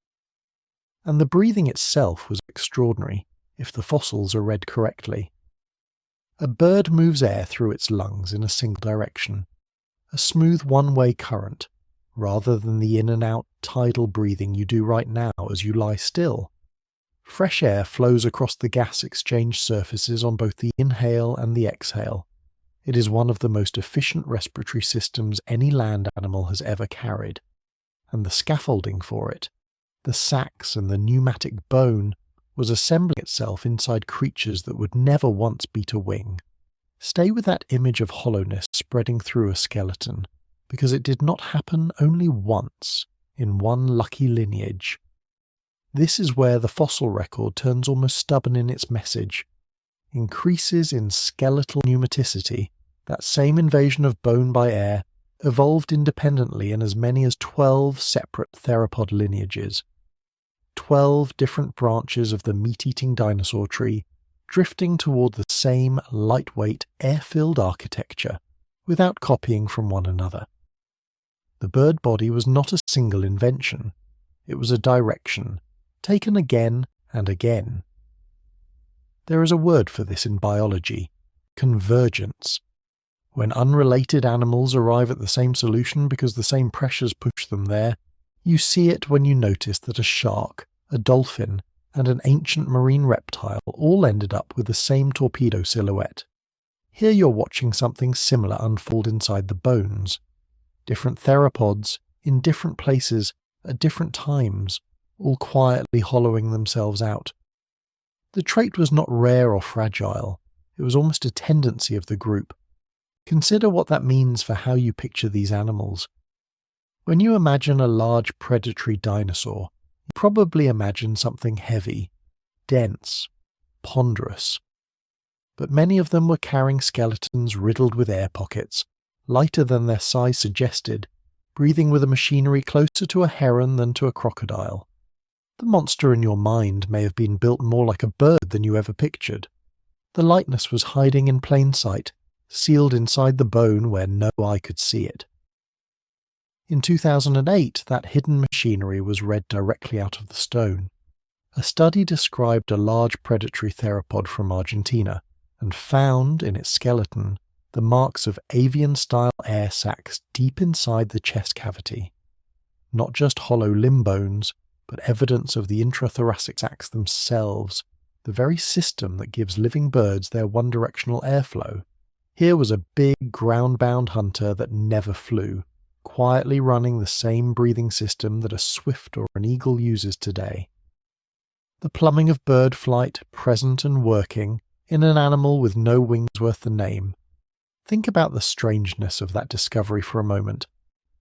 And the breathing itself was extraordinary, if the fossils are read correctly. A bird moves air through its lungs in a single direction, a smooth one-way current, rather than the in and out tidal breathing you do right now as you lie still. Fresh air flows across the gas exchange surfaces on both the inhale and the exhale. It is one of the most efficient respiratory systems any land animal has ever carried. And the scaffolding for it, the sacs and the pneumatic bone, was assembling itself inside creatures that would never once beat a wing. Stay with that image of hollowness spreading through a skeleton, because it did not happen only once, in one lucky lineage. This is where the fossil record turns almost stubborn in its message. Increases in skeletal pneumaticity, that same invasion of bone by air, evolved independently in as many as 12 separate theropod lineages. 12 different branches of the meat-eating dinosaur tree, drifting toward the same lightweight, air-filled architecture, without copying from one another. The bird body was not a single invention. It was a direction, taken again and again. There is a word for this in biology: convergence. When unrelated animals arrive at the same solution because the same pressures push them there, you see it when you notice that a shark, a dolphin, and an ancient marine reptile all ended up with the same torpedo silhouette. Here you're watching something similar unfold inside the bones. Different theropods, in different places, at different times, all quietly hollowing themselves out. The trait was not rare or fragile. It was almost a tendency of the group. Consider what that means for how you picture these animals. When you imagine a large predatory dinosaur, you probably imagine something heavy, dense, ponderous. But many of them were carrying skeletons riddled with air pockets, lighter than their size suggested, breathing with a machinery closer to a heron than to a crocodile. The monster in your mind may have been built more like a bird than you ever pictured. The likeness was hiding in plain sight, sealed inside the bone where no eye could see it. In 2008, that hidden machinery was read directly out of the stone. A study described a large predatory theropod from Argentina and found in its skeleton the marks of avian-style air sacs deep inside the chest cavity. Not just hollow limb bones, but evidence of the intrathoracic sacs themselves, the very system that gives living birds their one-directional airflow. Here was a big, ground-bound hunter that never flew, quietly running the same breathing system that a swift or an eagle uses today. The plumbing of bird flight, present and working, in an animal with no wings worth the name. Think about the strangeness of that discovery for a moment.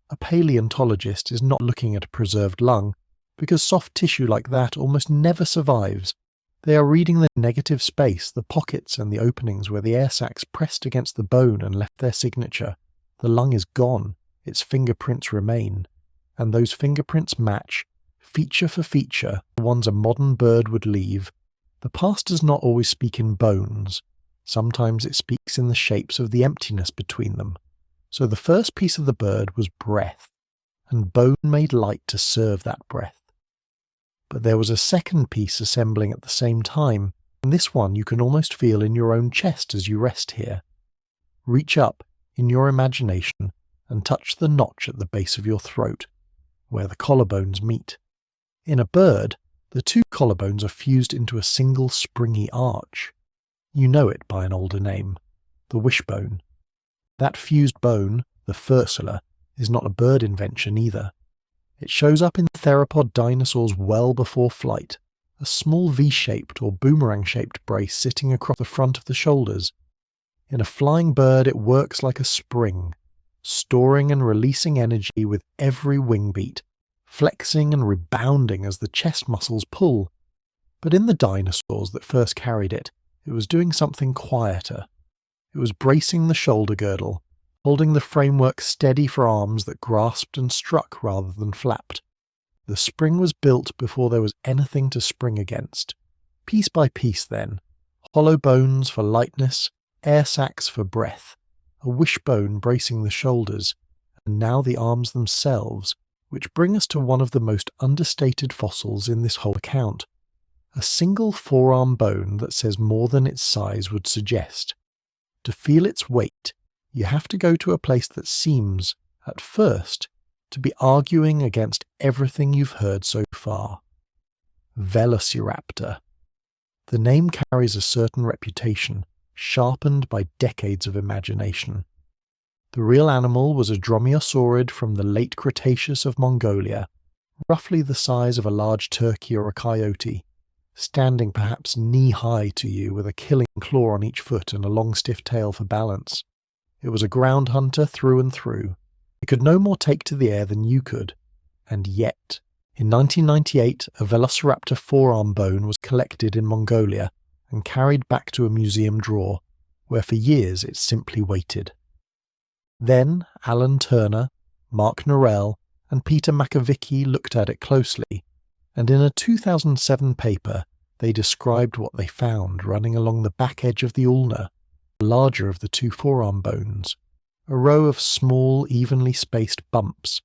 A paleontologist is not looking at a preserved lung, because soft tissue like that almost never survives. They are reading the negative space, the pockets and the openings where the air sacs pressed against the bone and left their signature. The lung is gone, its fingerprints remain, and those fingerprints match, feature for feature, the ones a modern bird would leave. The past does not always speak in bones. Sometimes it speaks in the shapes of the emptiness between them. So the first piece of the bird was breath, and bone made light to serve that breath. But there was a second piece assembling at the same time, and this one you can almost feel in your own chest as you rest here. Reach up, in your imagination, and touch the notch at the base of your throat, where the collarbones meet. In a bird, the two collarbones are fused into a single springy arch. You know it by an older name, the wishbone. That fused bone, the fursula, is not a bird invention either. It shows up in theropod dinosaurs well before flight, a small V-shaped or boomerang-shaped brace sitting across the front of the shoulders. In a flying bird it works like a spring, storing and releasing energy with every wing beat, flexing and rebounding as the chest muscles pull. But in the dinosaurs that first carried it, it was doing something quieter. It was bracing the shoulder girdle, holding the framework steady for arms that grasped and struck rather than flapped. The spring was built before there was anything to spring against. Piece by piece then, hollow bones for lightness, air sacs for breath, a wishbone bracing the shoulders, and now the arms themselves, which bring us to one of the most understated fossils in this whole account. A single forearm bone that says more than its size would suggest. To feel its weight, you have to go to a place that seems, at first, to be arguing against everything you've heard so far. Velociraptor. The name carries a certain reputation, sharpened by decades of imagination. The real animal was a dromaeosaurid from the late Cretaceous of Mongolia, roughly the size of a large turkey or a coyote, standing perhaps knee-high to you with a killing claw on each foot and a long stiff tail for balance. It was a ground hunter through and through. It could no more take to the air than you could. And yet, in 1998, a Velociraptor forearm bone was collected in Mongolia and carried back to a museum drawer, where for years it simply waited. Then Alan Turner, Mark Norell, and Peter Makovicky looked at it closely, and in a 2007 paper they described what they found running along the back edge of the ulna, the larger of the two forearm bones, a row of small, evenly spaced bumps,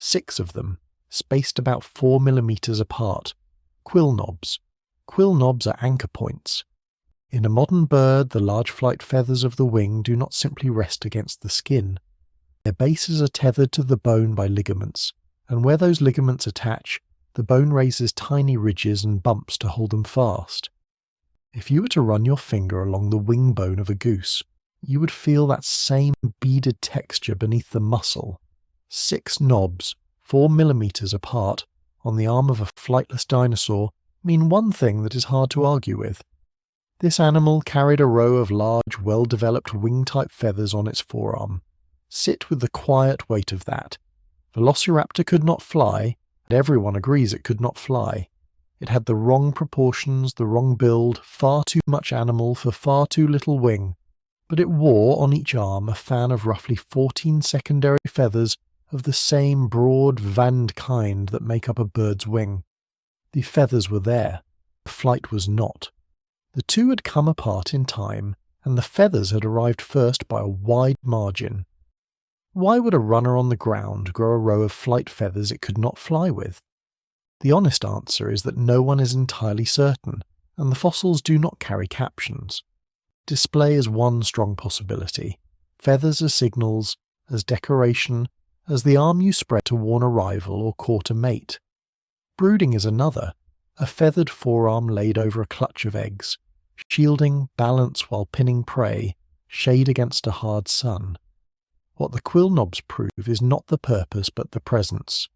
6 of them, spaced about 4 millimeters apart, quill knobs. Quill knobs are anchor points. In a modern bird, the large flight feathers of the wing do not simply rest against the skin. Their bases are tethered to the bone by ligaments, and where those ligaments attach, the bone raises tiny ridges and bumps to hold them fast. If you were to run your finger along the wing bone of a goose, you would feel that same beaded texture beneath the muscle. 6 knobs, 4 millimeters apart, on the arm of a flightless dinosaur mean one thing that is hard to argue with. This animal carried a row of large, well-developed wing-type feathers on its forearm. Sit with the quiet weight of that. Velociraptor could not fly, and everyone agrees it could not fly. It had the wrong proportions, the wrong build, far too much animal for far too little wing. But it wore on each arm a fan of roughly 14 secondary feathers of the same broad, veined kind that make up a bird's wing. The feathers were there, the flight was not. The two had come apart in time, and the feathers had arrived first by a wide margin. Why would a runner on the ground grow a row of flight feathers it could not fly with? The honest answer is that no one is entirely certain, and the fossils do not carry captions. Display is one strong possibility, feathers as signals, as decoration, as the arm you spread to warn a rival or court a mate. Brooding is another, a feathered forearm laid over a clutch of eggs, shielding, balance while pinning prey, shade against a hard sun. What the quill knobs prove is not the purpose but the presence.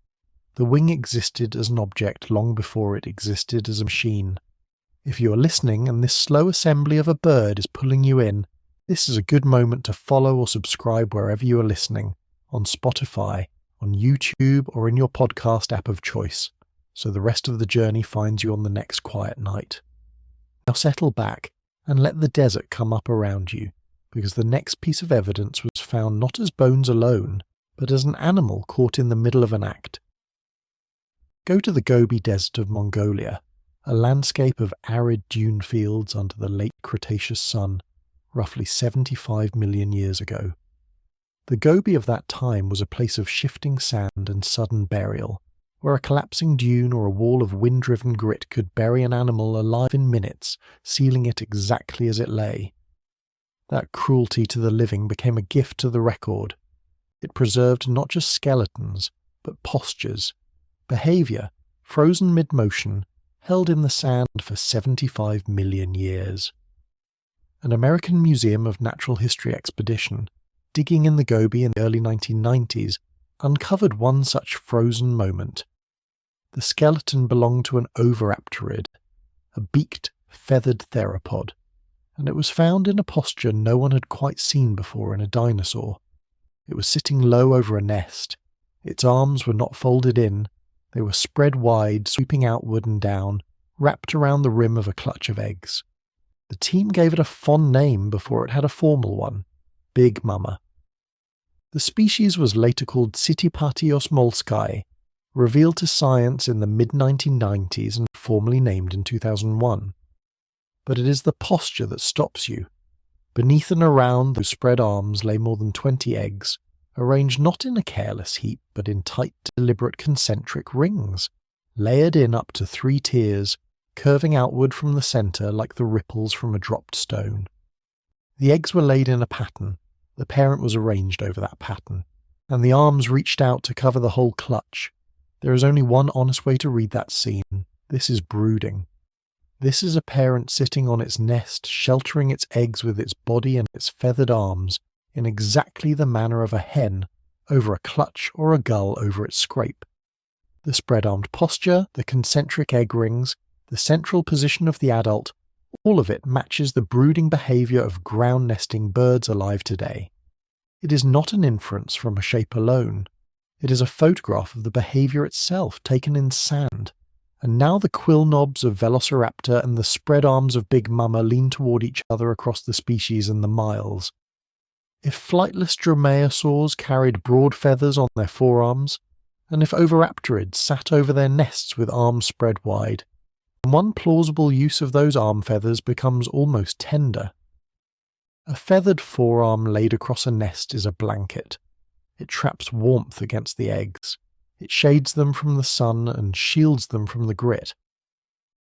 The wing existed as an object long before it existed as a machine. If you are listening and this slow assembly of a bird is pulling you in, this is a good moment to follow or subscribe wherever you are listening, on Spotify, on YouTube, or in your podcast app of choice, so the rest of the journey finds you on the next quiet night. Now settle back and let the desert come up around you, because the next piece of evidence was found not as bones alone, but as an animal caught in the middle of an act. Go to the Gobi Desert of Mongolia, a landscape of arid dune fields under the late Cretaceous sun, roughly 75 million years ago. The Gobi of that time was a place of shifting sand and sudden burial, where a collapsing dune or a wall of wind-driven grit could bury an animal alive in minutes, sealing it exactly as it lay. That cruelty to the living became a gift to the record. It preserved not just skeletons, but postures, behaviour, frozen mid-motion, held in the sand for 75 million years. An American Museum of Natural History expedition, digging in the Gobi in the early 1990s, uncovered one such frozen moment. The skeleton belonged to an oviraptorid, a beaked, feathered theropod, and it was found in a posture no one had quite seen before in a dinosaur. It was sitting low over a nest. Its arms were not folded in, they were spread wide, sweeping outward and down, wrapped around the rim of a clutch of eggs. The team gave it a fond name before it had a formal one, Big Mama. The species was later called Citipati osmolskai, revealed to science in the mid-1990s and formally named in 2001. But it is the posture that stops you. Beneath and around those spread arms lay more than 20 eggs, arranged not in a careless heap but in tight, deliberate concentric rings, layered in up to 3 tiers, curving outward from the centre like the ripples from a dropped stone. The eggs were laid in a pattern, the parent was arranged over that pattern, and the arms reached out to cover the whole clutch. There is only one honest way to read that scene. This is brooding. This is a parent sitting on its nest, sheltering its eggs with its body and its feathered arms, in exactly the manner of a hen over a clutch or a gull over its scrape. The spread-armed posture, the concentric egg rings, the central position of the adult, all of it matches the brooding behaviour of ground-nesting birds alive today. It is not an inference from a shape alone. It is a photograph of the behaviour itself taken in sand. And now the quill knobs of Velociraptor and the spread arms of Big Mama lean toward each other across the species and the miles. If flightless dromaeosaurs carried broad feathers on their forearms, and if oviraptorids sat over their nests with arms spread wide, one plausible use of those arm feathers becomes almost tender. A feathered forearm laid across a nest is a blanket. It traps warmth against the eggs. It shades them from the sun and shields them from the grit.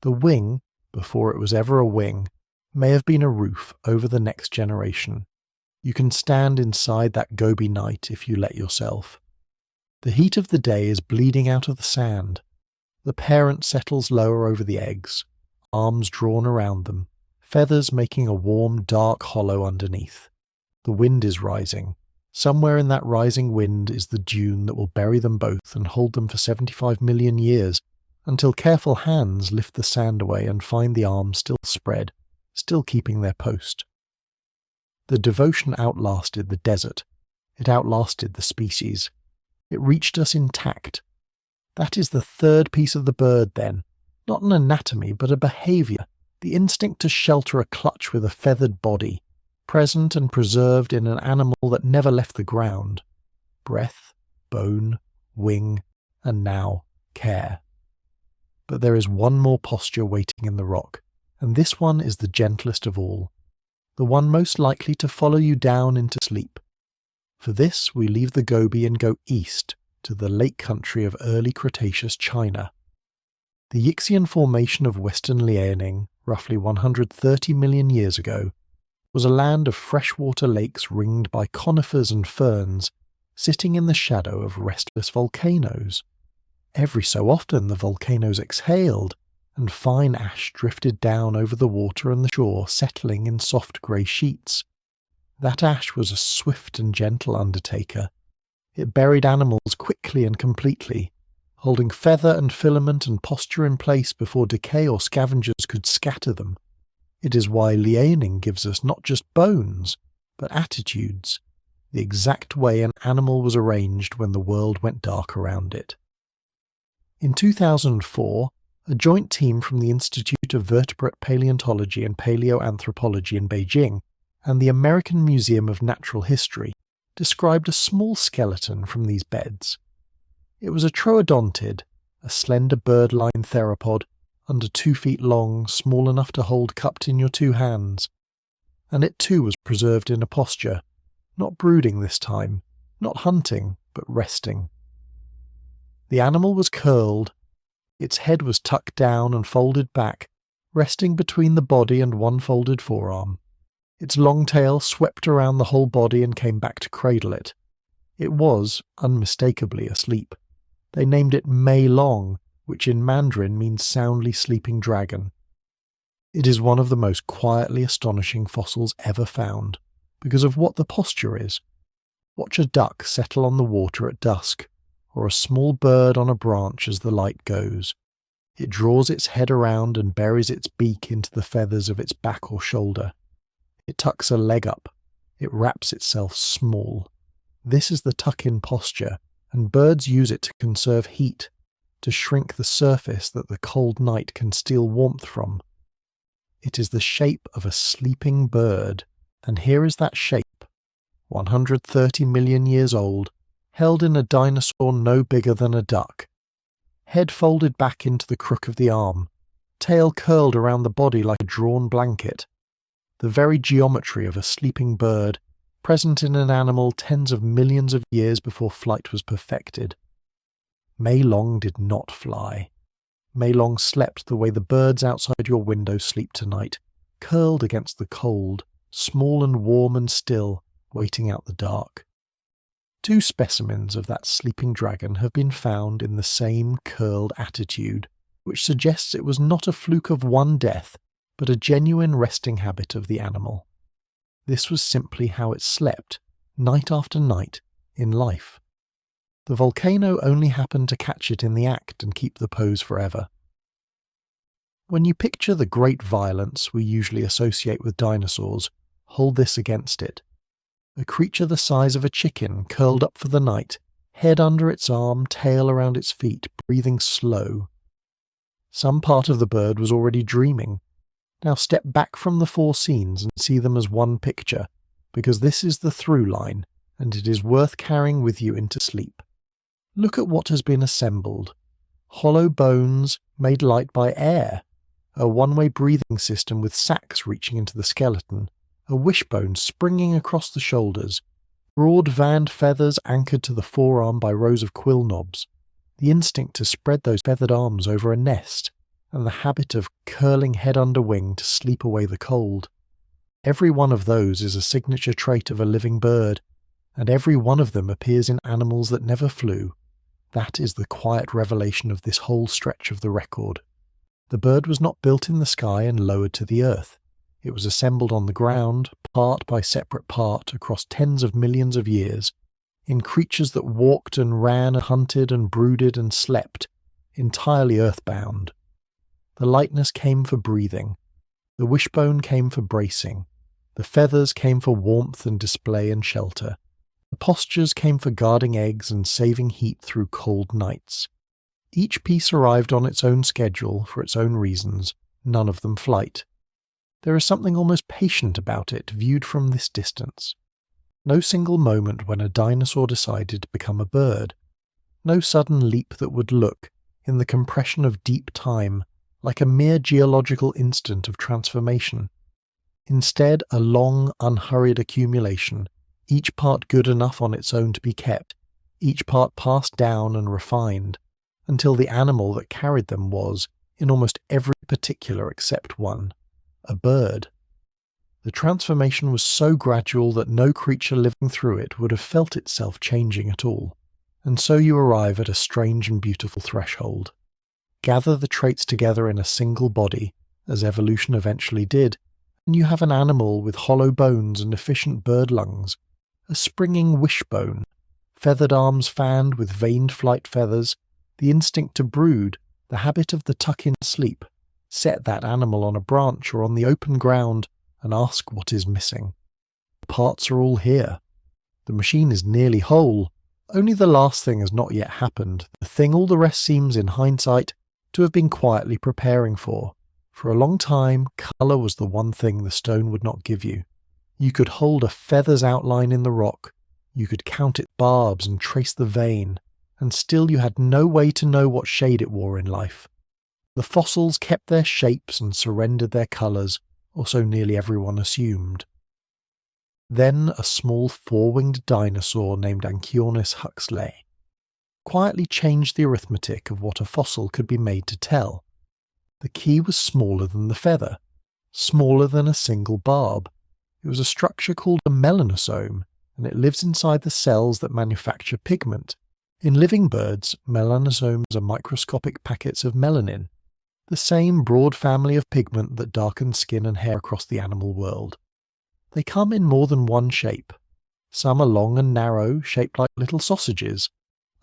The wing, before it was ever a wing, may have been a roof over the next generation. You can stand inside that Gobi night if you let yourself. The heat of the day is bleeding out of the sand. The parent settles lower over the eggs, arms drawn around them, feathers making a warm, dark hollow underneath. The wind is rising. Somewhere in that rising wind is the dune that will bury them both and hold them for 75 million years, until careful hands lift the sand away and find the arms still spread, still keeping their post. The devotion outlasted the desert. It outlasted the species. It reached us intact. That is the third piece of the bird then, not an anatomy but a behaviour, the instinct to shelter a clutch with a feathered body, present and preserved in an animal that never left the ground. Breath, bone, wing, and now care. But there is one more posture waiting in the rock, and this one is the gentlest of all, the one most likely to follow you down into sleep. For this we leave the Gobi and go east to the lake country of early Cretaceous China. The Yixian Formation of western Liaoning, roughly 130 million years ago, was a land of freshwater lakes ringed by conifers and ferns, sitting in the shadow of restless volcanoes. Every so often the volcanoes exhaled, and fine ash drifted down over the water and the shore, settling in soft grey sheets. That ash was a swift and gentle undertaker. It buried animals quickly and completely, holding feather and filament and posture in place before decay or scavengers could scatter them. It is why Liaoning gives us not just bones, but attitudes, the exact way an animal was arranged when the world went dark around it. In 2004, a joint team from the Institute of Vertebrate Paleontology and Paleoanthropology in Beijing and the American Museum of Natural History described a small skeleton from these beds. It was a troodontid, a slender bird-line theropod, under 2 feet long, small enough to hold cupped in your 2 hands. And it too was preserved in a posture, not brooding this time, not hunting, but resting. The animal was curled, its head was tucked down and folded back, resting between the body and one folded forearm. Its long tail swept around the whole body and came back to cradle it. It was, unmistakably, asleep. They named it Mei Long, which in Mandarin means soundly sleeping dragon. It is one of the most quietly astonishing fossils ever found, because of what the posture is. Watch a duck settle on the water at dusk, or a small bird on a branch as the light goes. It draws its head around and buries its beak into the feathers of its back or shoulder. It tucks a leg up. It wraps itself small. This is the tuck-in posture, and birds use it to conserve heat, to shrink the surface that the cold night can steal warmth from. It is the shape of a sleeping bird, and here is that shape, 130 million years old, held in a dinosaur no bigger than a duck. Head folded back into the crook of the arm, tail curled around the body like a drawn blanket. The very geometry of a sleeping bird, present in an animal tens of millions of years before flight was perfected. Mei Long did not fly. Mei Long slept the way the birds outside your window sleep tonight, curled against the cold, small and warm and still, waiting out the dark. 2 specimens of that sleeping dragon have been found in the same curled attitude, which suggests it was not a fluke of one death, but a genuine resting habit of the animal. This was simply how it slept, night after night, in life. The volcano only happened to catch it in the act and keep the pose forever. When you picture the great violence we usually associate with dinosaurs, hold this against it. A creature the size of a chicken, curled up for the night, head under its arm, tail around its feet, breathing slow. Some part of the bird was already dreaming. Now step back from the 4 scenes and see them as one picture, because this is the through line, and it is worth carrying with you into sleep. Look at what has been assembled. Hollow bones made light by air, a one-way breathing system with sacs reaching into the skeleton, a wishbone springing across the shoulders, broad veined feathers anchored to the forearm by rows of quill knobs, the instinct to spread those feathered arms over a nest, and the habit of curling head under wing to sleep away the cold. Every one of those is a signature trait of a living bird, and every one of them appears in animals that never flew. That is the quiet revelation of this whole stretch of the record. The bird was not built in the sky and lowered to the earth. It was assembled on the ground, part by separate part, across tens of millions of years, in creatures that walked and ran and hunted and brooded and slept, entirely earthbound. The lightness came for breathing. The wishbone came for bracing. The feathers came for warmth and display and shelter. The postures came for guarding eggs and saving heat through cold nights. Each piece arrived on its own schedule for its own reasons, none of them flight. There is something almost patient about it viewed from this distance. No single moment when a dinosaur decided to become a bird. No sudden leap that would look, in the compression of deep time, like a mere geological instant of transformation. Instead, a long, unhurried accumulation, each part good enough on its own to be kept, each part passed down and refined, until the animal that carried them was, in almost every particular except one, a bird. The transformation was so gradual that no creature living through it would have felt itself changing at all, and so you arrive at a strange and beautiful threshold. Gather the traits together in a single body, as evolution eventually did, and you have an animal with hollow bones and efficient bird lungs, a springing wishbone, feathered arms fanned with veined flight feathers, the instinct to brood, the habit of the tuck-in sleep. Set that animal on a branch or on the open ground and ask what is missing. The parts are all here. The machine is nearly whole. Only the last thing has not yet happened, the thing all the rest seems in hindsight to have been quietly preparing for. For a long time, colour was the one thing the stone would not give you. You could hold a feather's outline in the rock, you could count its barbs and trace the vein, and still you had no way to know what shade it wore in life. The fossils kept their shapes and surrendered their colours, or so nearly everyone assumed. Then a small four-winged dinosaur named Anchiornis huxley quietly changed the arithmetic of what a fossil could be made to tell. The key was smaller than the feather, smaller than a single barb. It was a structure called a melanosome, and it lives inside the cells that manufacture pigment. In living birds, melanosomes are microscopic packets of melanin, the same broad family of pigment that darkens skin and hair across the animal world. They come in more than one shape. Some are long and narrow, shaped like little sausages.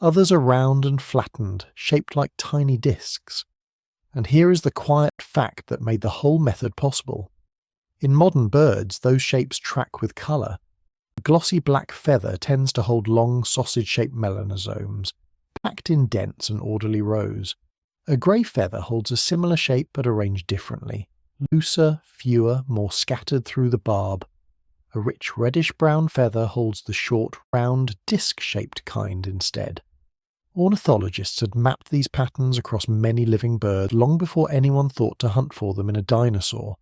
Others are round and flattened, shaped like tiny discs. And here is the quiet fact that made the whole method possible. In modern birds, those shapes track with colour. A glossy black feather tends to hold long sausage-shaped melanosomes, packed in dense and orderly rows. A grey feather holds a similar shape but arranged differently, looser, fewer, more scattered through the barb. A rich reddish-brown feather holds the short, round, disc-shaped kind instead. Ornithologists had mapped these patterns across many living birds long before anyone thought to hunt for them in a dinosaur.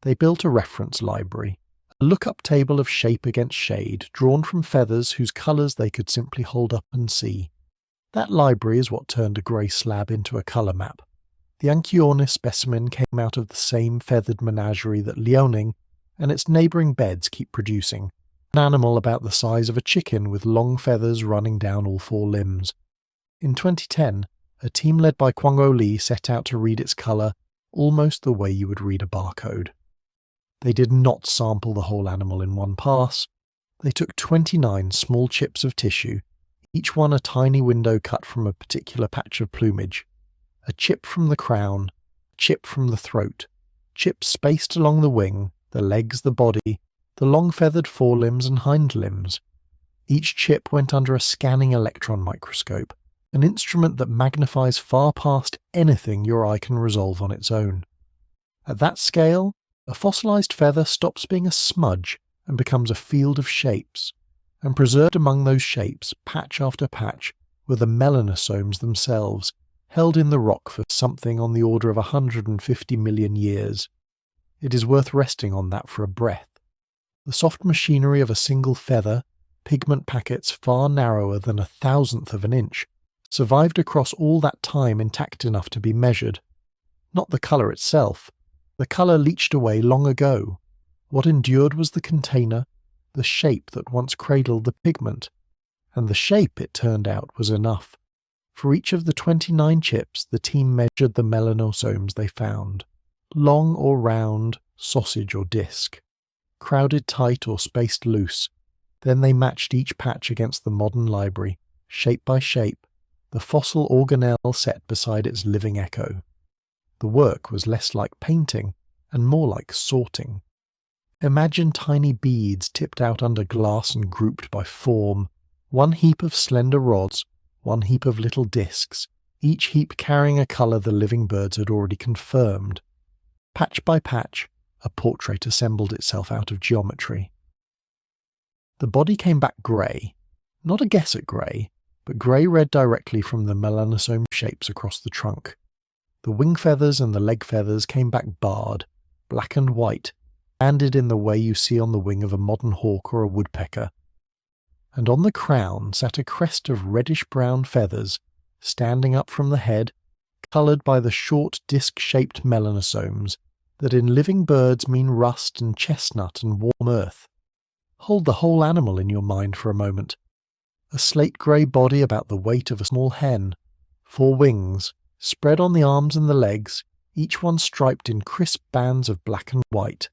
They built a reference library, a look-up table of shape against shade, drawn from feathers whose colours they could simply hold up and see. That library is what turned a grey slab into a colour map. The Anchiornis specimen came out of the same feathered menagerie that Liaoning and its neighbouring beds keep producing, an animal about the size of a chicken with long feathers running down all four limbs. In 2010, a team led by Quango Li set out to read its colour almost the way you would read a barcode. They did not sample the whole animal in one pass. They took 29 small chips of tissue, each one a tiny window cut from a particular patch of plumage. A chip from the crown, a chip from the throat, chips spaced along the wing, the legs, the body, the long feathered forelimbs and hind limbs. Each chip went under a scanning electron microscope, an instrument that magnifies far past anything your eye can resolve on its own. At that scale, a fossilized feather stops being a smudge and becomes a field of shapes, and preserved among those shapes, patch after patch, were the melanosomes themselves, held in the rock for something on the order of 150 million years. It is worth resting on that for a breath. The soft machinery of a single feather, pigment packets far narrower than 1,000th of an inch, survived across all that time intact enough to be measured. Not the colour itself. The colour leached away long ago. What endured was the container, the shape that once cradled the pigment. And the shape, it turned out, was enough. For each of the 29 chips, the team measured the melanosomes they found. Long or round, sausage or disc. Crowded tight or spaced loose. Then they matched each patch against the modern library, shape by shape, the fossil organelle set beside its living echo. The work was less like painting and more like sorting. Imagine tiny beads tipped out under glass and grouped by form, one heap of slender rods, one heap of little discs, each heap carrying a colour the living birds had already confirmed. Patch by patch, a portrait assembled itself out of geometry. The body came back grey, not a guess at grey, but grey-red directly from the melanosome shapes across the trunk. The wing feathers and the leg feathers came back barred, black and white, banded in the way you see on the wing of a modern hawk or a woodpecker. And on the crown sat a crest of reddish-brown feathers, standing up from the head, coloured by the short disc-shaped melanosomes that in living birds mean rust and chestnut and warm earth. Hold the whole animal in your mind for a moment. A slate-grey body about the weight of a small hen, 4 wings, spread on the arms and the legs, each one striped in crisp bands of black and white,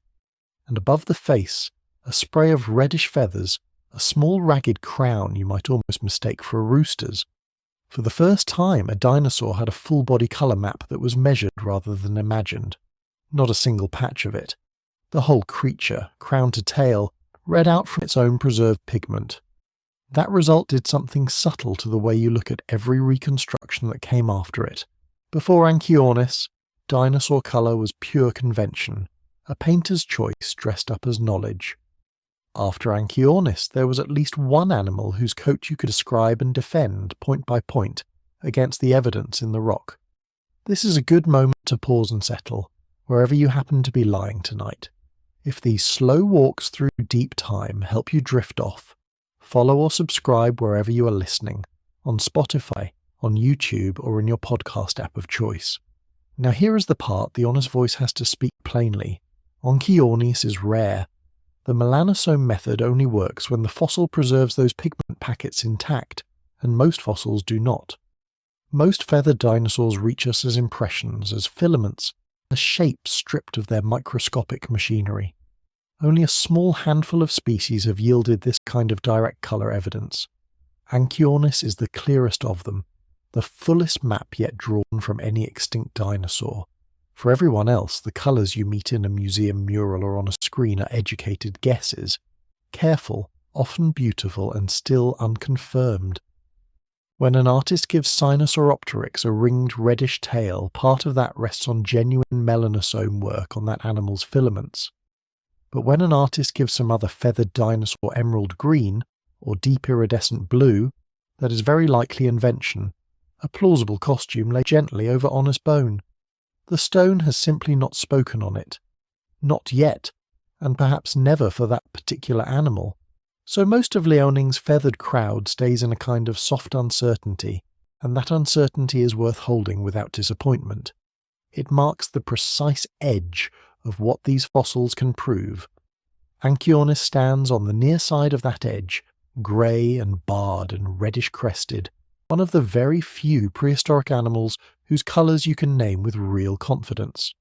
and above the face, a spray of reddish feathers, a small ragged crown you might almost mistake for a rooster's. For the first time, a dinosaur had a full-body colour map that was measured rather than imagined. Not a single patch of it. The whole creature, crown to tail, read out from its own preserved pigment. That result did something subtle to the way you look at every reconstruction that came after it. Before Anchiornis, dinosaur colour was pure convention, a painter's choice dressed up as knowledge. After Anchiornis, there was at least one animal whose coat you could describe and defend, point by point, against the evidence in the rock. This is a good moment to pause and settle, wherever you happen to be lying tonight. If these slow walks through deep time help you drift off, follow or subscribe wherever you are listening, on Spotify, on YouTube, or in your podcast app of choice. Now here is the part the honest voice has to speak plainly. Anchiornis is rare. The melanosome method only works when the fossil preserves those pigment packets intact, and most fossils do not. Most feathered dinosaurs reach us as impressions, as filaments, as shapes stripped of their microscopic machinery. Only a small handful of species have yielded this kind of direct colour evidence. Anchiornis is the clearest of them, the fullest map yet drawn from any extinct dinosaur. For everyone else, the colours you meet in a museum mural or on a screen are educated guesses, careful, often beautiful, and still unconfirmed. When an artist gives Sinosauropteryx a ringed reddish tail, part of that rests on genuine melanosome work on that animal's filaments. But when an artist gives some other feathered dinosaur emerald green, or deep iridescent blue, that is very likely invention, a plausible costume laid gently over honest bone. The stone has simply not spoken on it. Not yet, and perhaps never for that particular animal. So most of Liaoning's feathered crowd stays in a kind of soft uncertainty, and that uncertainty is worth holding without disappointment. It marks the precise edge of what these fossils can prove. Anchiornis stands on the near side of that edge, grey and barred and reddish-crested, one of the very few prehistoric animals whose colours you can name with real confidence.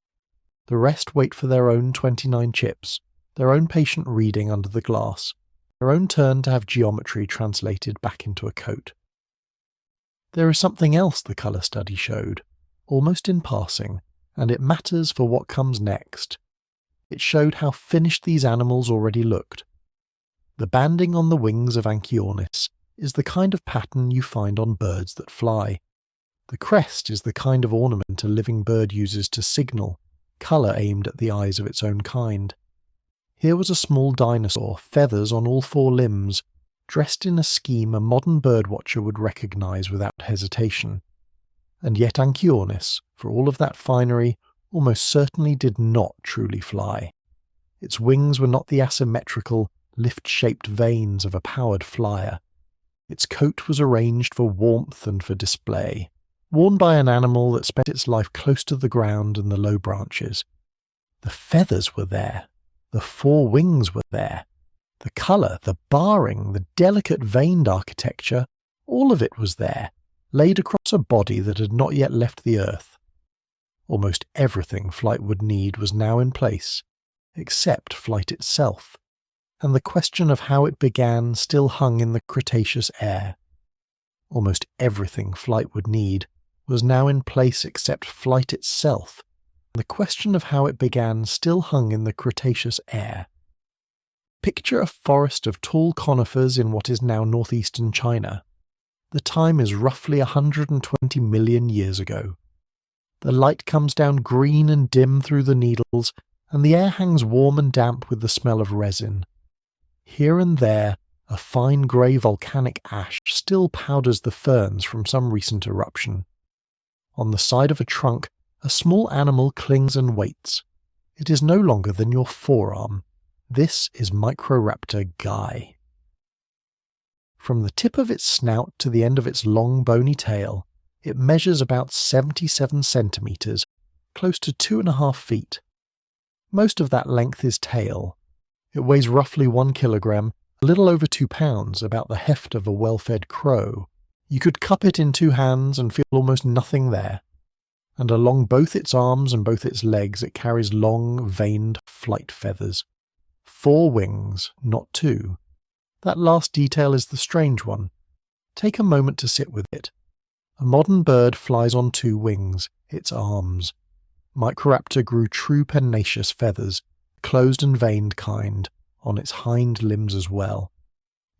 The rest wait for their own 29 chips, their own patient reading under the glass, their own turn to have geometry translated back into a coat. There is something else the colour study showed, almost in passing, and it matters for what comes next. It showed how finished these animals already looked. The banding on the wings of Anchiornis is the kind of pattern you find on birds that fly. The crest is the kind of ornament a living bird uses to signal, colour aimed at the eyes of its own kind. Here was a small dinosaur, feathers on all 4 limbs, dressed in a scheme a modern birdwatcher would recognise without hesitation. And yet Anchiornis, for all of that finery, almost certainly did not truly fly. Its wings were not the asymmetrical, lift-shaped veins of a powered flyer. Its coat was arranged for warmth and for display, worn by an animal that spent its life close to the ground and the low branches. The feathers were there. The 4 wings were there. The colour, the barring, the delicate veined architecture, all of it was there, laid across a body that had not yet left the earth. Almost everything flight would need was now in place, except flight itself, and the question of how it began still hung in the Cretaceous air. Almost everything flight would need was now in place except flight itself, and the question of how it began still hung in the Cretaceous air. Picture a forest of tall conifers in what is now northeastern China. The time is roughly 120 million years ago. The light comes down green and dim through the needles, and the air hangs warm and damp with the smell of resin. Here and there, A fine grey volcanic ash still powders the ferns from some recent eruption. On the side of a trunk, a small animal clings and waits. It is no longer than your forearm. This is Microraptor Guy. From the tip of its snout to the end of its long bony tail, it measures about 77 centimetres, close to 2.5 feet. Most of that length is tail. It weighs roughly 1 kilogram, a little over 2 pounds, about the heft of a well-fed crow. You could cup it in 2 hands and feel almost nothing there. And along both its arms and both its legs it carries long, veined flight feathers. 4 wings, not 2. That last detail is the strange one. Take a moment to sit with it. A modern bird flies on 2 wings, its arms. Microraptor grew true pennaceous feathers, closed and veined kind, on its hind limbs as well.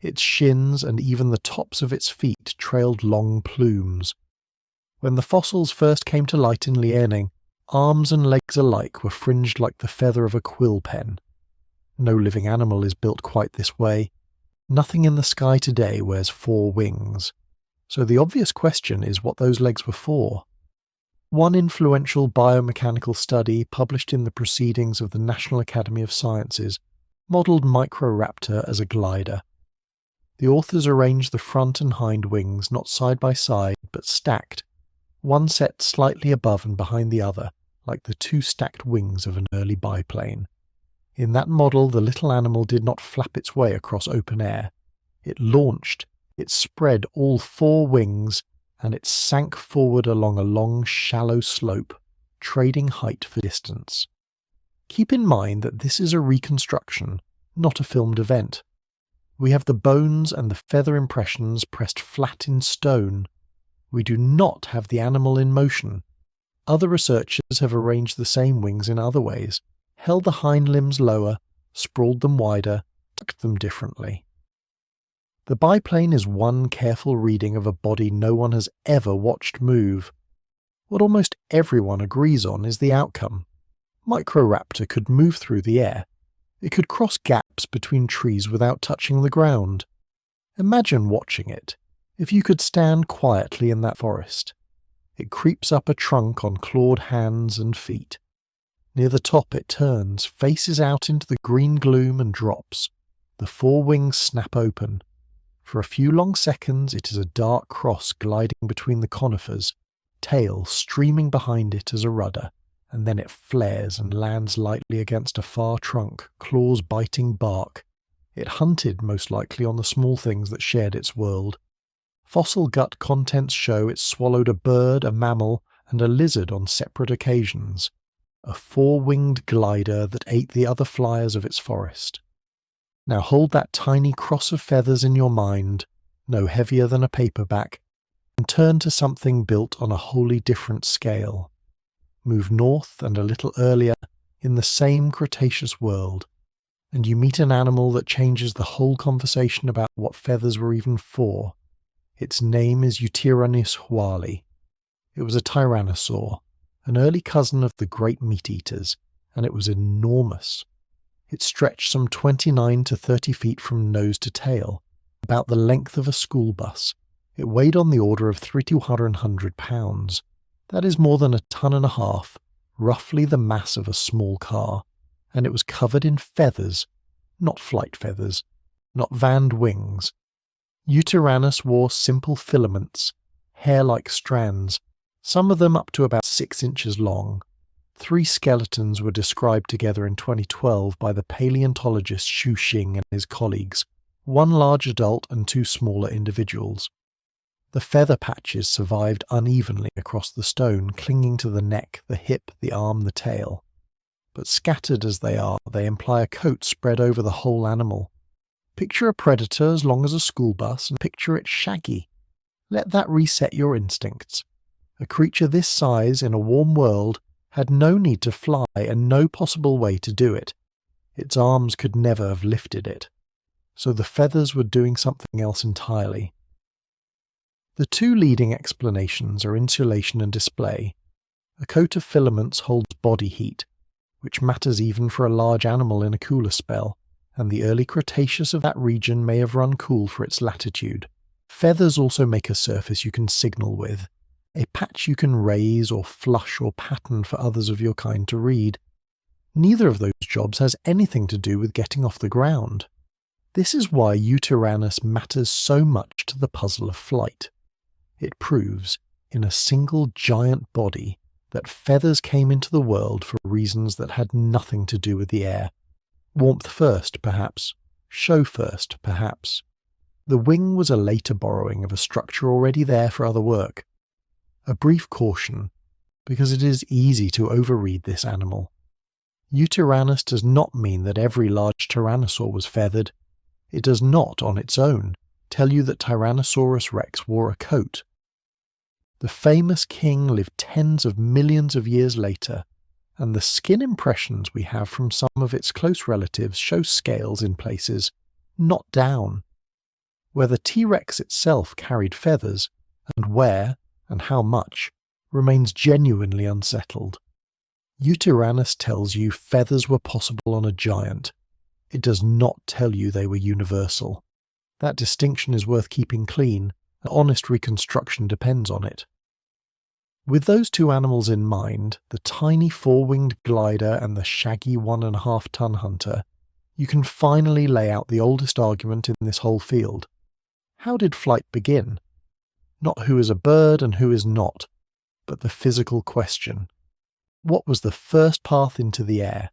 Its shins and even the tops of its feet trailed long plumes. When the fossils first came to light in Liaoning, arms and legs alike were fringed like the feather of a quill pen. No living animal is built quite this way. Nothing in the sky today wears 4 wings. So the obvious question is what those legs were for. One influential biomechanical study published in the Proceedings of the National Academy of Sciences modelled Microraptor as a glider. The authors arranged the front and hind wings not side by side but stacked, one set slightly above and behind the other, like the 2 stacked wings of an early biplane. In that model the little animal did not flap its way across open air. It launched, it spread all 4 wings, and it sank forward along a long, shallow slope, trading height for distance. Keep in mind that this is a reconstruction, not a filmed event. We have the bones and the feather impressions pressed flat in stone. We do not have the animal in motion. Other researchers have arranged the same wings in other ways, held the hind limbs lower, sprawled them wider, tucked them differently. The biplane is one careful reading of a body no one has ever watched move. What almost everyone agrees on is the outcome. Microraptor could move through the air. It could cross gaps between trees without touching the ground. Imagine watching it, if you could stand quietly in that forest. It creeps up a trunk on clawed hands and feet. Near the top it turns, faces out into the green gloom and drops. The 4 wings snap open. For a few long seconds it is a dark cross gliding between the conifers, tail streaming behind it as a rudder, and then it flares and lands lightly against a far trunk, claws biting bark. It hunted, most likely, on the small things that shared its world. Fossil gut contents show it swallowed a bird, a mammal, and a lizard on separate occasions. A 4-winged glider that ate the other flyers of its forest. Now hold that tiny cross of feathers in your mind, no heavier than a paperback, and turn to something built on a wholly different scale. Move north and a little earlier in the same Cretaceous world, and you meet an animal that changes the whole conversation about what feathers were even for. Its name is Yutyrannus huali. It was a tyrannosaur, an early cousin of the great meat-eaters, and it was enormous. It stretched some 29 to 30 feet from nose to tail, about the length of a school bus. It weighed on the order of 300 pounds. That is more than 1.5 tons, roughly the mass of a small car, and it was covered in feathers, not flight feathers, not veined wings. Yutyrannus wore simple filaments, hair-like strands, some of them up to about 6 inches long. 3 skeletons were described together in 2012 by the paleontologist Xu Xing and his colleagues, 1 large adult and 2 smaller individuals. The feather patches survived unevenly across the stone, clinging to the neck, the hip, the arm, the tail. But scattered as they are, they imply a coat spread over the whole animal. Picture a predator as long as a school bus, and picture it shaggy. Let that reset your instincts. A creature this size in a warm world had no need to fly and no possible way to do it. Its arms could never have lifted it. So the feathers were doing something else entirely. The 2 leading explanations are insulation and display. A coat of filaments holds body heat, which matters even for a large animal in a cooler spell, and the early Cretaceous of that region may have run cool for its latitude. Feathers also make a surface you can signal with, a patch you can raise or flush or pattern for others of your kind to read. Neither of those jobs has anything to do with getting off the ground. This is why Yutyrannus matters so much to the puzzle of flight. It proves, in a single giant body, that feathers came into the world for reasons that had nothing to do with the air. Warmth first, perhaps. Show first, perhaps. The wing was a later borrowing of a structure already there for other work. A brief caution, because it is easy to overread this animal. Yutyrannus does not mean that every large tyrannosaur was feathered. It does not, on its own, tell you that Tyrannosaurus rex wore a coat. The famous king lived tens of millions of years later, and the skin impressions we have from some of its close relatives show scales in places, not down. Whether T-Rex itself carried feathers, and where, and how much, remains genuinely unsettled. Yutyrannus tells you feathers were possible on a giant. It does not tell you they were universal. That distinction is worth keeping clean, and honest reconstruction depends on it. With those two animals in mind, the tiny four-winged glider and the shaggy 1.5-ton hunter, you can finally lay out the oldest argument in this whole field. How did flight begin? Not who is a bird and who is not, but the physical question. What was the first path into the air?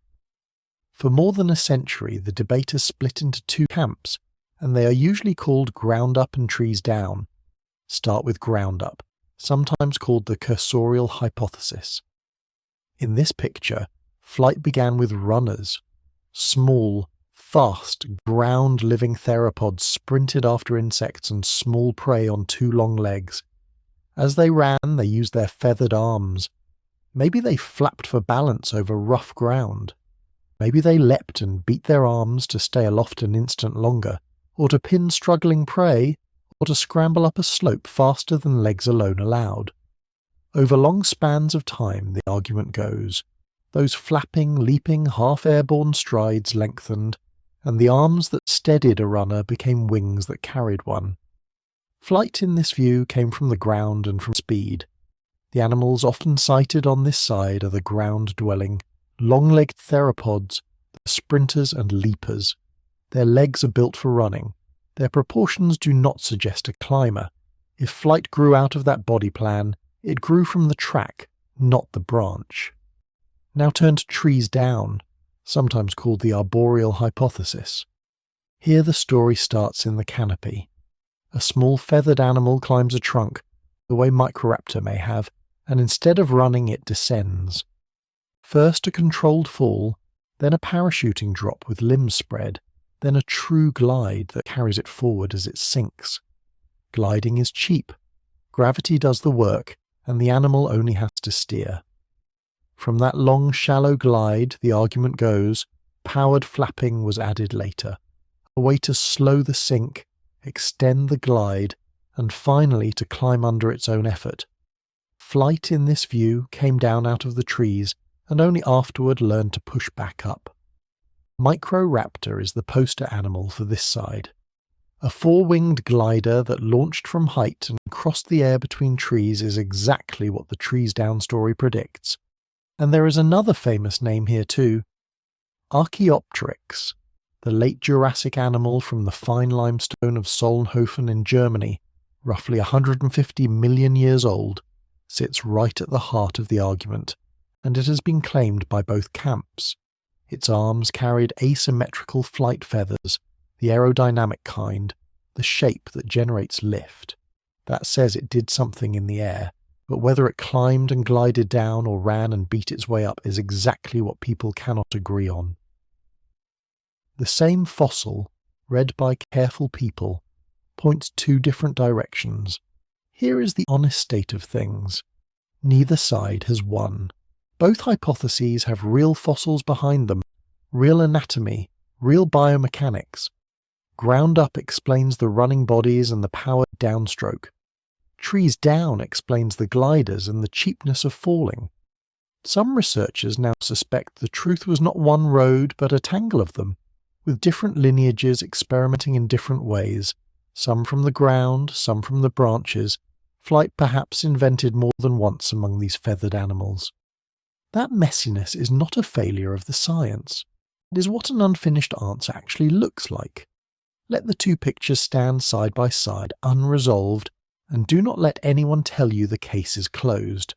For more than a century, the debate has split into two camps, and they are usually called ground up and trees down. Start with ground up, sometimes called the cursorial hypothesis. In this picture, flight began with runners. Small, fast, ground-living theropods sprinted after insects and small prey on two long legs. As they ran, they used their feathered arms. Maybe they flapped for balance over rough ground. Maybe they leapt and beat their arms to stay aloft an instant longer, or to pin struggling prey, or to scramble up a slope faster than legs alone allowed. Over long spans of time, the argument goes, those flapping, leaping, half-airborne strides lengthened, and the arms that steadied a runner became wings that carried one. Flight in this view came from the ground and from speed. The animals often cited on this side are the ground-dwelling, long-legged theropods, the sprinters and leapers. Their legs are built for running. Their proportions do not suggest a climber. If flight grew out of that body plan, it grew from the track, not the branch. Now turn to trees down, sometimes called the arboreal hypothesis. Here the story starts in the canopy. A small feathered animal climbs a trunk, the way Microraptor may have, and instead of running it descends. First a controlled fall, then a parachuting drop with limbs spread, then a true glide that carries it forward as it sinks. Gliding is cheap. Gravity does the work, and the animal only has to steer. From that long shallow glide, the argument goes, powered flapping was added later, a way to slow the sink, extend the glide, and finally to climb under its own effort. Flight in this view came down out of the trees and only afterward learned to push back up. Microraptor is the poster animal for this side. A four-winged glider that launched from height and crossed the air between trees is exactly what the trees down story predicts. And there is another famous name here too. Archaeopteryx, the late Jurassic animal from the fine limestone of Solnhofen in Germany, roughly 150 million years old, sits right at the heart of the argument, and it has been claimed by both camps. Its arms carried asymmetrical flight feathers, the aerodynamic kind, the shape that generates lift. That says it did something in the air, but whether it climbed and glided down or ran and beat its way up is exactly what people cannot agree on. The same fossil, read by careful people, points two different directions. Here is the honest state of things. Neither side has won. Both hypotheses have real fossils behind them, real anatomy, real biomechanics. Ground up explains the running bodies and the powered downstroke. Trees down explains the gliders and the cheapness of falling. Some researchers now suspect the truth was not one road but a tangle of them. with different lineages experimenting in different ways, some from the ground, some from the branches, flight perhaps invented more than once among these feathered animals. That messiness is not a failure of the science. It is what an unfinished answer actually looks like. Let the two pictures stand side by side, unresolved, and do not let anyone tell you the case is closed.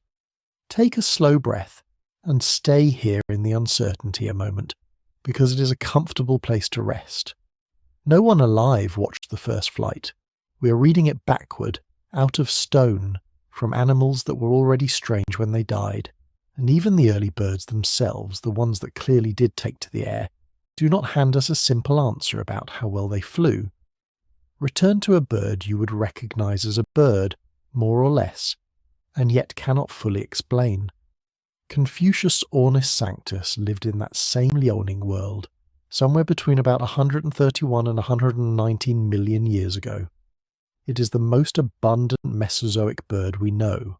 Take a slow breath and stay here in the uncertainty a moment, because it is a comfortable place to rest. No one alive watched the first flight. We are reading it backward, out of stone, from animals that were already strange when they died, and even the early birds themselves, the ones that clearly did take to the air, do not hand us a simple answer about how well they flew. Return to a bird you would recognize as a bird, more or less, and yet cannot fully explain. Confucius Ornis Sanctus lived in that same Liaoning world, somewhere between about 131 and 119 million years ago. It is the most abundant Mesozoic bird we know.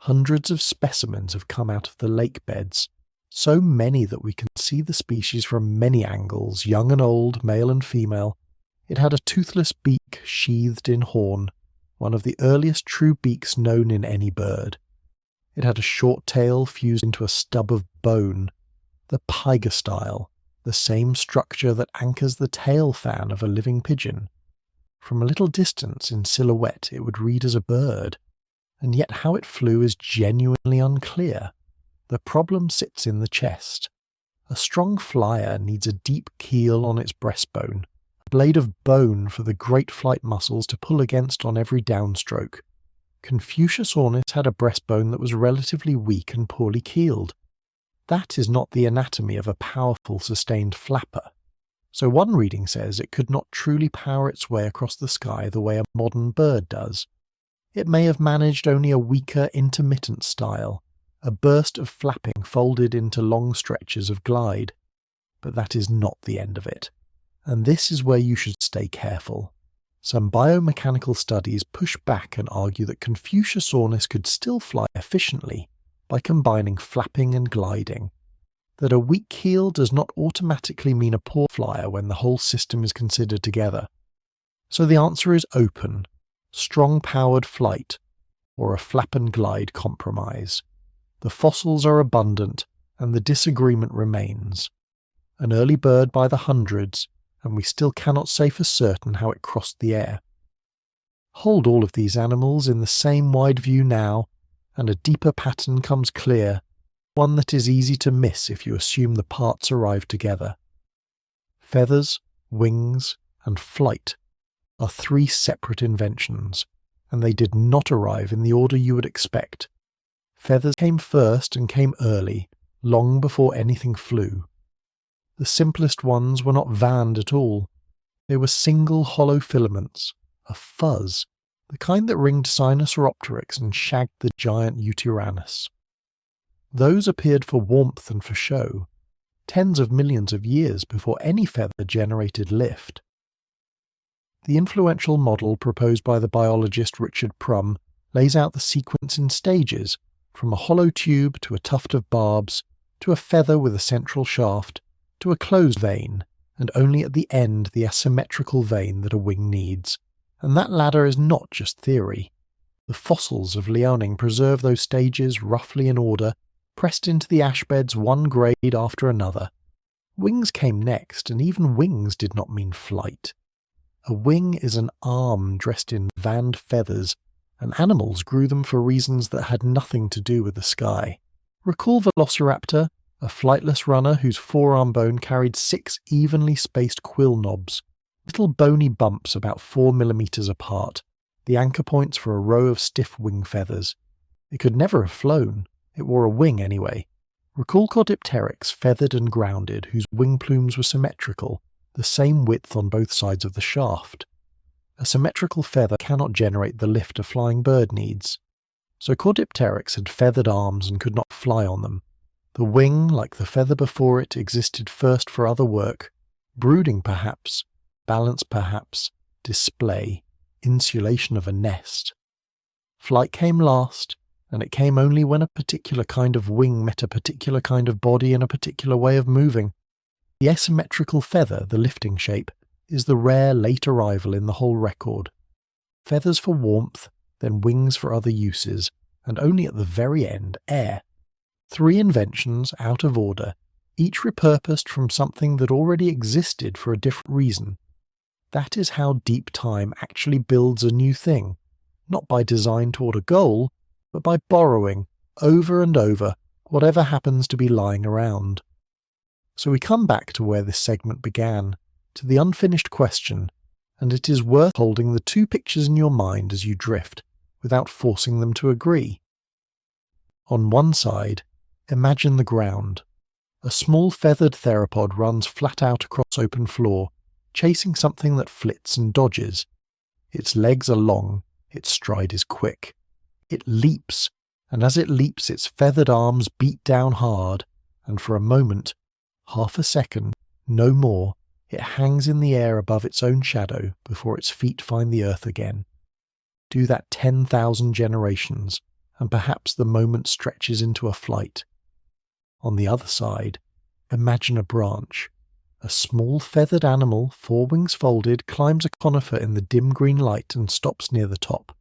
Hundreds of specimens have come out of the lake beds, so many that we can see the species from many angles, young and old, male and female. It had a toothless beak sheathed in horn, one of the earliest true beaks known in any bird. It had a short tail fused into a stub of bone, the pygostyle, the same structure that anchors the tail fan of a living pigeon. From a little distance in silhouette it would read as a bird, and yet how it flew is genuinely unclear. The problem sits in the chest. A strong flyer needs a deep keel on its breastbone, a blade of bone for the great flight muscles to pull against on every downstroke. Confucius Ornis had a breastbone that was relatively weak and poorly keeled. That is not the anatomy of a powerful, sustained flapper. So one reading says it could not truly power its way across the sky the way a modern bird does. It may have managed only a weaker, intermittent style, a burst of flapping folded into long stretches of glide. But that is not the end of it. And this is where you should stay careful. Some biomechanical studies push back and argue that Confucius Ornis could still fly efficiently by combining flapping and gliding, that a weak keel does not automatically mean a poor flyer when the whole system is considered together. So the answer is open: strong-powered flight, or a flap and glide compromise. The fossils are abundant, and the disagreement remains. An early bird by the hundreds, and we still cannot say for certain how it crossed the air. Hold all of these animals in the same wide view now, and a deeper pattern comes clear, one that is easy to miss if you assume the parts arrive together. Feathers, wings, and flight are three separate inventions, and they did not arrive in the order you would expect. Feathers came first and came early, long before anything flew. The simplest ones were not vanned at all. They were single hollow filaments, a fuzz, the kind that ringed Sinosauropteryx and shagged the giant Yutyrannus. Those appeared for warmth and for show, tens of millions of years before any feather generated lift. The influential model proposed by the biologist Richard Prum lays out the sequence in stages, from a hollow tube to a tuft of barbs, to a feather with a central shaft, to a closed vein, and only at the end the asymmetrical vein that a wing needs. And that ladder is not just theory. The fossils of Liaoning preserve those stages roughly in order, pressed into the ash beds one grade after another. Wings came next, and even wings did not mean flight. A wing is an arm dressed in vanned feathers, and animals grew them for reasons that had nothing to do with the sky. Recall Velociraptor, a flightless runner whose forearm bone carried 6 evenly spaced quill knobs, little bony bumps about 4 millimeters apart, the anchor points for a row of stiff wing feathers. It could never have flown. It wore a wing anyway. Recall Archaeopteryx, feathered and grounded, whose wing plumes were symmetrical, the same width on both sides of the shaft. A symmetrical feather cannot generate the lift a flying bird needs. So Archaeopteryx had feathered arms and could not fly on them. The wing, like the feather before it, existed first for other work, brooding perhaps, balance perhaps, display, insulation of a nest. Flight came last, and it came only when a particular kind of wing met a particular kind of body and a particular way of moving. The asymmetrical feather, the lifting shape, is the rare late arrival in the whole record. Feathers for warmth, then wings for other uses, and only at the very end, air. 3 inventions out of order, each repurposed from something that already existed for a different reason. That is how deep time actually builds a new thing, not by design toward a goal, but by borrowing, over and over, whatever happens to be lying around. So we come back to where this segment began, to the unfinished question, and it is worth holding the 2 pictures in your mind as you drift, without forcing them to agree. On one side, imagine the ground. A small feathered theropod runs flat out across open floor, chasing something that flits and dodges. Its legs are long, its stride is quick. It leaps, and as it leaps its feathered arms beat down hard, and for a moment, half a second, no more, it hangs in the air above its own shadow before its feet find the earth again. Do that 10,000 generations, and perhaps the moment stretches into a flight. On the other side, imagine a branch. A small feathered animal, 4 wings folded, climbs a conifer in the dim green light and stops near the top.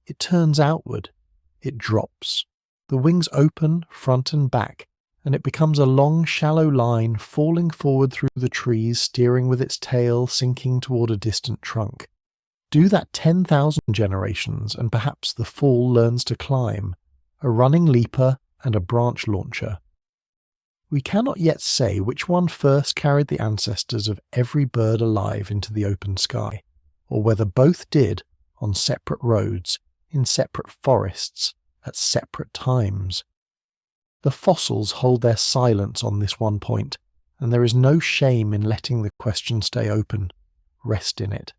It turns outward. It drops. The wings open, front and back, and it becomes a long, shallow line falling forward through the trees, steering with its tail, sinking toward a distant trunk. Do that 10,000 generations, and perhaps the fall learns to climb, a running leaper and a branch launcher. We cannot yet say which one first carried the ancestors of every bird alive into the open sky, or whether both did on separate roads, in separate forests, at separate times. The fossils hold their silence on this one point, and there is no shame in letting the question stay open. Rest in it.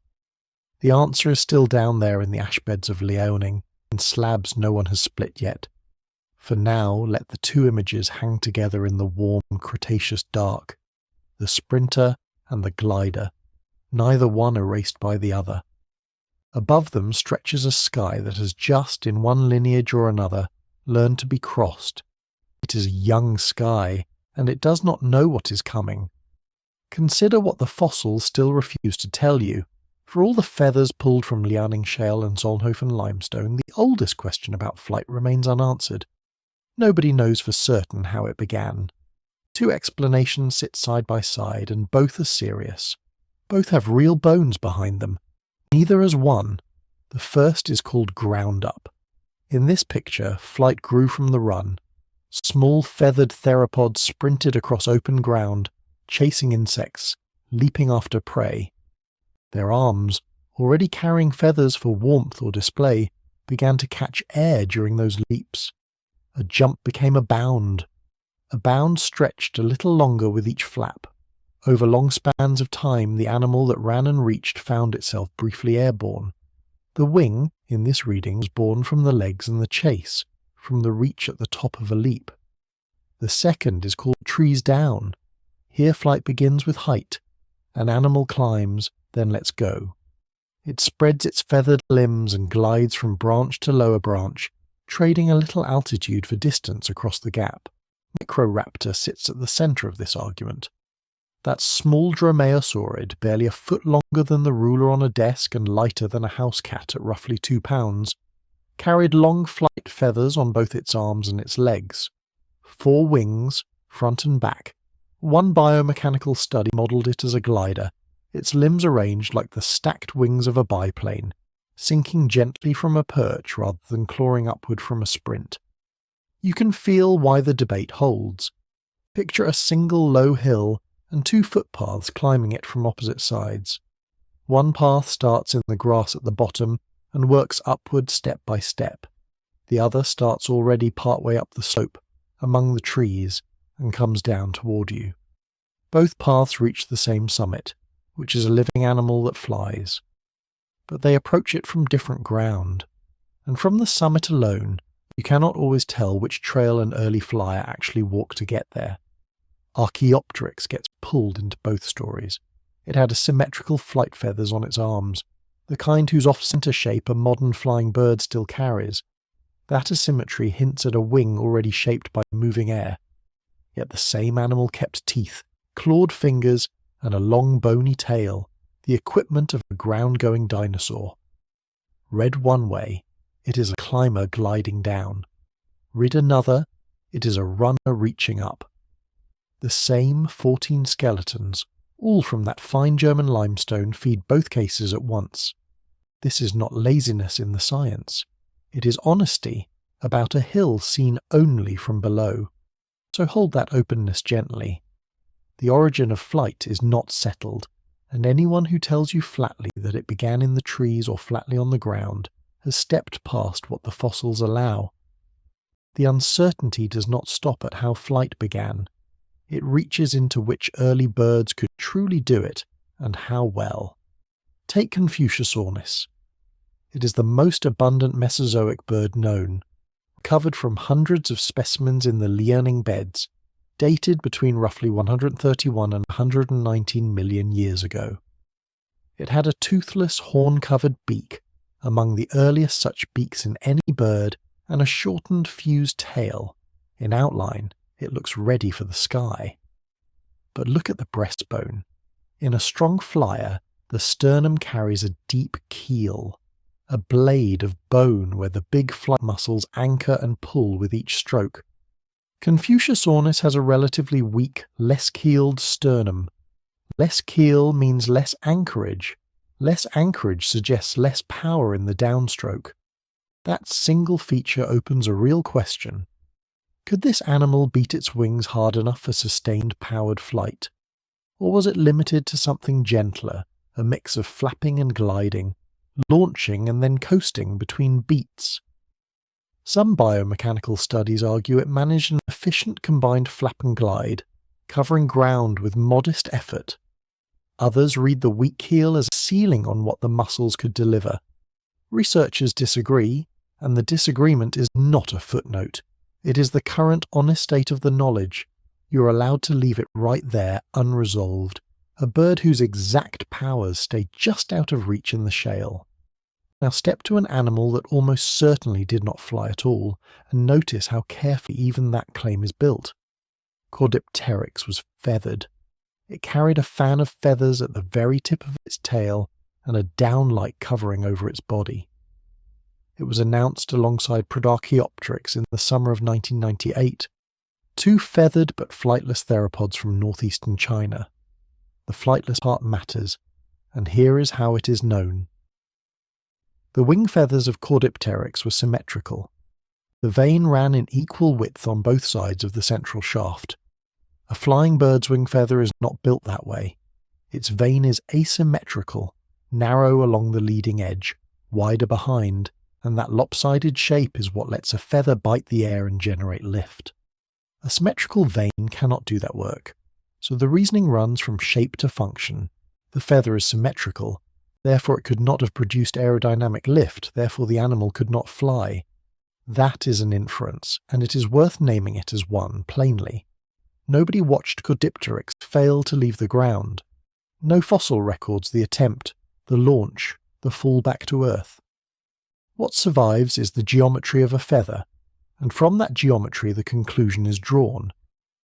The answer is still down there in the ashbeds of Liaoning, in slabs no one has split yet. For now, let the 2 images hang together in the warm Cretaceous dark, the sprinter and the glider, neither one erased by the other. Above them stretches a sky that has just, in one lineage or another, learned to be crossed. It is a young sky, and it does not know what is coming. Consider what the fossils still refuse to tell you. For all the feathers pulled from Liaoning shale and Solnhofen limestone, the oldest question about flight remains unanswered. Nobody knows for certain how it began. 2 explanations sit side by side, and both are serious. Both have real bones behind them. Neither as one. The first is called ground up. In this picture, flight grew from the run. Small feathered theropods sprinted across open ground, chasing insects, leaping after prey. Their arms, already carrying feathers for warmth or display, began to catch air during those leaps. A jump became a bound. A bound stretched a little longer with each flap. Over long spans of time, the animal that ran and reached found itself briefly airborne. The wing, in this reading, was born from the legs and the chase, from the reach at the top of a leap. The second is called trees down. Here flight begins with height. An animal climbs, then lets go. It spreads its feathered limbs and glides from branch to lower branch, trading a little altitude for distance across the gap. Microraptor sits at the centre of this argument. That small dromaeosaurid, barely a foot longer than the ruler on a desk and lighter than a house cat at roughly 2 pounds, carried long flight feathers on both its arms and its legs. 4 wings, front and back. One biomechanical study modelled it as a glider, its limbs arranged like the stacked wings of a biplane, sinking gently from a perch rather than clawing upward from a sprint. You can feel why the debate holds. Picture a single low hill and 2 footpaths climbing it from opposite sides. One path starts in the grass at the bottom and works upward step by step. The other starts already partway up the slope, among the trees, and comes down toward you. Both paths reach the same summit, which is a living animal that flies. But they approach it from different ground, and from the summit alone, you cannot always tell which trail an early flyer actually walked to get there. Archaeopteryx gets pulled into both stories. It had asymmetrical flight feathers on its arms, the kind whose off-centre shape a modern flying bird still carries. That asymmetry hints at a wing already shaped by moving air. Yet the same animal kept teeth, clawed fingers, and a long bony tail, the equipment of a ground-going dinosaur. Read one way, it is a climber gliding down. Read another, it is a runner reaching up. The same 14 skeletons, all from that fine German limestone, feed both cases at once. This is not laziness in the science. It is honesty about a hill seen only from below. So hold that openness gently. The origin of flight is not settled, and anyone who tells you flatly that it began in the trees or flatly on the ground has stepped past what the fossils allow. The uncertainty does not stop at how flight began. It reaches into which early birds could truly do it, and how well. Take Confuciusornis. It is the most abundant Mesozoic bird known, covered from hundreds of specimens in the Liaoning beds, dated between roughly 131 and 119 million years ago. It had a toothless, horn-covered beak, among the earliest such beaks in any bird, and a shortened, fused tail. In outline, it looks ready for the sky. But look at the breastbone. In a strong flyer, the sternum carries a deep keel, a blade of bone where the big flight muscles anchor and pull with each stroke. Confuciusornis has a relatively weak, less keeled sternum. Less keel means less anchorage. Less anchorage suggests less power in the downstroke. That single feature opens a real question. Could this animal beat its wings hard enough for sustained powered flight? Or was it limited to something gentler, a mix of flapping and gliding, launching and then coasting between beats? Some biomechanical studies argue it managed an efficient combined flap and glide, covering ground with modest effort. Others read the weak keel as a ceiling on what the muscles could deliver. Researchers disagree, and the disagreement is not a footnote. It is the current honest state of the knowledge. You're allowed to leave it right there, unresolved, a bird whose exact powers stay just out of reach in the shale. Now step to an animal that almost certainly did not fly at all, and notice how carefully even that claim is built. Archaeopteryx was feathered. It carried a fan of feathers at the very tip of its tail and a down-like covering over its body. It was announced alongside Archaeopteryx in the summer of 1998, two feathered but flightless theropods from northeastern China. The flightless part matters, and here is how it is known. The wing feathers of Archaeopteryx were symmetrical. The vein ran in equal width on both sides of the central shaft. A flying bird's wing feather is not built that way. Its vein is asymmetrical, narrow along the leading edge, wider behind, and that lopsided shape is what lets a feather bite the air and generate lift. A symmetrical vein cannot do that work, so the reasoning runs from shape to function. The feather is symmetrical, therefore it could not have produced aerodynamic lift, therefore the animal could not fly. That is an inference, and it is worth naming it as one, plainly. Nobody watched Archaeopteryx fail to leave the ground. No fossil records the attempt, the launch, the fall back to Earth. What survives is the geometry of a feather, and from that geometry the conclusion is drawn.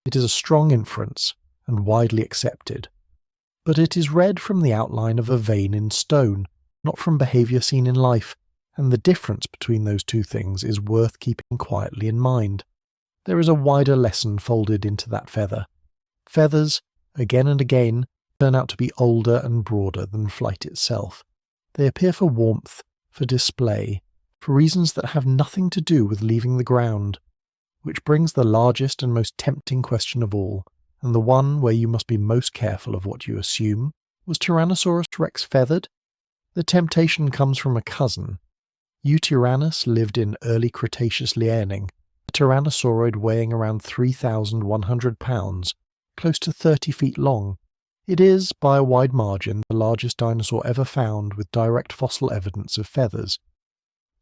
It is a strong inference, and widely accepted. But it is read from the outline of a vein in stone, not from behaviour seen in life, and the difference between those two things is worth keeping quietly in mind. There is a wider lesson folded into that feather. Feathers, again and again, turn out to be older and broader than flight itself. They appear for warmth, for display, for reasons that have nothing to do with leaving the ground. Which brings the largest and most tempting question of all, and the one where you must be most careful of what you assume. Was Tyrannosaurus feathered? The temptation comes from a cousin. Yutyrannus lived in early Cretaceous Liaoning, a tyrannosauroid weighing around 3,100 pounds, close to 30 feet long. It is, by a wide margin, the largest dinosaur ever found with direct fossil evidence of feathers.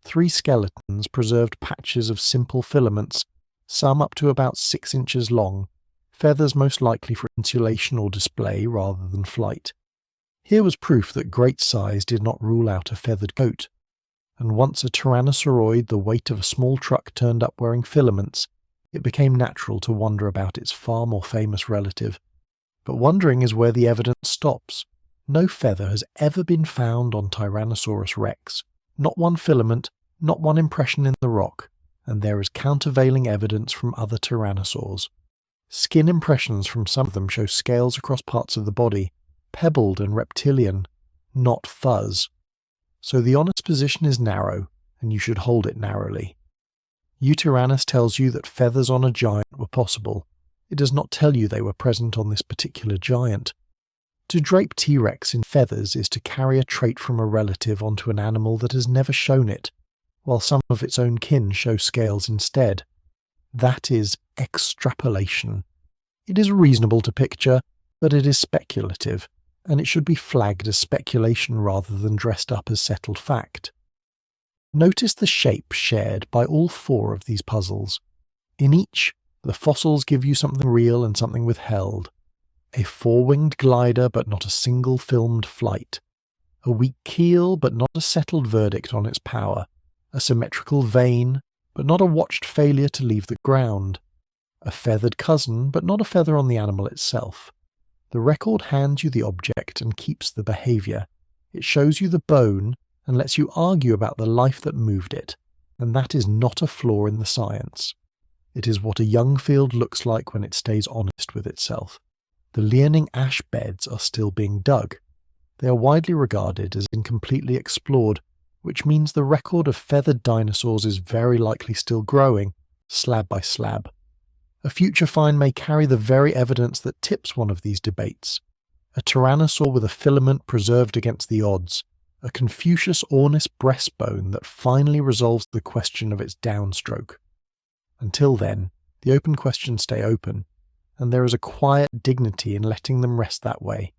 3 skeletons preserved patches of simple filaments, some up to about 6 inches long, feathers most likely for insulation or display rather than flight. Here was proof that great size did not rule out a feathered coat, and once a tyrannosauroid the weight of a small truck turned up wearing filaments, it became natural to wonder about its far more famous relative. But wondering is where the evidence stops. No feather has ever been found on Tyrannosaurus rex. Not one filament, not one impression in the rock, and there is countervailing evidence from other tyrannosaurs. Skin impressions from some of them show scales across parts of the body, pebbled and reptilian, not fuzz. So the honest position is narrow, and you should hold it narrowly. Yutyrannus tells you that feathers on a giant were possible. It does not tell you they were present on this particular giant. To drape T-Rex in feathers is to carry a trait from a relative onto an animal that has never shown it, while some of its own kin show scales instead. That is extrapolation. It is reasonable to picture, but it is speculative, and it should be flagged as speculation rather than dressed up as settled fact. Notice the shape shared by all four of these puzzles. In each, the fossils give you something real and something withheld. A four-winged glider but not a single filmed flight. A weak keel but not a settled verdict on its power. A symmetrical vein but not a watched failure to leave the ground. A feathered cousin but not a feather on the animal itself. The record hands you the object and keeps the behaviour. It shows you the bone and lets you argue about the life that moved it, and that is not a flaw in the science. It is what a young field looks like when it stays honest with itself. The Liaoning ash beds are still being dug. They are widely regarded as incompletely explored, which means the record of feathered dinosaurs is very likely still growing, slab by slab. A future find may carry the very evidence that tips one of these debates. A tyrannosaur with a filament preserved against the odds. A Confucius ornis breastbone that finally resolves the question of its downstroke. Until then, the open questions stay open, and there is a quiet dignity in letting them rest that way.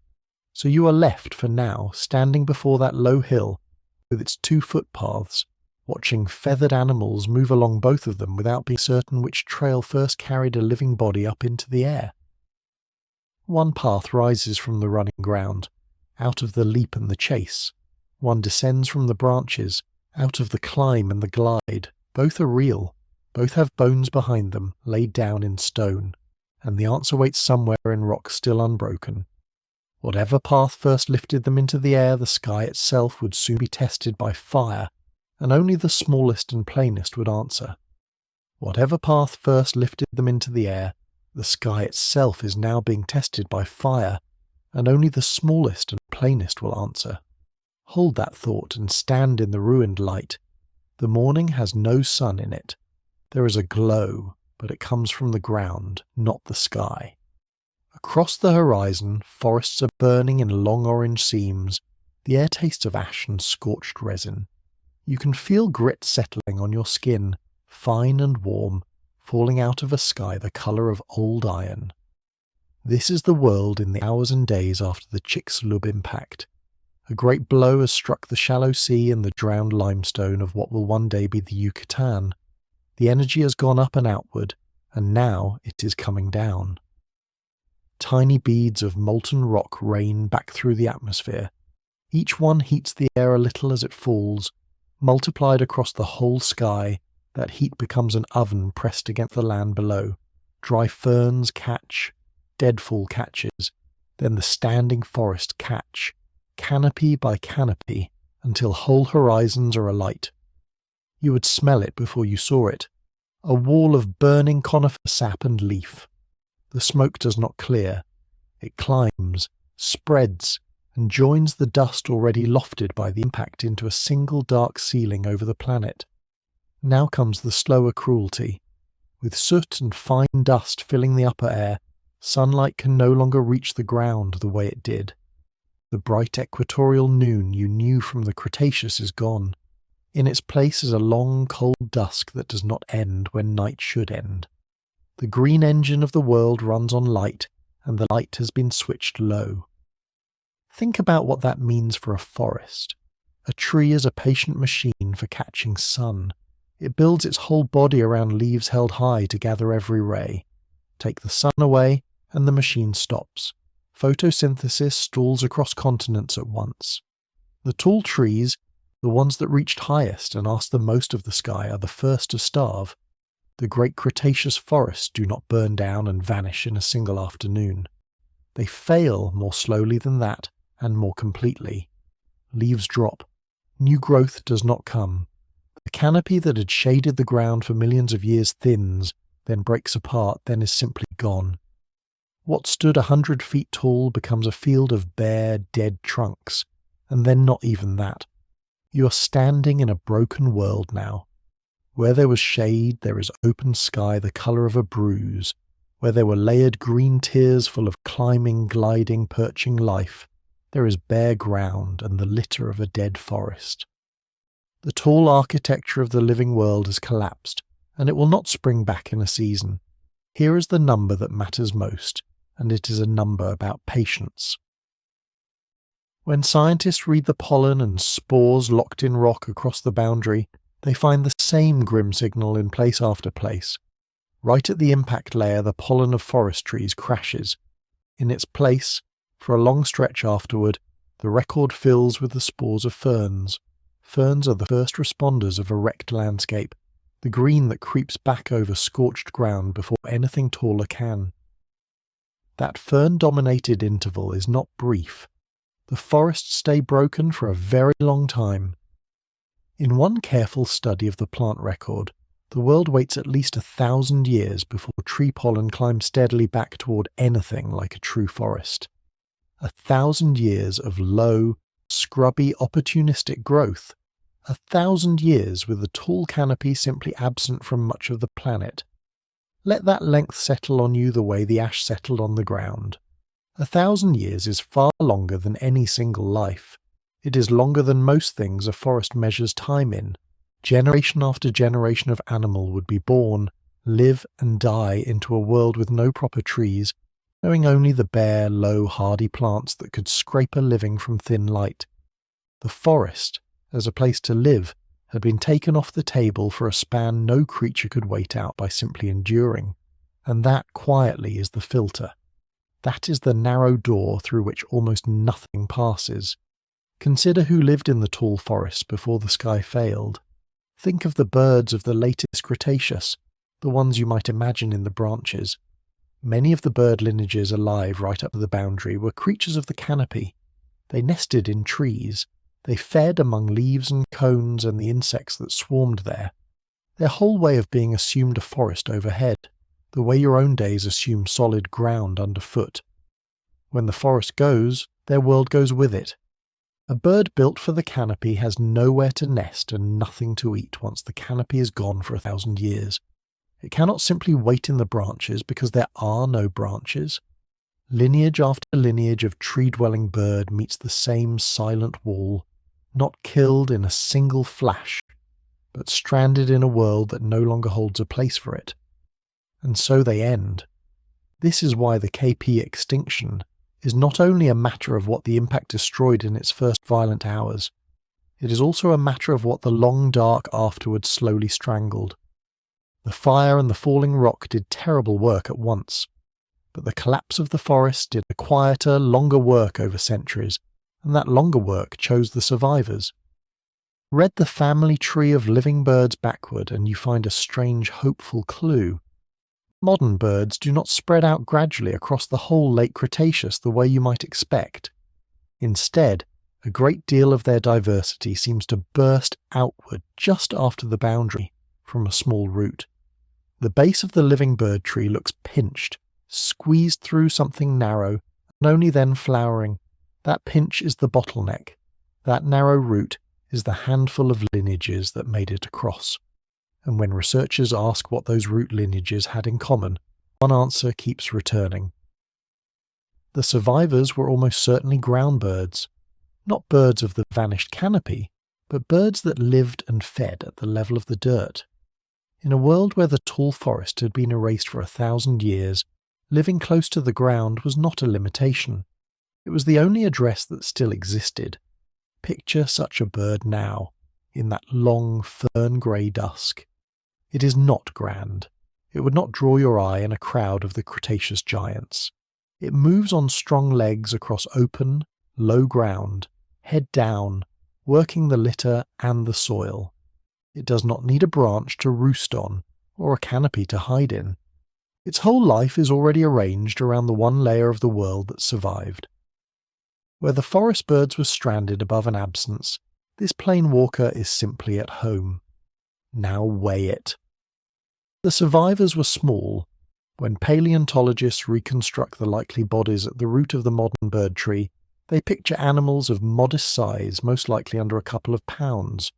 So you are left, for now, standing before that low hill, with its 2 footpaths, watching feathered animals move along both of them without being certain which trail first carried a living body up into the air. One path rises from the running ground, out of the leap and the chase. One descends from the branches, out of the climb and the glide. Both are real. Both have bones behind them, laid down in stone, and the answer waits somewhere in rock still unbroken. Whatever path first lifted them into the air, the sky itself would soon be tested by fire, and only the smallest and plainest would answer. Whatever path first lifted them into the air, the sky itself is now being tested by fire, and only the smallest and plainest will answer. Hold that thought and stand in the ruined light. The morning has no sun in it. There is a glow, but it comes from the ground, not the sky. Across the horizon, forests are burning in long orange seams. The air tastes of ash and scorched resin. You can feel grit settling on your skin, fine and warm, falling out of a sky the colour of old iron. This is the world in the hours and days after the Chicxulub impact. A great blow has struck the shallow sea and the drowned limestone of what will one day be the Yucatan. The energy has gone up and outward, and now it is coming down. Tiny beads of molten rock rain back through the atmosphere. Each one heats the air a little as it falls. Multiplied across the whole sky, that heat becomes an oven pressed against the land below. Dry ferns catch, deadfall catches, then the standing forest catch, canopy by canopy, until whole horizons are alight. You would smell it before you saw it. A wall of burning conifer sap and leaf. The smoke does not clear. It climbs, spreads, and joins the dust already lofted by the impact into a single dark ceiling over the planet. Now comes the slower cruelty. With soot and fine dust filling the upper air, sunlight can no longer reach the ground the way it did. The bright equatorial noon you knew from the Cretaceous is gone. In its place is a long, cold dusk that does not end when night should end. The green engine of the world runs on light, and the light has been switched low. Think about what that means for a forest. A tree is a patient machine for catching sun. It builds its whole body around leaves held high to gather every ray. Take the sun away, and the machine stops. Photosynthesis stalls across continents at once. The tall trees, the ones that reached highest and asked the most of the sky, are the first to starve. The great Cretaceous forests do not burn down and vanish in a single afternoon. They fail more slowly than that, and more completely. Leaves drop. New growth does not come. The canopy that had shaded the ground for millions of years thins, then breaks apart, then is simply gone. What stood 100 feet tall becomes a field of bare, dead trunks, and then not even that. You are standing in a broken world now. Where there was shade, there is open sky the colour of a bruise. Where there were layered green tiers full of climbing, gliding, perching life, there is bare ground and the litter of a dead forest. The tall architecture of the living world has collapsed, and it will not spring back in a season. Here is the number that matters most, and it is a number about patience. When scientists read the pollen and spores locked in rock across the boundary, they find the same grim signal in place after place. Right at the impact layer, the pollen of forest trees crashes. In its place, for a long stretch afterward, the record fills with the spores of ferns. Ferns are the first responders of a wrecked landscape, the green that creeps back over scorched ground before anything taller can. That fern-dominated interval is not brief. The forests stay broken for a very long time. In one careful study of the plant record, the world waits at least 1,000 years before tree pollen climbs steadily back toward anything like a true forest. 1,000 years of low, scrubby, opportunistic growth. 1,000 years with the tall canopy simply absent from much of the planet. Let that length settle on you the way the ash settled on the ground. 1,000 years is far longer than any single life. It is longer than most things a forest measures time in. Generation after generation of animal would be born, live and die into a world with no proper trees, knowing only the bare, low, hardy plants that could scrape a living from thin light. The forest, as a place to live, had been taken off the table for a span no creature could wait out by simply enduring, and that quietly is the filter. That is the narrow door through which almost nothing passes. Consider who lived in the tall forests before the sky failed. Think of the birds of the latest Cretaceous, the ones you might imagine in the branches. Many of the bird lineages alive right up to the boundary were creatures of the canopy. They nested in trees. They fed among leaves and cones and the insects that swarmed there. Their whole way of being assumed a forest overhead, the way your own days assume solid ground underfoot. When the forest goes, their world goes with it. A bird built for the canopy has nowhere to nest and nothing to eat once the canopy is gone for 1,000 years. It cannot simply wait in the branches because there are no branches. Lineage after lineage of tree-dwelling bird meets the same silent wall, not killed in a single flash, but stranded in a world that no longer holds a place for it. And so they end. This is why the KP extinction is not only a matter of what the impact destroyed in its first violent hours, it is also a matter of what the long dark afterwards slowly strangled. The fire and the falling rock did terrible work at once, but the collapse of the forest did a quieter, longer work over centuries, and that longer work chose the survivors. Read the family tree of living birds backward and you find a strange, hopeful clue. Modern birds do not spread out gradually across the whole late Cretaceous the way you might expect. Instead, a great deal of their diversity seems to burst outward just after the boundary, from a small root. The base of the living bird tree looks pinched, squeezed through something narrow, and only then flowering. That pinch is the bottleneck. That narrow root is the handful of lineages that made it across. And when researchers ask what those root lineages had in common, one answer keeps returning. The survivors were almost certainly ground birds, not birds of the vanished canopy, but birds that lived and fed at the level of the dirt. In a world where the tall forest had been erased for 1,000 years, living close to the ground was not a limitation. It was the only address that still existed. Picture such a bird now, in that long fern-grey dusk. It is not grand. It would not draw your eye in a crowd of the Cretaceous giants. It moves on strong legs across open, low ground, head down, working the litter and the soil. It does not need a branch to roost on, or a canopy to hide in. Its whole life is already arranged around the one layer of the world that survived. Where the forest birds were stranded above an absence, this plain walker is simply at home. Now weigh it. The survivors were small. When paleontologists reconstruct the likely bodies at the root of the modern bird tree, they picture animals of modest size, most likely under a couple of pounds.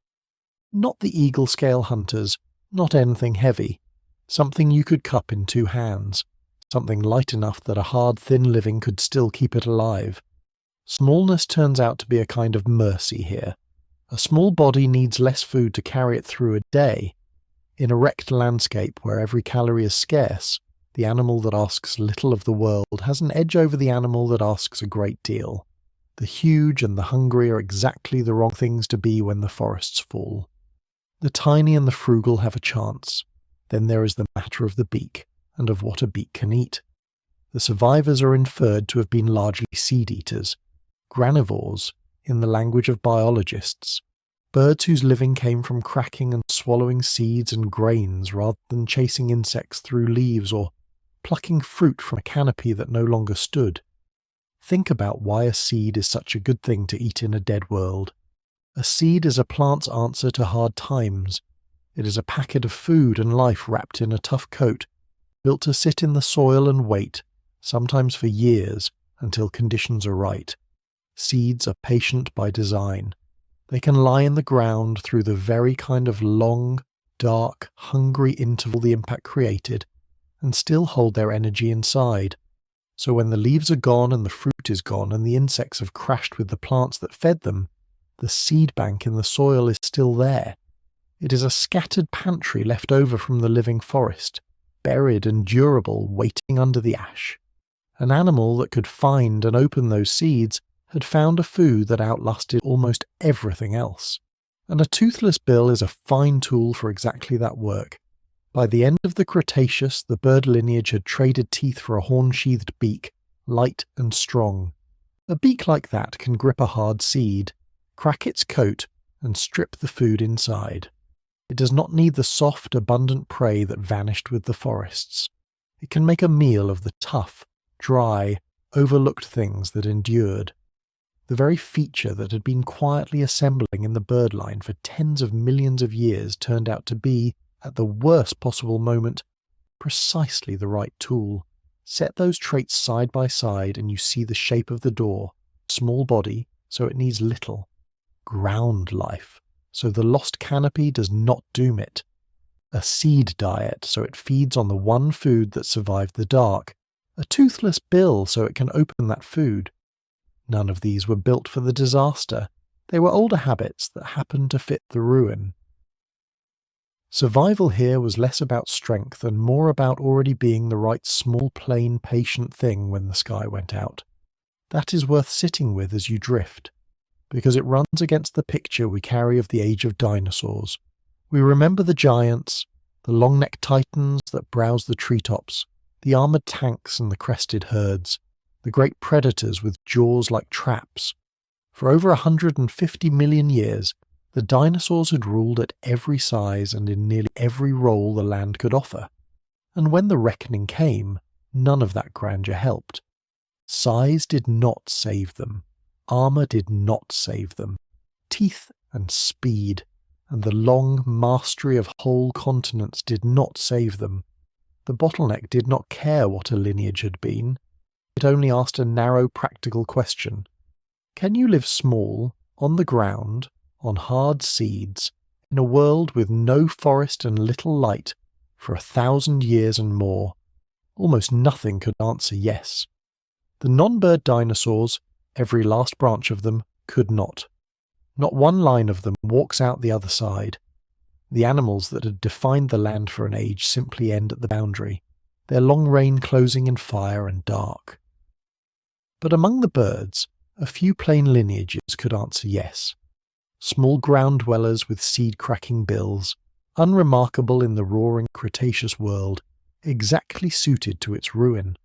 Not the eagle-scale hunters, not anything heavy. Something you could cup in 2 hands. Something light enough that a hard, thin living could still keep it alive. Smallness turns out to be a kind of mercy here. A small body needs less food to carry it through a day. In a wrecked landscape where every calorie is scarce, the animal that asks little of the world has an edge over the animal that asks a great deal. The huge and the hungry are exactly the wrong things to be when the forests fall. The tiny and the frugal have a chance. Then there is the matter of the beak, and of what a beak can eat. The survivors are inferred to have been largely seed-eaters, granivores, in the language of biologists, birds whose living came from cracking and swallowing seeds and grains rather than chasing insects through leaves or plucking fruit from a canopy that no longer stood. Think about why a seed is such a good thing to eat in a dead world. A seed is a plant's answer to hard times. It is a packet of food and life wrapped in a tough coat, built to sit in the soil and wait, sometimes for years, until conditions are right. Seeds are patient by design. They can lie in the ground through the very kind of long, dark, hungry interval the impact created, and still hold their energy inside. So when the leaves are gone and the fruit is gone and the insects have crashed with the plants that fed them, the seed bank in the soil is still there. It is a scattered pantry left over from the living forest, buried and durable, waiting under the ash. An animal that could find and open those seeds had found a food that outlasted almost everything else. And a toothless bill is a fine tool for exactly that work. By the end of the Cretaceous, the bird lineage had traded teeth for a horn-sheathed beak, light and strong. A beak like that can grip a hard seed, crack its coat, and strip the food inside. It does not need the soft, abundant prey that vanished with the forests. It can make a meal of the tough, dry, overlooked things that endured. The very feature that had been quietly assembling in the birdline for tens of millions of years turned out to be, at the worst possible moment, precisely the right tool. Set those traits side by side and you see the shape of the door. Small body, so it needs little. Ground life, so the lost canopy does not doom it. A seed diet, so it feeds on the one food that survived the dark. A toothless bill, so it can open that food. None of these were built for the disaster. They were older habits that happened to fit the ruin. Survival here was less about strength and more about already being the right small, plain, patient thing when the sky went out. That is worth sitting with as you drift, because it runs against the picture we carry of the age of dinosaurs. We remember the giants, the long-necked titans that browse the treetops, the armoured tanks and the crested herds, the great predators with jaws like traps. For over 150 million years, the dinosaurs had ruled at every size and in nearly every role the land could offer. And when the reckoning came, none of that grandeur helped. Size did not save them. Armour did not save them. Teeth and speed, and the long mastery of whole continents did not save them. The bottleneck did not care what a lineage had been. It only asked a narrow practical question. Can you live small, on the ground, on hard seeds, in a world with no forest and little light, for 1,000 years and more? Almost nothing could answer yes. The non-bird dinosaurs, every last branch of them, could not. Not one line of them walks out the other side. The animals that had defined the land for an age simply end at the boundary, their long reign closing in fire and dark. But among the birds, a few plain lineages could answer yes. Small ground dwellers with seed-cracking bills, unremarkable in the roaring Cretaceous world, exactly suited to its ruin.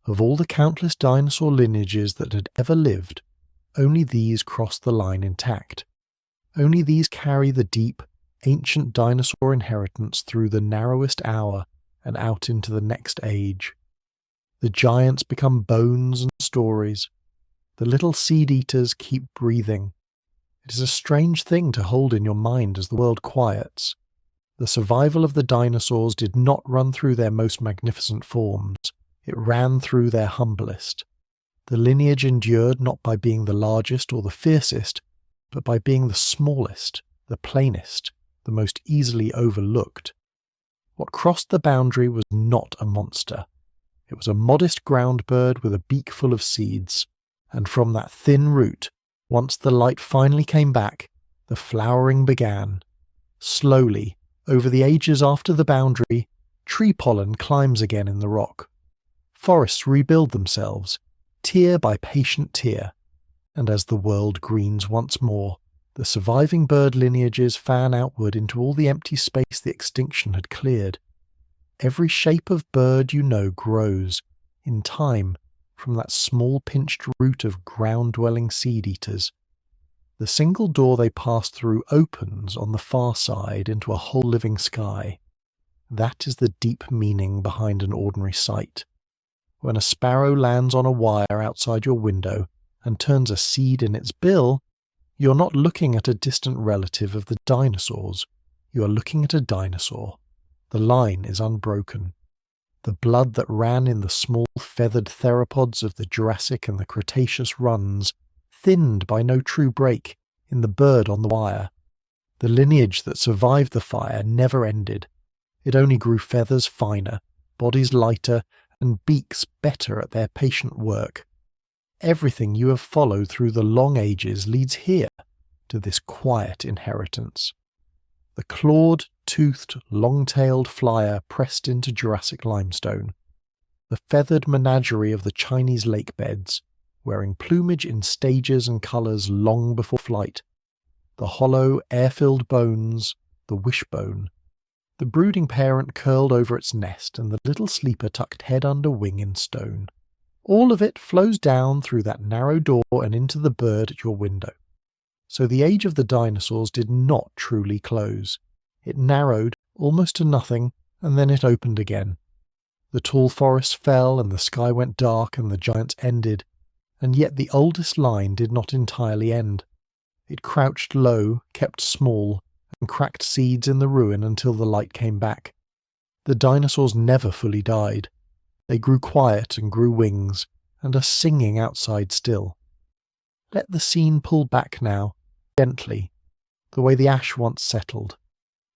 Of all the countless dinosaur lineages that had ever lived, only these cross the line intact. Only these carry the deep, ancient dinosaur inheritance through the narrowest hour and out into the next age. The giants become bones and stories. The little seed-eaters keep breathing. It is a strange thing to hold in your mind as the world quiets. The survival of the dinosaurs did not run through their most magnificent forms. It ran through their humblest. The lineage endured not by being the largest or the fiercest, but by being the smallest, the plainest, the most easily overlooked. What crossed the boundary was not a monster. It was a modest ground bird with a beak full of seeds, and from that thin root, once the light finally came back, the flowering began. Slowly, over the ages after the boundary, tree pollen climbs again in the rock. Forests rebuild themselves, tier by patient tier, and as the world greens once more, the surviving bird lineages fan outward into all the empty space the extinction had cleared. Every shape of bird you know grows, in time, from that small pinched root of ground-dwelling seed-eaters. The single door they pass through opens on the far side into a whole living sky. That is the deep meaning behind an ordinary sight. When a sparrow lands on a wire outside your window and turns a seed in its bill, you're not looking at a distant relative of the dinosaurs. You are looking at a dinosaur. The line is unbroken. The blood that ran in the small feathered theropods of the Jurassic and the Cretaceous runs, thinned by no true break, in the bird on the wire. The lineage that survived the fire never ended. It only grew feathers finer, bodies lighter, and beaks better at their patient work. Everything you have followed through the long ages leads here, to this quiet inheritance. The clawed, toothed, long-tailed flyer pressed into Jurassic limestone. The feathered menagerie of the Chinese lake beds, wearing plumage in stages and colours long before flight. The hollow, air-filled bones, the wishbone. The brooding parent curled over its nest and the little sleeper tucked head under wing in stone. All of it flows down through that narrow door and into the bird at your window. So the age of the dinosaurs did not truly close. It narrowed almost to nothing, and then it opened again. The tall forests fell and the sky went dark and the giants ended, and yet the oldest line did not entirely end. It crouched low, kept small, and cracked seeds in the ruin until the light came back. The dinosaurs never fully died. They grew quiet and grew wings, and are singing outside still. Let the scene pull back now, gently, the way the ash once settled.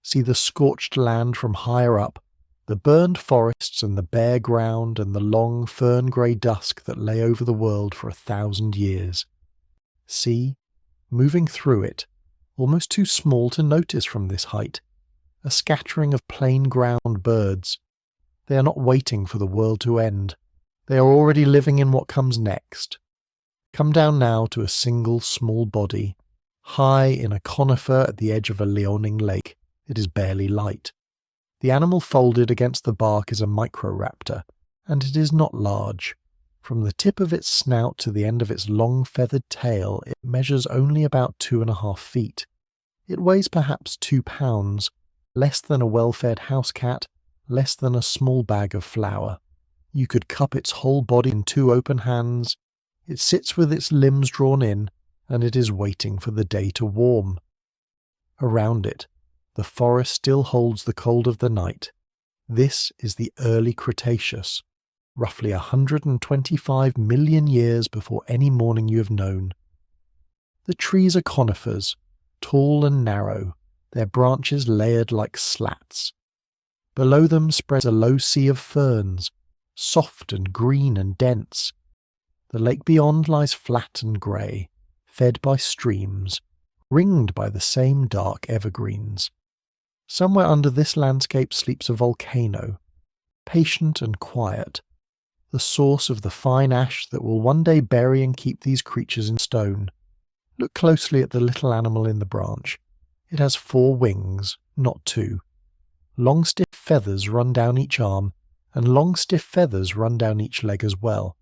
See the scorched land from higher up, the burned forests and the bare ground and the long fern-grey dusk that lay over the world for 1,000 years. See, moving through it, almost too small to notice from this height, a scattering of plain ground birds. They are not waiting for the world to end. They are already living in what comes next. Come down now to a single small body, high in a conifer at the edge of a Liaoning lake. It is barely light. The animal folded against the bark is a Microraptor, and it is not large. From the tip of its snout to the end of its long feathered tail, it measures only about 2.5 feet. It weighs perhaps 2 pounds, less than a well-fed house cat, less than a small bag of flour. You could cup its whole body in 2 open hands. It sits with its limbs drawn in, and it is waiting for the day to warm. Around it, the forest still holds the cold of the night. This is the early Cretaceous, roughly 125 million years before any morning you have known. The trees are conifers, tall and narrow, their branches layered like slats. Below them spreads a low sea of ferns, soft and green and dense. The lake beyond lies flat and grey, fed by streams, ringed by the same dark evergreens. Somewhere under this landscape sleeps a volcano, patient and quiet, the source of the fine ash that will one day bury and keep these creatures in stone. Look closely at the little animal in the branch. It has 4 wings, not 2. Long stiff feathers run down each arm, and long stiff feathers run down each leg as well.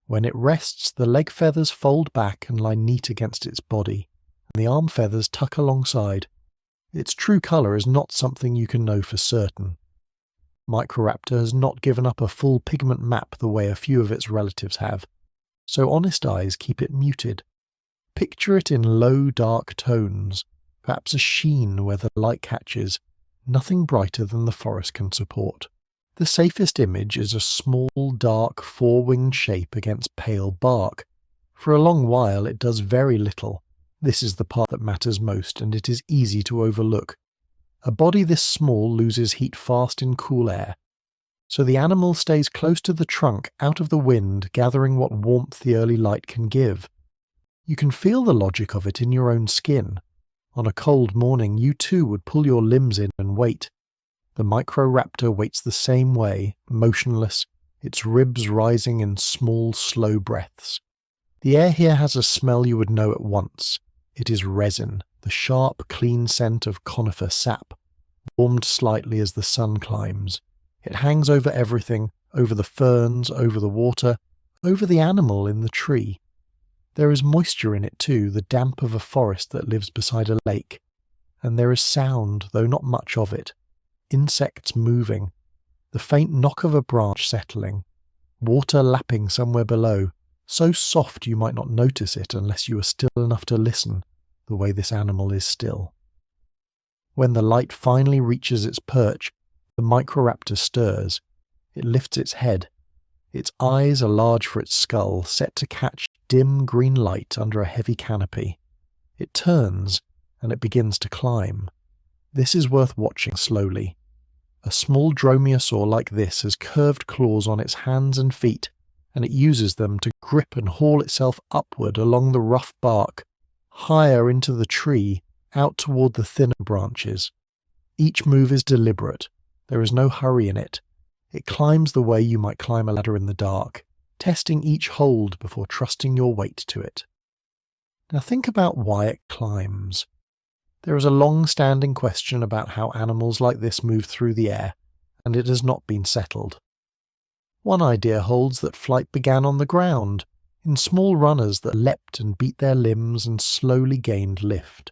When it rests, the leg feathers fold back and lie neat against its body, and the arm feathers tuck alongside. Its true colour is not something you can know for certain. Microraptor has not given up a full pigment map the way a few of its relatives have, so honest eyes keep it muted. Picture it in low, dark tones, perhaps a sheen where the light catches, nothing brighter than the forest can support. The safest image is a small, dark, four-winged shape against pale bark. For a long while it does very little. This is the part that matters most, and it is easy to overlook. A body this small loses heat fast in cool air, so the animal stays close to the trunk, out of the wind, gathering what warmth the early light can give. You can feel the logic of it in your own skin. On a cold morning, you too would pull your limbs in and wait. The Microraptor waits the same way, motionless, its ribs rising in small, slow breaths. The air here has a smell you would know at once. It is resin, the sharp, clean scent of conifer sap, warmed slightly as the sun climbs. It hangs over everything, over the ferns, over the water, over the animal in the tree. There is moisture in it too, the damp of a forest that lives beside a lake. And there is sound, though not much of it. Insects moving, the faint knock of a branch settling, water lapping somewhere below, so soft you might not notice it unless you are still enough to listen, the way this animal is still. When the light finally reaches its perch, the Microraptor stirs. It lifts its head. Its eyes are large for its skull, set to catch dim green light under a heavy canopy. It turns, and it begins to climb. This is worth watching slowly. A small dromaeosaur like this has curved claws on its hands and feet, and it uses them to grip and haul itself upward along the rough bark, higher into the tree, out toward the thinner branches. Each move is deliberate. There is no hurry in it. It climbs the way you might climb a ladder in the dark, testing each hold before trusting your weight to it. Now think about why it climbs. There is a long-standing question about how animals like this move through the air, and it has not been settled. One idea holds that flight began on the ground, in small runners that leapt and beat their limbs and slowly gained lift.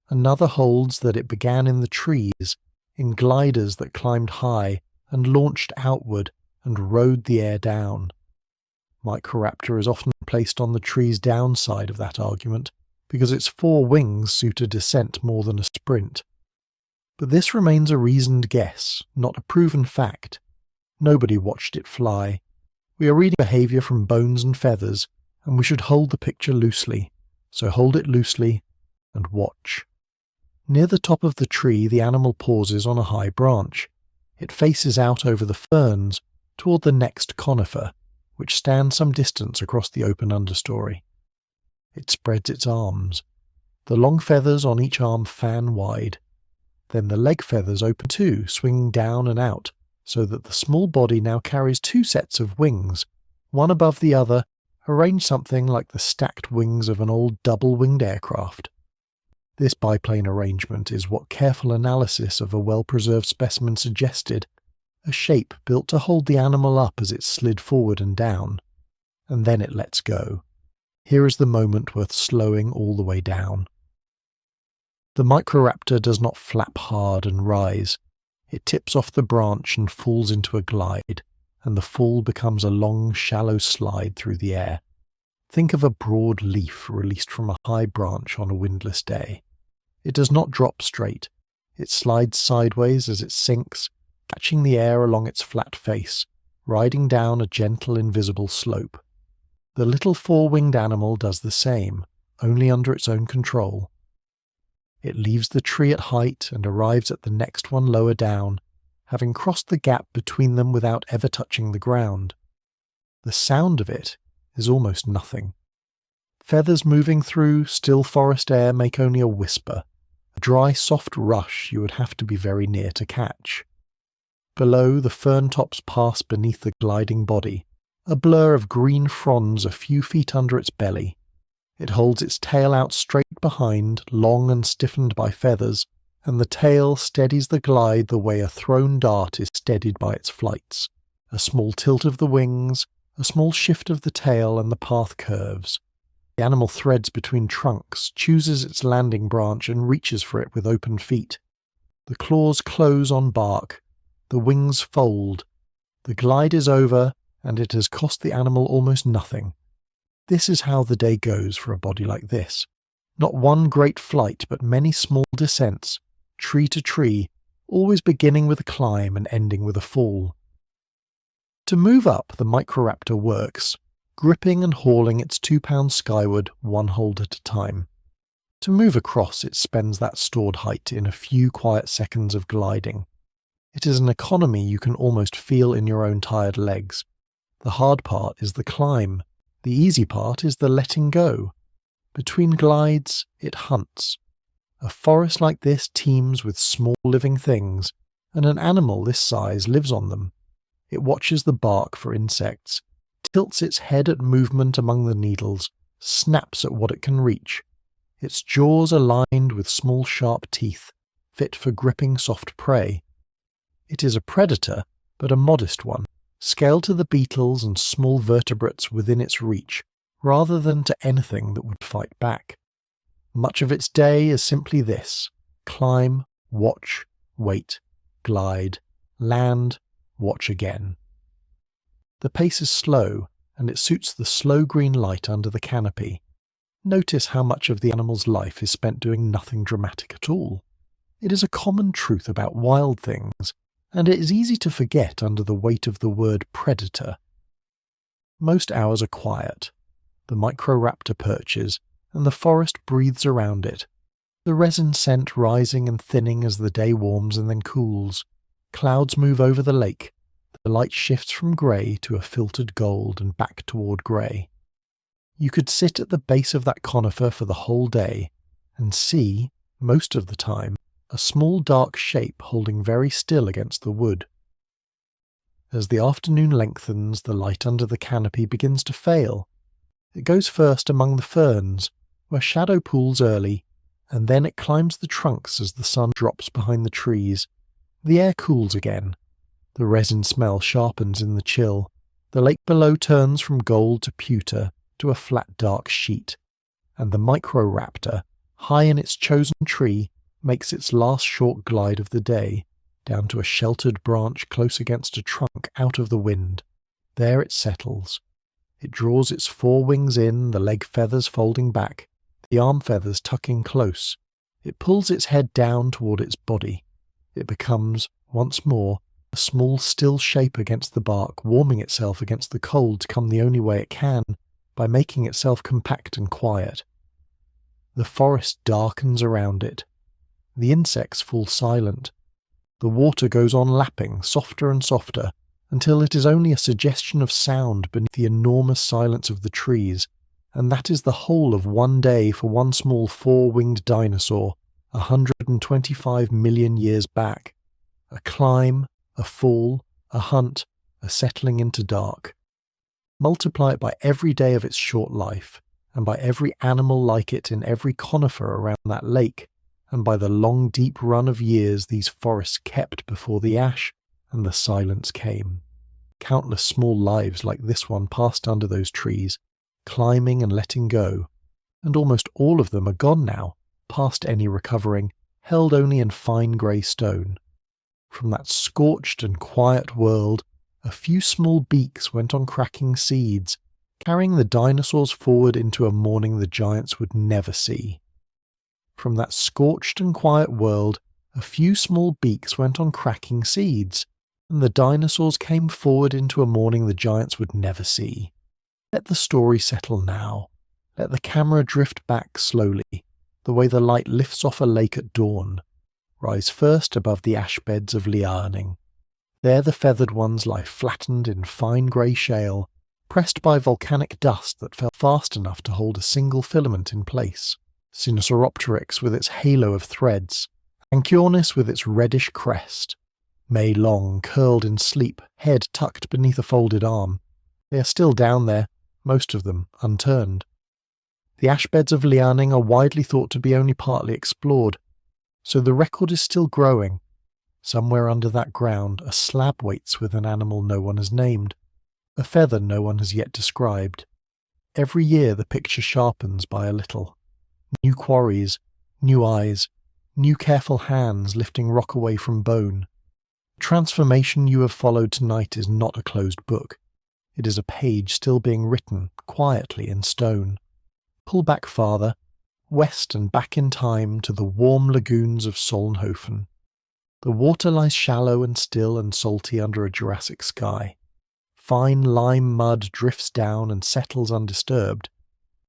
Another holds that it began in the trees, in gliders that climbed high and launched outward and rode the air down. Microraptor is often placed on the tree's downside of that argument, because its four wings suit a descent more than a sprint. But this remains a reasoned guess, not a proven fact. Nobody watched it fly. We are reading behaviour from bones and feathers, and we should hold the picture loosely. So hold it loosely and watch. Near the top of the tree, the animal pauses on a high branch. It faces out over the ferns, toward the next conifer, which stands some distance across the open understory. It spreads its arms. The long feathers on each arm fan wide. Then the leg feathers open too, swinging down and out, so that the small body now carries two sets of wings, one above the other, arranged something like the stacked wings of an old double-winged aircraft. This biplane arrangement is what careful analysis of a well-preserved specimen suggested, a shape built to hold the animal up as it slid forward and down, and then it lets go. Here is the moment worth slowing all the way down. The Microraptor does not flap hard and rise. It tips off the branch and falls into a glide, and the fall becomes a long, shallow slide through the air. Think of a broad leaf released from a high branch on a windless day. It does not drop straight. It slides sideways as it sinks, catching the air along its flat face, riding down a gentle, invisible slope. The little four-winged animal does the same, only under its own control. It leaves the tree at height and arrives at the next one lower down, having crossed the gap between them without ever touching the ground. The sound of it is almost nothing. Feathers moving through still forest air make only a whisper, a dry, soft rush you would have to be very near to catch. Below, the fern tops pass beneath the gliding body, a blur of green fronds a few feet under its belly. It holds its tail out straight behind, long and stiffened by feathers, and the tail steadies the glide the way a thrown dart is steadied by its flights. A small tilt of the wings, a small shift of the tail, and the path curves. The animal threads between trunks, chooses its landing branch, and reaches for it with open feet. The claws close on bark. the wings fold. The glide is over, and it has cost the animal almost nothing. This is how the day goes for a body like this. Not one great flight, but many small descents, tree to tree, always beginning with a climb and ending with a fall. To move up, the Microraptor works, gripping and hauling its 2 pounds skyward, one hold at a time. To move across, it spends that stored height in a few quiet seconds of gliding. It is an economy you can almost feel in your own tired legs. The hard part is the climb. The easy part is the letting go. Between glides, it hunts. A forest like this teems with small living things, and an animal this size lives on them. It watches the bark for insects, tilts its head at movement among the needles, snaps at what it can reach. Its jaws are lined with small sharp teeth, fit for gripping soft prey. It is a predator, but a modest one, scaled to the beetles and small vertebrates within its reach, rather than to anything that would fight back. Much of its day is simply this: climb, watch, wait, glide, land, watch again. The pace is slow, and it suits the slow green light under the canopy. Notice how much of the animal's life is spent doing nothing dramatic at all. It is a common truth about wild things, and it is easy to forget under the weight of the word predator. Most hours are quiet. The Microraptor perches, and the forest breathes around it, the resin scent rising and thinning as the day warms and then cools. Clouds move over the lake. The light shifts from grey to a filtered gold and back toward grey. You could sit at the base of that conifer for the whole day and see, most of the time, a small dark shape holding very still against the wood. As the afternoon lengthens, the light under the canopy begins to fail. It goes first among the ferns, where shadow pools early, and then it climbs the trunks as the sun drops behind the trees. The air cools again. The resin smell sharpens in the chill. The lake below turns from gold to pewter to a flat dark sheet, and the Microraptor, high in its chosen tree, makes its last short glide of the day, down to a sheltered branch close against a trunk out of the wind. There it settles. It draws its fore wings in, the leg feathers folding back, the arm feathers tucking close. It pulls its head down toward its body. It becomes, once more, a small still shape against the bark, warming itself against the cold to come the only way it can, by making itself compact and quiet. The forest darkens around it. The insects fall silent. The water goes on lapping, softer and softer, until it is only a suggestion of sound beneath the enormous silence of the trees, and that is the whole of one day for one small four-winged dinosaur, 125 million years back. A climb, a fall, a hunt, a settling into dark. Multiply it by every day of its short life, and by every animal like it in every conifer around that lake, and by the long deep run of years these forests kept before the ash and the silence came. Countless small lives like this one passed under those trees, climbing and letting go, and almost all of them are gone now, past any recovering, held only in fine grey stone. From that scorched and quiet world, a few small beaks went on cracking seeds, carrying the dinosaurs forward into a morning the giants would never see. From that scorched and quiet world, a few small beaks went on cracking seeds, and the dinosaurs came forward into a morning the giants would never see. Let the story settle now. Let the camera drift back slowly, the way the light lifts off a lake at dawn. Rise first above the ash beds of Liaoning. There the feathered ones lie flattened in fine grey shale, pressed by volcanic dust that fell fast enough to hold a single filament in place. Sinosauropteryx with its halo of threads, Anchiornis with its reddish crest, May long, curled in sleep, head tucked beneath a folded arm. They are still down there, most of them unturned. The ash beds of Liaoning are widely thought to be only partly explored, so the record is still growing. Somewhere under that ground a slab waits with an animal no one has named, a feather no one has yet described. Every year the picture sharpens by a little. New quarries, new eyes, new careful hands lifting rock away from bone. The transformation you have followed tonight is not a closed book. It is a page still being written quietly in stone. Pull back farther, west and back in time to the warm lagoons of Solnhofen. The water lies shallow and still and salty under a Jurassic sky. Fine lime mud drifts down and settles undisturbed.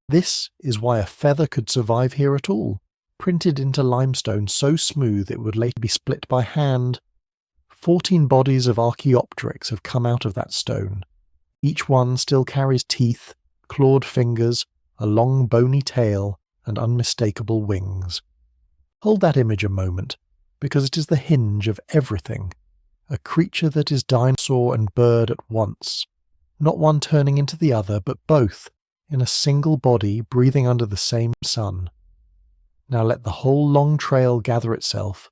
This is why a feather could survive here at all, printed into limestone so smooth it would later be split by hand. 14 bodies of Archaeopteryx have come out of that stone. Each one still carries teeth, clawed fingers, a long bony tail, and unmistakable wings. Hold that image a moment, because it is the hinge of everything. A creature that is dinosaur and bird at once, not one turning into the other, but both, in a single body breathing under the same sun. Now let the whole long trail gather itself,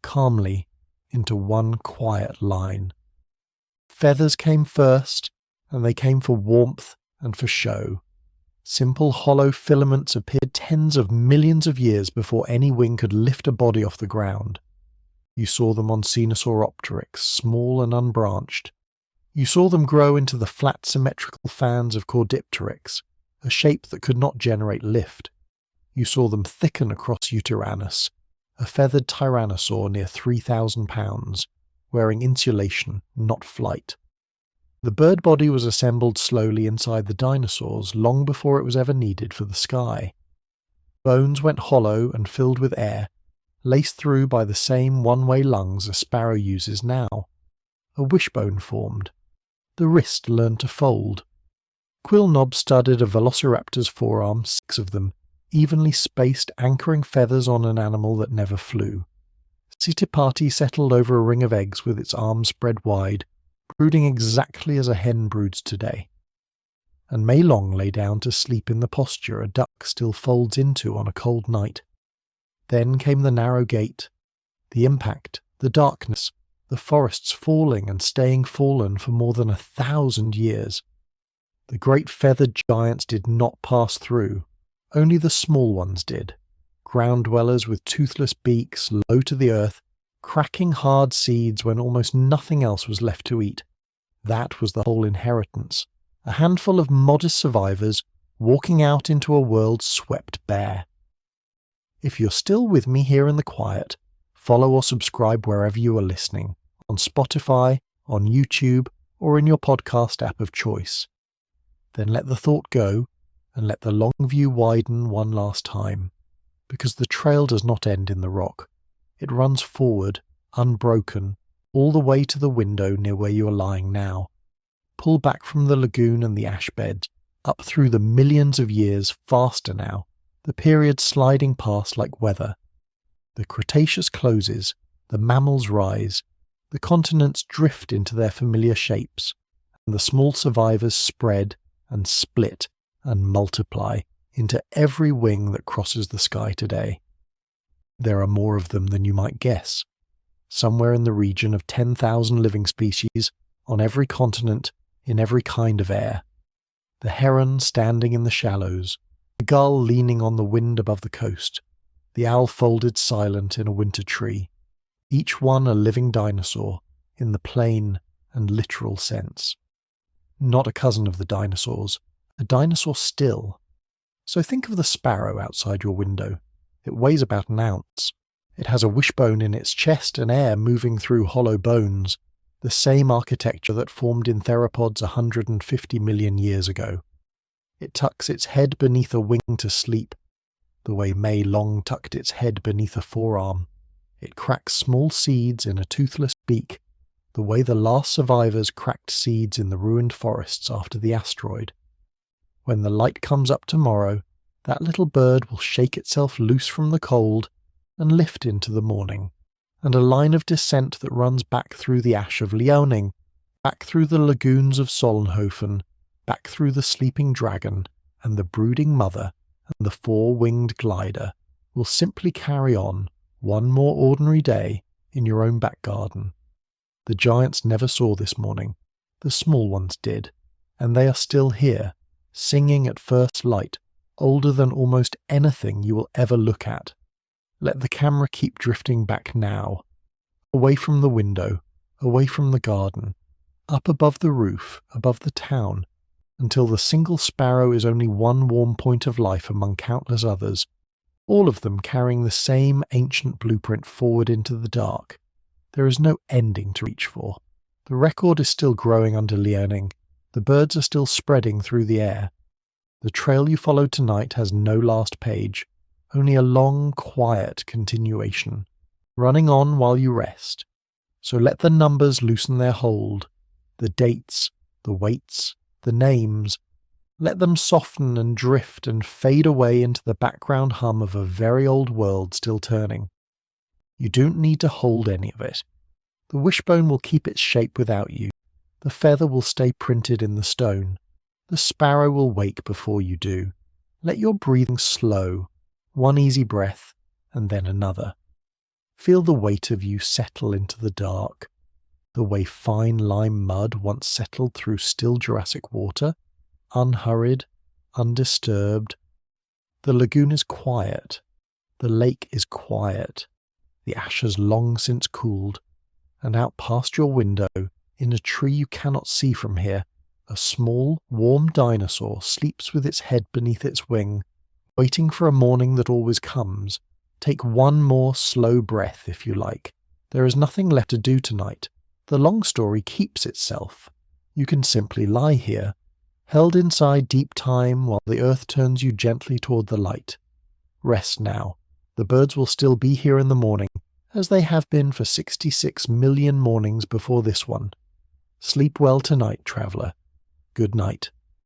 calmly, into one quiet line. Feathers came first, and they came for warmth and for show. Simple hollow filaments appeared tens of millions of years before any wing could lift a body off the ground. You saw them on Sinosauropteryx, small and unbranched. You saw them grow into the flat symmetrical fans of Chicxulub, a shape that could not generate lift. You saw them thicken across Yutyrannus, a feathered tyrannosaur near 3,000 pounds, wearing insulation, not flight. The bird body was assembled slowly inside the dinosaurs long before it was ever needed for the sky. Bones went hollow and filled with air, laced through by the same one-way lungs a sparrow uses now. A wishbone formed. The wrist learned to fold. Quill knobs studded a velociraptor's forearm, 6 of them, evenly spaced, anchoring feathers on an animal that never flew. Citipati settled over a ring of eggs with its arms spread wide, brooding exactly as a hen broods today. And Mei Long lay down to sleep in the posture a duck still folds into on a cold night. Then came the narrow gate, the impact, the darkness, the forests falling and staying fallen for more than 1,000 years. The great feathered giants did not pass through, only the small ones did, ground dwellers with toothless beaks low to the earth, cracking hard seeds when almost nothing else was left to eat. That was the whole inheritance, a handful of modest survivors walking out into a world swept bare. If you're still with me here in the quiet, follow or subscribe wherever you are listening, on Spotify, on YouTube, or in your podcast app of choice. Then let the thought go, and let the long view widen one last time, because the trail does not end in the rock. It runs forward, unbroken, all the way to the window near where you are lying now. Pull back from the lagoon and the ash beds, up through the millions of years faster now, the period sliding past like weather. The Cretaceous closes, the mammals rise, the continents drift into their familiar shapes, and the small survivors spread and split and multiply into every wing that crosses the sky today. There are more of them than you might guess, somewhere in the region of 10,000 living species, on every continent, in every kind of air. The heron standing in the shallows, the gull leaning on the wind above the coast, the owl folded silent in a winter tree, each one a living dinosaur in the plain and literal sense. Not a cousin of the dinosaurs, a dinosaur still. So think of the sparrow outside your window. It weighs about an ounce. It has a wishbone in its chest and air moving through hollow bones, the same architecture that formed in theropods 150 million years ago. It tucks its head beneath a wing to sleep, the way Mei Long tucked its head beneath a forearm. It cracks small seeds in a toothless beak, the way the last survivors cracked seeds in the ruined forests after the asteroid. When the light comes up tomorrow, that little bird will shake itself loose from the cold and lift into the morning, and a line of descent that runs back through the ash of Liaoning, back through the lagoons of Solnhofen, back through the sleeping dragon and the brooding mother and the 4-winged glider, will simply carry on one more ordinary day in your own back garden. The giants never saw this morning, the small ones did, and they are still here, singing at first light, older than almost anything you will ever look at. Let the camera keep drifting back now, away from the window, away from the garden, up above the roof, above the town, until the single sparrow is only one warm point of life among countless others, all of them carrying the same ancient blueprint forward into the dark. There is no ending to reach for. The record is still growing under Liaoning. The birds are still spreading through the air. The trail you followed tonight has no last page, only a long, quiet continuation, running on while you rest. So let the numbers loosen their hold, the dates, the weights, the names. Let them soften and drift and fade away into the background hum of a very old world still turning. You don't need to hold any of it. The wishbone will keep its shape without you. The feather will stay printed in the stone. The sparrow will wake before you do. Let your breathing slow, one easy breath, and then another. Feel the weight of you settle into the dark, the way fine lime mud once settled through still Jurassic water, unhurried, undisturbed. The lagoon is quiet. The lake is quiet. The ash has long since cooled, and out past your window, in a tree you cannot see from here, a small, warm dinosaur sleeps with its head beneath its wing, waiting for a morning that always comes. Take one more slow breath if you like. There is nothing left to do tonight. The long story keeps itself. You can simply lie here, held inside deep time while the earth turns you gently toward the light. Rest now. The birds will still be here in the morning, as they have been for 66 million mornings before this one. Sleep well tonight, traveller. Good night.